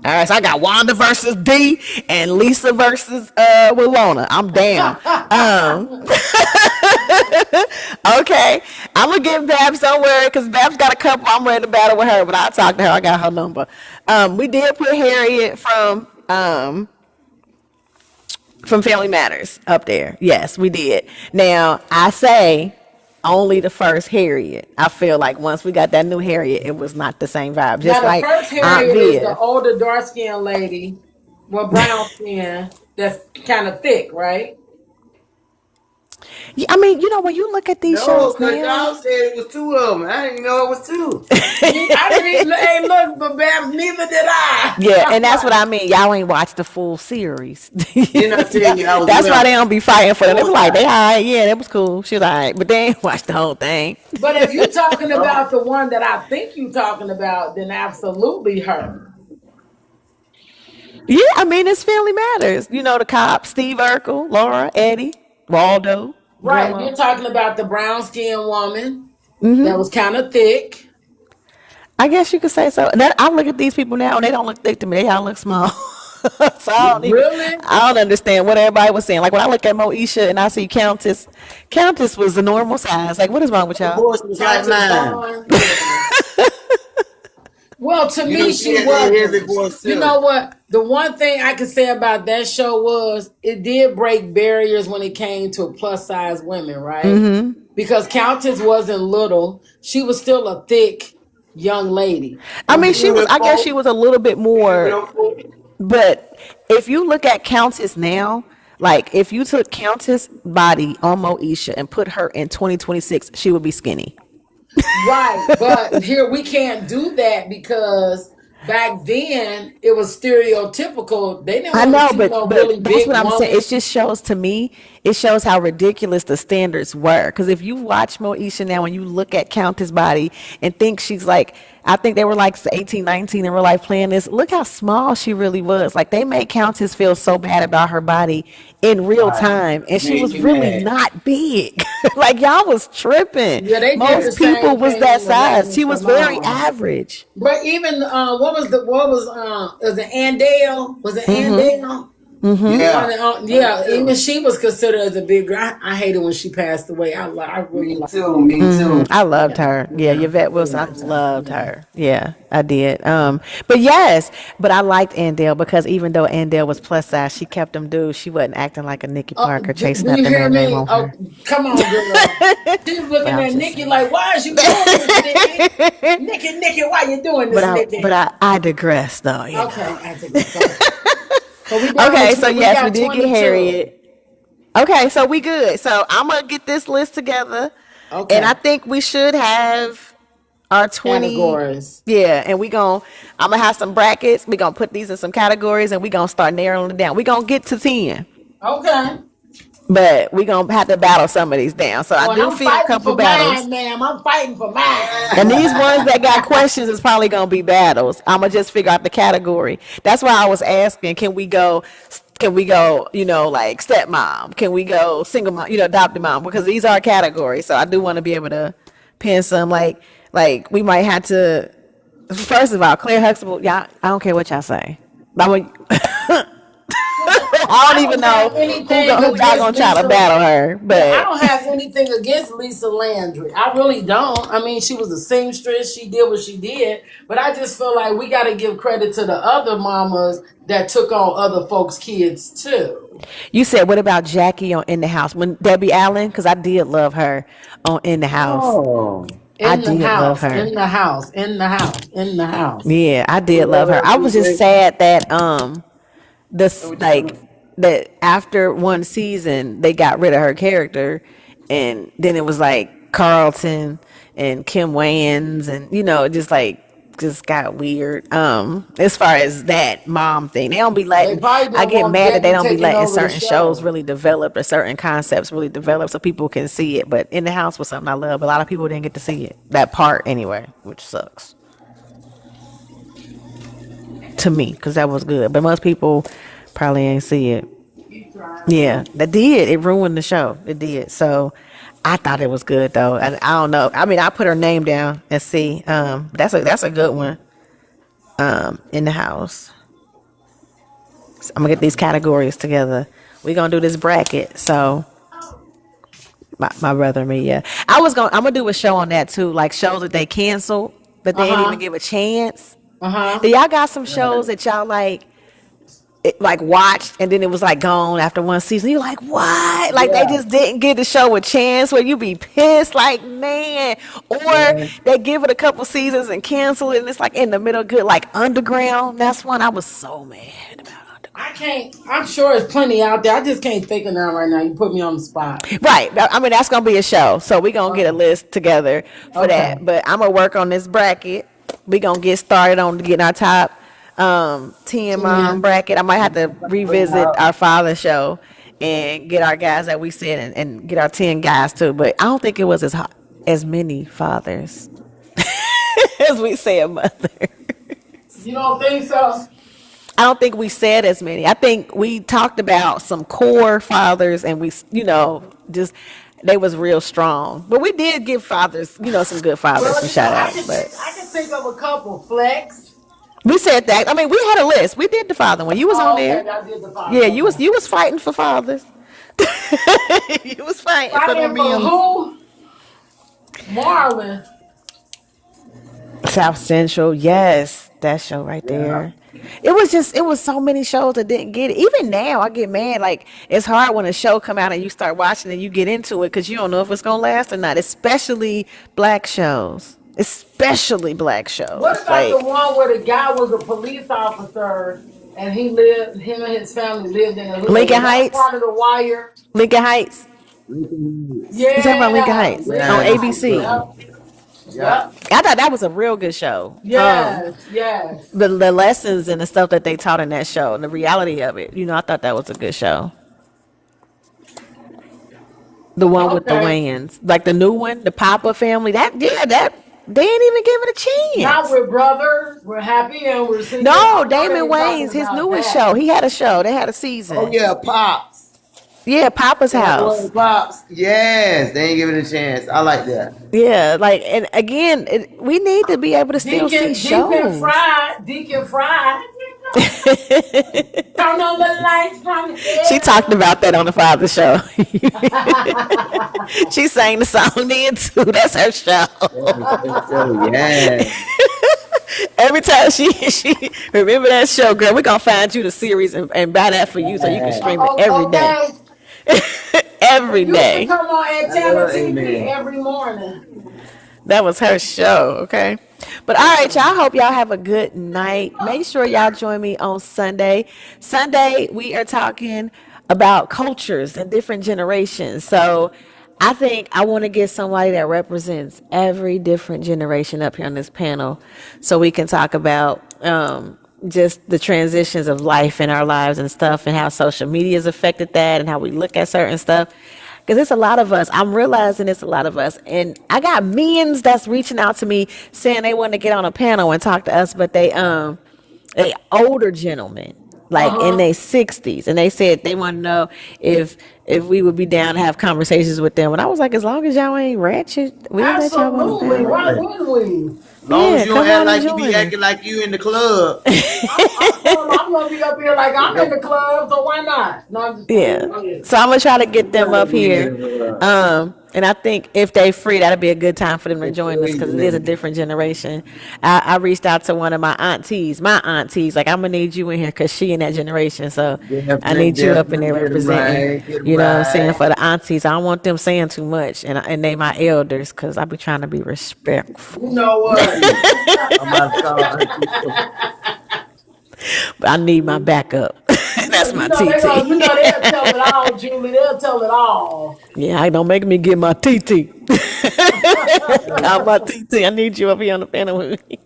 [SPEAKER 1] all right, so I got Wanda versus D and Lisa versus Walona. I'm down. Okay, I'm gonna give Babs, don't worry, because Babs got a couple. I'm ready to battle with her, but I'll talk to her. I got her number. We did put Harriette from Family Matters up there. Yes, we did. Now I say only the first Harriette. I feel like once we got that new Harriette, it was not the same vibe. Just
[SPEAKER 2] now,
[SPEAKER 1] like
[SPEAKER 2] the first Harriette is the older dark skinned lady with brown skin that's kind of thick, right?
[SPEAKER 1] Yeah, I mean, you know, when you look at these shows now,
[SPEAKER 3] y'all said it was two of them. I didn't even know it was two.
[SPEAKER 2] I didn't even hey, look, but Babs, neither did I.
[SPEAKER 1] Yeah, and that's what I mean. Y'all ain't watched the full series.
[SPEAKER 3] Didn't I tell you I was
[SPEAKER 1] that's why they don't be fighting for them. They be like, they all right, yeah, that was cool. She was all right, but they ain't watched the whole thing.
[SPEAKER 2] But if you're talking about the one that I think you're talking about, then absolutely her.
[SPEAKER 1] Yeah, I mean, it's Family Matters. You know, the cops, Steve Urkel, Laura, Eddie, Waldo.
[SPEAKER 2] Right, grandma. You're talking about the brown skinned woman that was kind of thick.
[SPEAKER 1] I guess you could say so. I look at these people now, and they don't look thick to me. They all look small. So I don't understand what everybody was saying. Like when I look at Moesha and I see Countess was the normal size. Like, what is wrong with y'all?
[SPEAKER 2] Well, to me, she was. You know what? The one thing I could say about that show was it did break barriers when it came to plus size women, right? Mm-hmm. Because Countess wasn't little; she was still a thick young lady.
[SPEAKER 1] I mean, she was. I guess she was a little bit more. But if you look at Countess now, like if you took Countess' body on Moesha and put her in 2026, she would be skinny.
[SPEAKER 2] Right, but here we can't do that because back then it was stereotypical. They didn't want to see no really
[SPEAKER 1] that's
[SPEAKER 2] big
[SPEAKER 1] what I'm
[SPEAKER 2] woman.
[SPEAKER 1] saying. It just shows to me, it shows how ridiculous the standards were. Because if you watch Moesha now and you look at Countess' body and think she's like, I think they were like 18, 19 in real life playing this. Look how small she really was. Like they made Countess feel so bad about her body in real time. And she was really not big. Like y'all was tripping.
[SPEAKER 2] Yeah,
[SPEAKER 1] most people was that size. She was very average.
[SPEAKER 2] But even was it Andale? Was it Andale? Mm-hmm. Yeah. Even she was considered as a big girl. I hated when she passed away. I really liked her.
[SPEAKER 3] Me too.
[SPEAKER 1] I loved her. Yeah, Yvette Wilson. I loved her. Yeah, I did. But yes, but I liked Andale because even though Andale was plus size, she kept them dudes. She wasn't acting like a Nikki Parker chasing after man name on her.
[SPEAKER 2] Come on, girl. She was looking at Nikki like, why is you doing this, Nikki? Nikki, why you doing this, Nikki?
[SPEAKER 1] But I digress, though.
[SPEAKER 2] Okay, I digress.
[SPEAKER 1] Okay, so yes, we did 22. Get Harriette. Okay, so we good. So I'm gonna get this list together. And I
[SPEAKER 2] Okay.
[SPEAKER 1] think we should have our 20.
[SPEAKER 2] Categories.
[SPEAKER 1] Yeah, and I'm gonna have some brackets. We gonna put these in some categories, and we gonna start narrowing it down. We gonna get to 10,
[SPEAKER 2] Okay.
[SPEAKER 1] but we gonna have to battle some of these down. So I
[SPEAKER 2] Oh, and
[SPEAKER 1] do
[SPEAKER 2] I'm
[SPEAKER 1] fear a
[SPEAKER 2] fighting
[SPEAKER 1] couple
[SPEAKER 2] for
[SPEAKER 1] battles.
[SPEAKER 2] mine, ma'am. I'm fighting for mine.
[SPEAKER 1] And these ones that got questions is probably gonna be battles. I'm gonna just figure out the category. That's why I was asking, can we go, like stepmom? Can we go single mom, adopted mom? Because these are categories. So I do want to be able to pin some like we might have to. First of all, Claire Huxtable, y'all, I don't care what y'all say. I don't even know
[SPEAKER 2] Have anything
[SPEAKER 1] who y'all
[SPEAKER 2] against
[SPEAKER 1] gonna try to
[SPEAKER 2] Lisa.
[SPEAKER 1] battle her,
[SPEAKER 2] Yeah, I
[SPEAKER 1] but
[SPEAKER 2] don't have anything against Lisa Landry. I really don't. I mean, she was a seamstress. She did what she did. But I just feel like we got to give credit to the other mamas that took on other folks' kids too.
[SPEAKER 1] you said what about Jackie on In the House? When Debbie Allen, because I did love her on In the House.
[SPEAKER 3] Oh,
[SPEAKER 1] I
[SPEAKER 2] In the
[SPEAKER 1] did love
[SPEAKER 2] house,
[SPEAKER 1] her.
[SPEAKER 2] in the house, in the house, in the house.
[SPEAKER 1] Yeah, I
[SPEAKER 3] you
[SPEAKER 1] did love
[SPEAKER 3] love
[SPEAKER 1] her.
[SPEAKER 3] her
[SPEAKER 1] I
[SPEAKER 3] too,
[SPEAKER 1] was just
[SPEAKER 3] Blake?
[SPEAKER 1] sad that this
[SPEAKER 3] What you
[SPEAKER 1] like
[SPEAKER 3] talking
[SPEAKER 1] that after one season they got rid of her character, and then it was like Carlton and Kim Wayans, and it just got weird. As far as that mom thing, they don't be
[SPEAKER 2] They
[SPEAKER 1] letting.
[SPEAKER 2] probably
[SPEAKER 1] I
[SPEAKER 2] didn't
[SPEAKER 1] get
[SPEAKER 2] want
[SPEAKER 1] mad that they
[SPEAKER 2] Debbie
[SPEAKER 1] don't be
[SPEAKER 2] taking
[SPEAKER 1] letting
[SPEAKER 2] over the
[SPEAKER 1] certain shows
[SPEAKER 2] show.
[SPEAKER 1] really develop or certain concepts really develop so people can see it. But In the House was something I love. A lot of people didn't get to see it, that part anyway, which sucks to me because that was good. But most people probably ain't see it. Yeah, that did. It ruined the show. It did. So I thought it was good though. I don't know. I mean, I put her name down and see. That's a good one. In the House. So I'm gonna get these categories together. We gonna do this bracket. So my brother and me, yeah. I'm gonna do a show on that too, like shows that they canceled that
[SPEAKER 2] Uh
[SPEAKER 1] they didn't even
[SPEAKER 2] huh.
[SPEAKER 1] give a chance.
[SPEAKER 2] Uh huh.
[SPEAKER 1] Do y'all got some shows
[SPEAKER 3] about?
[SPEAKER 1] that y'all like watched and then it was like gone after one season? You're like, what? Like they
[SPEAKER 3] Yeah,
[SPEAKER 1] just didn't give the show a chance where you be pissed, like, man. Or
[SPEAKER 3] yeah.
[SPEAKER 1] they give it a couple seasons and cancel it and it's like in the middle good, like Underground. That's one I was so mad about.
[SPEAKER 2] I can't. I'm sure there's plenty out there. I just can't think of none right now. You put me on the spot.
[SPEAKER 1] Right. I mean, that's going to be a show. So we're going to get a
[SPEAKER 2] Okay.
[SPEAKER 1] list together for
[SPEAKER 2] Okay.
[SPEAKER 1] that. But I'm going to work on this bracket. We're going to get started on getting our top 10 mom
[SPEAKER 2] 10.
[SPEAKER 1] bracket. I might have to
[SPEAKER 3] Put it
[SPEAKER 1] revisit
[SPEAKER 3] out.
[SPEAKER 1] our father show and get our guys that we said and get our 10 guys too. But I don't think it was as many fathers as we said mother.
[SPEAKER 2] You don't think so?
[SPEAKER 1] I don't think we said as many. I think we talked about some core fathers and we, just they was real strong. But we did give fathers, some good fathers
[SPEAKER 2] Well,
[SPEAKER 1] some shout
[SPEAKER 2] I
[SPEAKER 1] outs.
[SPEAKER 2] can
[SPEAKER 1] But
[SPEAKER 2] think. I can think of a couple. Flex.
[SPEAKER 1] we said that. I mean, we had a list. We did the father one. You was on
[SPEAKER 2] Oh, okay.
[SPEAKER 1] there.
[SPEAKER 2] I did the
[SPEAKER 1] Yeah,
[SPEAKER 2] father.
[SPEAKER 1] you was fighting for fathers. You was fighting for them
[SPEAKER 2] Fighting for
[SPEAKER 1] men's.
[SPEAKER 2] who? Marlon.
[SPEAKER 1] South Central, yes, that show right
[SPEAKER 3] Yeah.
[SPEAKER 1] there. It was so many shows that didn't get it. Even now, I get mad. Like it's hard when a show come out and you start watching and you get into it because you don't know if it's gonna last or not. Especially black shows. Especially black
[SPEAKER 2] What
[SPEAKER 1] shows.
[SPEAKER 2] about the
[SPEAKER 1] Like
[SPEAKER 2] one where the guy was a police officer and him and his family lived in a hood? Was
[SPEAKER 1] Lincoln
[SPEAKER 2] that
[SPEAKER 1] Heights.
[SPEAKER 2] part of the Wire?
[SPEAKER 1] Lincoln Heights. You talking about Lincoln
[SPEAKER 2] Yeah.
[SPEAKER 1] Heights on
[SPEAKER 2] Lincoln
[SPEAKER 3] Yeah,
[SPEAKER 2] Heights.
[SPEAKER 1] ABC?
[SPEAKER 3] good one.
[SPEAKER 2] Yep.
[SPEAKER 3] Yeah.
[SPEAKER 2] Yep.
[SPEAKER 1] I thought that was a real good show.
[SPEAKER 2] Yes. Yes.
[SPEAKER 1] The lessons and the stuff that they taught in that show and the reality of it. I thought that was a good show. The one with the
[SPEAKER 2] Okay.
[SPEAKER 1] Wayans, like the new one, the Papa family. That they didn't even give it a
[SPEAKER 2] Now
[SPEAKER 1] chance.
[SPEAKER 2] we're brothers. We're happy and we're single.
[SPEAKER 1] No,
[SPEAKER 2] I know they
[SPEAKER 1] Damon
[SPEAKER 2] ain't talking
[SPEAKER 1] Wayans, his
[SPEAKER 2] about
[SPEAKER 1] newest
[SPEAKER 2] that.
[SPEAKER 1] show. He had a show. They had a
[SPEAKER 3] Oh
[SPEAKER 1] season.
[SPEAKER 3] yeah, Pops.
[SPEAKER 1] Yeah, Papa's
[SPEAKER 3] That was
[SPEAKER 1] house.
[SPEAKER 3] Pops. Yes, they ain't giving it a chance. I like that.
[SPEAKER 1] Yeah, like and again, we need to be able to still see
[SPEAKER 2] Deacon
[SPEAKER 1] shows.
[SPEAKER 2] Fried. Deacon Fried. Turn on the lights. Turn
[SPEAKER 1] She talked
[SPEAKER 2] it.
[SPEAKER 1] about that on the Father show. She sang the song then too. That's her show.
[SPEAKER 3] Yeah.
[SPEAKER 1] Every time she remember that show, girl, we're gonna find you the series and buy that for you so you can stream it every day.
[SPEAKER 2] Okay.
[SPEAKER 1] Every
[SPEAKER 2] Used to
[SPEAKER 1] day.
[SPEAKER 2] come on
[SPEAKER 3] I
[SPEAKER 2] Antenna
[SPEAKER 3] love
[SPEAKER 2] TV
[SPEAKER 3] Amen.
[SPEAKER 2] every morning.
[SPEAKER 1] That was her show, okay? But all right, y'all. Hope y'all have a good night. Make sure y'all join me on Sunday. Sunday, we are talking about cultures and different generations. So I think I want to get somebody that represents every different generation up here on this panel so we can talk about just the transitions of life in our lives and stuff and how social media has affected that and how we look at certain stuff. Because it's a lot of us. I'm realizing it's a lot of us. And I got millions that's reaching out to me saying they want to get on a panel and talk to us, but they older gentlemen like in their 60s, and they said they want to know if we would be down to have conversations with them. And I was like, as long as y'all ain't ratchet, we'll let y'all on the
[SPEAKER 2] Absolutely.
[SPEAKER 1] panel.
[SPEAKER 2] Why wouldn't we?
[SPEAKER 3] As long as you don't
[SPEAKER 1] come
[SPEAKER 3] act
[SPEAKER 1] on
[SPEAKER 3] like
[SPEAKER 1] and
[SPEAKER 3] you be
[SPEAKER 1] join.
[SPEAKER 3] acting like you in the club.
[SPEAKER 2] I'm gonna be up here like I'm in the club, so why not? No, I'm just
[SPEAKER 1] Yeah.
[SPEAKER 2] playing.
[SPEAKER 1] So I'm gonna try to get them up here. And I think if they free, that'll be a good time for them to join us because it is a different generation. I reached out to one of my aunties, like I'm gonna need you in here because she in that generation. So I need you up in there representing. You know what I'm saying, for the aunties. I don't want them saying too much, and they my elders because I be trying to be respectful.
[SPEAKER 2] You know what?
[SPEAKER 1] But I need my backup. That's my TT.
[SPEAKER 2] They'll tell it all, Julie. They'll tell it all.
[SPEAKER 1] Yeah, don't make me get my TT. Call my TT. I need you up here on the panel with me.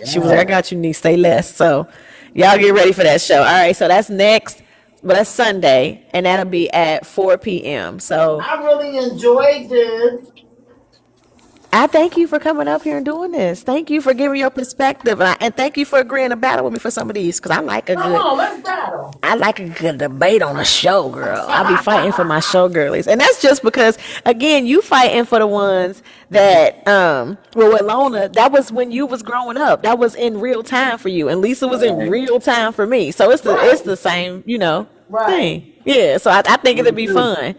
[SPEAKER 1] She was there. I got you, niece. Say less. So y'all get ready for that show. All right, so that's next. But that's Sunday, and that'll be at 4 p.m. So
[SPEAKER 2] I really enjoyed this.
[SPEAKER 1] I thank you for coming up here and doing this. Thank you for giving your perspective, and thank you for agreeing to battle with me for some of these because I like a
[SPEAKER 2] Come
[SPEAKER 1] good.
[SPEAKER 2] on, let's battle.
[SPEAKER 1] I like a good debate on a show, girl. I be fighting for my show girlies. And that's just because, again, you fighting for the ones that, well, with Lona, that was when you was growing up. That was in real time for you. And Lisa was in real time for me. So it's the same, thing. Yeah, so I think it'll be fun.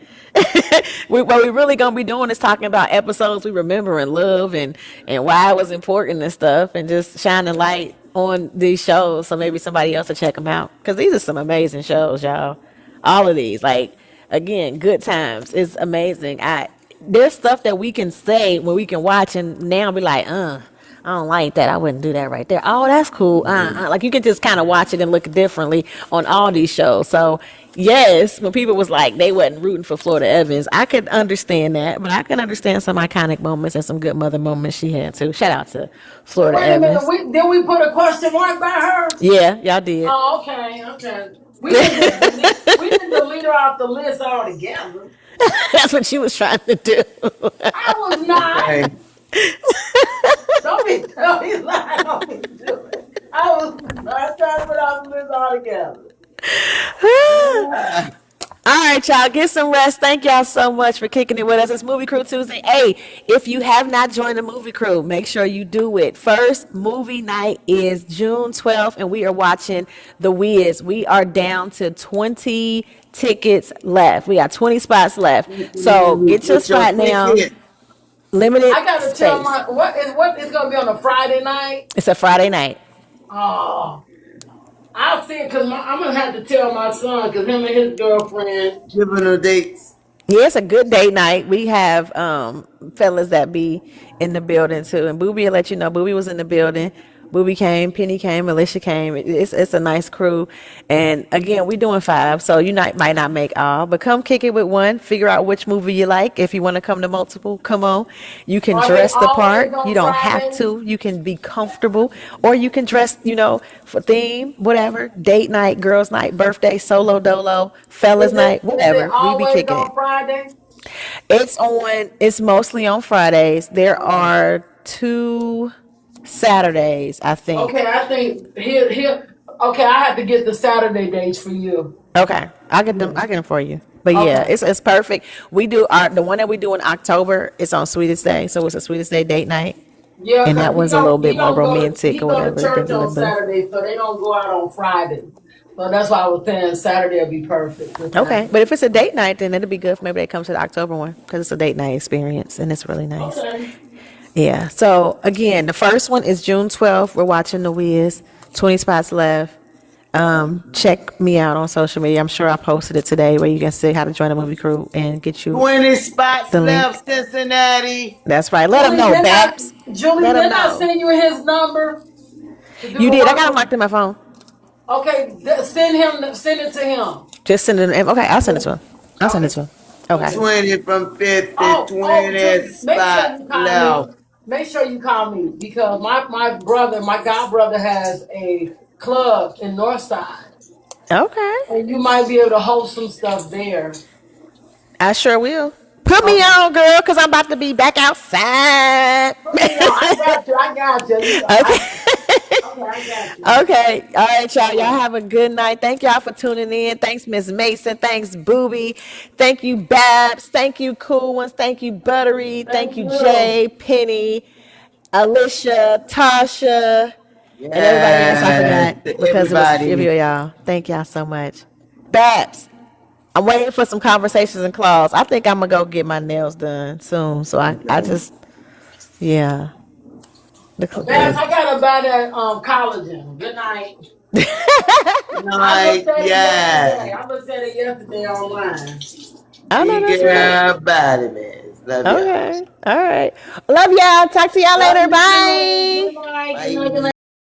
[SPEAKER 1] What we really gonna be doing is talking about episodes we remember and love and why it was important and stuff, and just shining light on these shows so maybe somebody else will check them out because these are some amazing shows, y'all. All of these, like, again, Good Times is amazing. There's stuff that we can say when we can watch and now be like, I don't like that. I wouldn't do that right there. Oh, that's cool. Like, you can just kind of watch it and look differently on all these shows. So, yes, when people was like they wasn't rooting for Florida Evans, I could understand that. But I can understand some iconic moments and some good mother moments she had too. Shout out to Florida Evans.
[SPEAKER 2] Did we put a question mark by her?
[SPEAKER 1] Yeah, y'all did.
[SPEAKER 2] Oh, okay. We didn't delete her off the list altogether.
[SPEAKER 1] That's what she was trying to do.
[SPEAKER 2] I was not. Don't be lying on me, Julie. I was not trying to put off the list altogether.
[SPEAKER 1] All right, y'all, get some rest. Thank y'all so much for kicking it with us. It's Movie Crew Tuesday. Hey, if you have not joined the Movie Crew, make sure you do it. First movie night is June 12th, and we are watching The Wiz. We are down to 20 tickets left. We got 20 spots left. So get your spot now. Limited
[SPEAKER 2] I gotta
[SPEAKER 1] space.
[SPEAKER 2] tell what is gonna be on a Friday night.
[SPEAKER 1] It's a Friday night.
[SPEAKER 2] Oh, I'll see it because I'm gonna have to tell my son because him and his girlfriend
[SPEAKER 3] Giving her dates.
[SPEAKER 1] Yeah, it's a good date night. We have fellas that be in the building too, and Booby will let you know. Booby was in the building. Booby came, Penny came, Alicia came. It's a nice crew, and again, we doing 5, so you might not make all, but come kick it with one. Figure out which movie you like. If you want to come to multiple, come on. You can dress the part. You don't have to. You can be comfortable, or you can dress, for theme, whatever. Date night, girls' night, birthday, solo dolo, fellas' night, whatever. We be kicking it.
[SPEAKER 2] Friday?
[SPEAKER 1] It's mostly on Fridays. There are 2 Saturdays, I think.
[SPEAKER 2] Okay, I think okay, I have to get the Saturday dates for you.
[SPEAKER 1] Okay, I'll get them for you. But yeah, it's perfect. We do the one that we do in October. It's on Sweetest Day, so it's a Sweetest Day date night.
[SPEAKER 2] Yeah,
[SPEAKER 1] and that one's a little bit more romantic or whatever.
[SPEAKER 2] He go to church on Saturday, so they don't go out on Friday. So that's why I was saying Saturday will be perfect.
[SPEAKER 1] Okay, but if it's a date night, then it'll be good. Maybe they come to the October one because it's a date night experience and it's really nice.
[SPEAKER 2] Okay.
[SPEAKER 1] Yeah. So again, the first one is June 12th. We're watching The Wiz. 20 spots left. Check me out on social media. I'm sure I posted it today where you can see how to join the Movie Crew and get you
[SPEAKER 3] 20 spots left, Cincinnati.
[SPEAKER 1] That's right. Let them know, Babs.
[SPEAKER 2] Julie, did I send you his number?
[SPEAKER 1] You did. I got him locked in my phone.
[SPEAKER 2] Okay, send it to him.
[SPEAKER 1] Just send it. Okay, I'll send it to him. Okay.
[SPEAKER 3] 20 from 50,
[SPEAKER 2] Oh,
[SPEAKER 3] 20
[SPEAKER 2] just make sure
[SPEAKER 3] spots
[SPEAKER 2] you call me.
[SPEAKER 3] left.
[SPEAKER 2] Make sure you call me because my brother, my god brother, has a club in Northside,
[SPEAKER 1] Okay.
[SPEAKER 2] and you might be able to host some stuff there.
[SPEAKER 1] I sure will. Put me
[SPEAKER 2] Okay.
[SPEAKER 1] on, girl, because I'm about to be back outside.
[SPEAKER 2] Put me on. I got you. I got you.
[SPEAKER 1] Okay.
[SPEAKER 2] Okay, I got you.
[SPEAKER 1] Okay. All right, y'all.
[SPEAKER 2] All
[SPEAKER 1] Y'all
[SPEAKER 2] right.
[SPEAKER 1] have a good night. Thank y'all for tuning in. Thanks, Miss Mason. Thanks, Booby. Thank you, Babs. Thank you, Cool Ones. Thank you, Buttery. Thank
[SPEAKER 2] Thank
[SPEAKER 1] you,
[SPEAKER 2] you.
[SPEAKER 1] Jay, Penny, Alicia, Tasha, and everybody else I
[SPEAKER 3] Yes,
[SPEAKER 1] forgot
[SPEAKER 3] to
[SPEAKER 1] because it was a few of
[SPEAKER 3] everybody.
[SPEAKER 1] y'all. Thank y'all so much. Babs, I'm waiting for some conversations and claws. I think I'm gonna go get my nails done soon. So I just, yeah.
[SPEAKER 2] Babs, I gotta buy that collagen. Good night. I looked
[SPEAKER 3] Night,
[SPEAKER 2] at it yesterday.
[SPEAKER 3] yes.
[SPEAKER 2] I looked at it yesterday online.
[SPEAKER 1] I know
[SPEAKER 3] Big
[SPEAKER 1] that's right.
[SPEAKER 3] girl body, man. Love y'all.
[SPEAKER 1] Okay. All right. Love y'all. Talk to y'all
[SPEAKER 2] Love
[SPEAKER 1] later.
[SPEAKER 2] you too.
[SPEAKER 1] Bye.
[SPEAKER 2] Good night. Good night. Good night.
[SPEAKER 3] Bye.